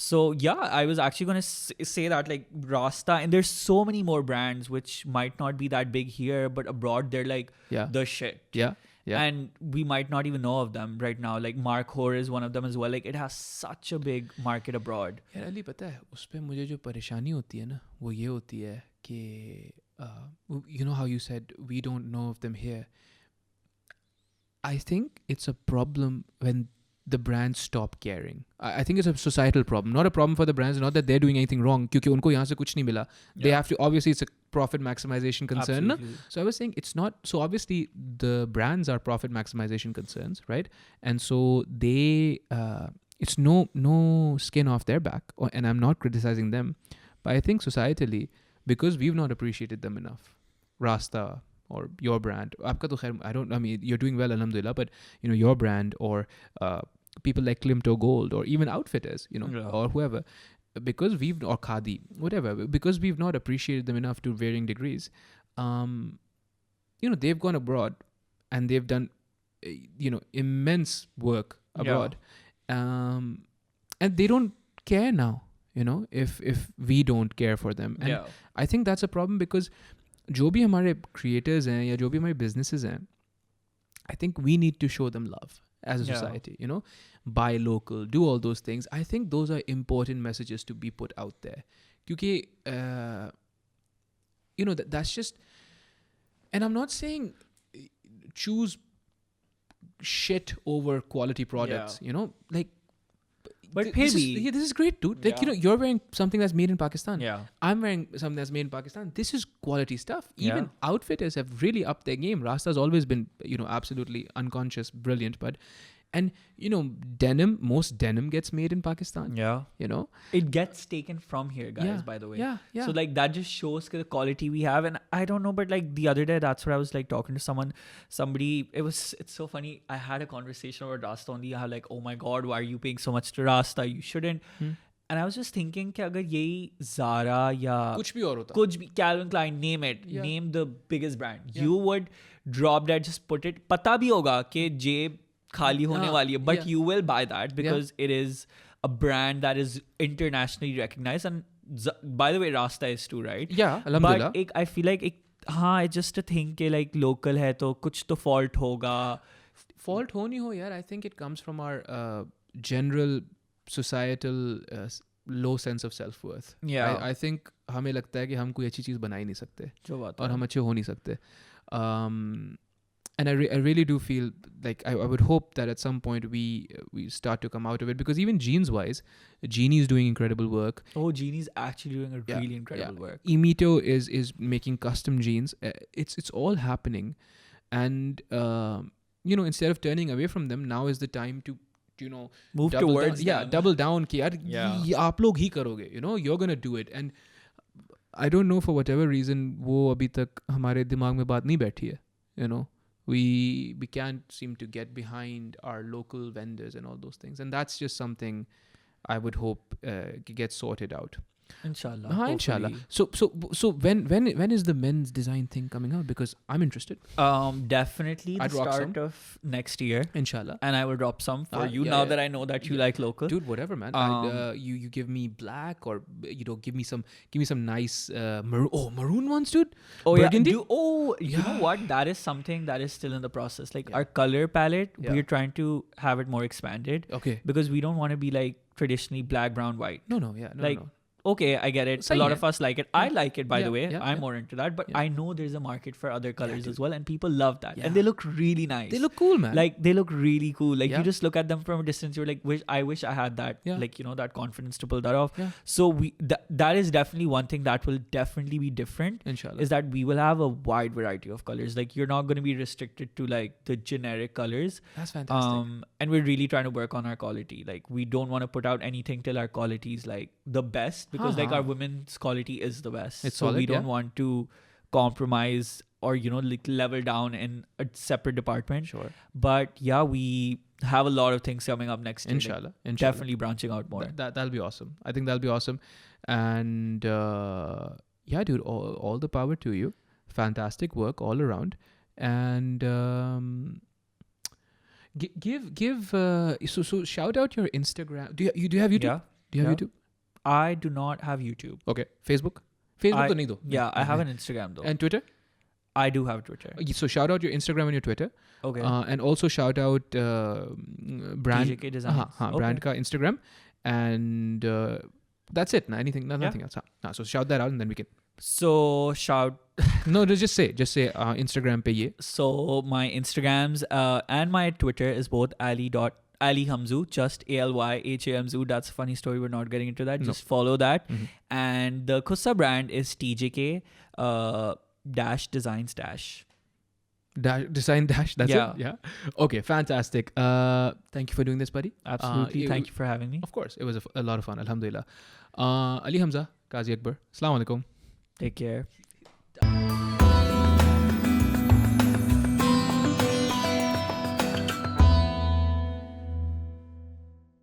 Speaker 2: So yeah, I was actually going to say that like Rasta, and there's so many more brands which might not be that big here, but abroad they're like
Speaker 1: Yeah.
Speaker 2: the shit.
Speaker 1: Yeah. Yeah.
Speaker 2: And we might not even know of them right now. Like Mark Hoare is one of them as well. Like it has such a big market abroad.
Speaker 1: यार अली पता है उस पे मुझे जो परेशानी होती है ना वो ये होती है कि you know how you said we don't know of them here. I think it's a problem when the brands stop caring. I think it's a societal problem, not a problem for the brands. Not that they're doing anything wrong, क्योंकि उनको यहाँ से कुछ नहीं मिला. They
Speaker 2: Yeah.
Speaker 1: have to, obviously it's a profit maximization concern. ना?
Speaker 2: Absolutely.
Speaker 1: So I was saying it's not, so obviously the brands are profit maximization concerns, right? And so they, it's no skin off their back, and I'm not criticizing them, but I think societally, because we've not appreciated them enough, Rasta or your brand, आपका तो खैर, I mean, you're doing well, alhamdulillah, but you know, your brand or people like Klimto Gold or even Outfitters, you know,
Speaker 2: Yeah.
Speaker 1: or whoever, because or Khadi, whatever, because we've not appreciated them enough to varying degrees, you know, they've gone abroad and they've done, you know, immense work abroad. And they don't care now, you know, if we don't care for them. And
Speaker 2: Yeah.
Speaker 1: I think that's a problem because जो भी हमारे creators हैं या जो भी हमारे businesses हैं, I think we need to show them love as a
Speaker 2: Yeah.
Speaker 1: society, you know, buy local, do all those things. I think those are important messages to be put out there. क्योंकि, you know, that's just, and I'm not saying choose shit over quality products, you know, like,
Speaker 2: But
Speaker 1: this
Speaker 2: maybe.
Speaker 1: is great, dude. Like, you
Speaker 2: Yeah.
Speaker 1: know, you're wearing something that's made in Pakistan.
Speaker 2: Yeah.
Speaker 1: I'm wearing something that's made in Pakistan. This is quality stuff. Even
Speaker 2: Yeah.
Speaker 1: Outfitters have really upped their game. Rasta's always been, you know, absolutely unconscious, brilliant. But, and, you know, most denim gets made in Pakistan,
Speaker 2: Yeah.
Speaker 1: you know?
Speaker 2: It gets taken from here, guys,
Speaker 1: Yeah.
Speaker 2: by the way.
Speaker 1: Yeah, yeah.
Speaker 2: So like that just shows the quality we have. And I don't know, but like the other day, that's where I was like talking to somebody, it's so funny. I had a conversation about Rasta only. I was like, oh my God, why are you paying so much to Rasta? You shouldn't. And I was just thinking कि अगर यही Zara या
Speaker 1: कुछ भी और होता.
Speaker 2: कुछ भी Calvin Klein, name it,
Speaker 1: Yeah.
Speaker 2: name the biggest brand.
Speaker 1: Yeah.
Speaker 2: You would drop that, just put it. पता भी होगा कि जेब खाली होने वाली है, but
Speaker 1: yeah.
Speaker 2: you will buy that because it is a brand that is internationally recognized. And by the way, Rasta is too, right?
Speaker 1: Yeah, alhamdulillah.
Speaker 2: But I feel like it's just a thing कि like local है तो कुछ तो fault होगा.
Speaker 1: Fault हो नहीं हो यार, I think it comes from our general societal low sense of self-worth.
Speaker 2: Yeah.
Speaker 1: I think हमें लगता है कि हम कोई अच्छी चीज़ बना ही नहीं सकते
Speaker 2: जो बात
Speaker 1: और
Speaker 2: है.
Speaker 1: हम अच्छे हो नहीं सकते. And I really do feel like I would hope that at some point we start to come out of it, because even jeans wise, Genie is doing incredible work.
Speaker 2: Oh, Genie's actually doing a really incredible work.
Speaker 1: Emito is making custom jeans. It's all happening, and you know, instead of turning away from them, now is the time to, you know,
Speaker 2: Move
Speaker 1: double
Speaker 2: towards
Speaker 1: down,
Speaker 2: them.
Speaker 1: double down कि यार
Speaker 2: Yeah.
Speaker 1: ये आप लोग ही करोगे, you know, you're gonna do it. And I don't know, for whatever reason वो अभी तक हमारे दिमाग में बात नहीं बैठी है, you know. We can't seem to get behind our local vendors and all those things, and that's just something I would hope gets sorted out.
Speaker 2: Inshallah.
Speaker 1: Inshallah.
Speaker 2: Hopefully.
Speaker 1: So when is the men's design thing coming out? Because I'm interested.
Speaker 2: Definitely the
Speaker 1: I'd rock
Speaker 2: start
Speaker 1: some.
Speaker 2: of next year.
Speaker 1: Inshallah.
Speaker 2: And I will drop some for you
Speaker 1: yeah,
Speaker 2: now
Speaker 1: yeah.
Speaker 2: that I know that you like local.
Speaker 1: Dude, whatever, man. You give me black, or give me some nice maroon ones, dude.
Speaker 2: Oh
Speaker 1: Burgundy?
Speaker 2: yeah. You know
Speaker 1: Yeah.
Speaker 2: what? That is something that is still in the process. Like our color palette,
Speaker 1: Yeah.
Speaker 2: we're trying to have it more expanded
Speaker 1: Okay.
Speaker 2: because we don't want to be like traditionally black, brown, white.
Speaker 1: No, yeah. No,
Speaker 2: Like,
Speaker 1: no.
Speaker 2: Okay, I get it.
Speaker 1: Same
Speaker 2: A lot
Speaker 1: here.
Speaker 2: of us like it. I like it, by the way.
Speaker 1: Yeah,
Speaker 2: I'm
Speaker 1: yeah.
Speaker 2: more into that. But
Speaker 1: Yeah.
Speaker 2: I know there's a market for other colors
Speaker 1: dude.
Speaker 2: as well. And people love that.
Speaker 1: Yeah.
Speaker 2: And they look really nice.
Speaker 1: They look cool, man.
Speaker 2: Like, they look really cool. Like,
Speaker 1: Yeah.
Speaker 2: you just look at them from a distance. You're like, I wish I had that.
Speaker 1: Yeah.
Speaker 2: Like, that confidence to pull that off.
Speaker 1: Yeah.
Speaker 2: So that is definitely one thing that will definitely be different.
Speaker 1: Inshallah.
Speaker 2: Is that we will have a wide variety of colors. Like, you're not going to be restricted to like the generic colors.
Speaker 1: That's fantastic.
Speaker 2: And we're really trying to work on our quality. Like, we don't want to put out anything till our quality is like the best, because like our women's quality is the best.
Speaker 1: It's
Speaker 2: so
Speaker 1: solid,
Speaker 2: we don't
Speaker 1: yeah.
Speaker 2: want to compromise or like level down in a separate department.
Speaker 1: Sure.
Speaker 2: But yeah, we have a lot of things coming up next year. Like,
Speaker 1: Inshallah.
Speaker 2: definitely branching out more.
Speaker 1: That'll be awesome. I think that'll be awesome. And yeah, dude, all the power to you. Fantastic work all around. And give so shout out your Instagram. Do you have YouTube?
Speaker 2: Yeah.
Speaker 1: Do you have
Speaker 2: Yeah.
Speaker 1: YouTube?
Speaker 2: I do not have YouTube.
Speaker 1: Okay. Facebook to nahi do.
Speaker 2: Yeah, I have an Instagram though.
Speaker 1: And Twitter?
Speaker 2: I do have Twitter.
Speaker 1: So shout out your Instagram and your Twitter.
Speaker 2: Okay.
Speaker 1: And also shout out brand
Speaker 2: TJK Designs.
Speaker 1: brand ka Instagram, and that's it. Nothing else. So shout that out, and then we can.
Speaker 2: So
Speaker 1: No, just say Instagram pe ye.
Speaker 2: So my Instagrams and my Twitter is both Ali Hamzu, just ALYHAMZU. That's a funny story. We're not getting into that.
Speaker 1: No.
Speaker 2: Just follow that.
Speaker 1: Mhm.
Speaker 2: And the Kussa brand is TJK dash designs dash.
Speaker 1: Design dash. That's
Speaker 2: Yeah.
Speaker 1: it. Yeah. Okay. Fantastic. Thank you for doing this, buddy.
Speaker 2: Absolutely. Thank you for having me.
Speaker 1: Of course, it was a lot of fun. Alhamdulillah. Ali Hamza, Kazi Akbar. Assalamu alaikum.
Speaker 2: Take care.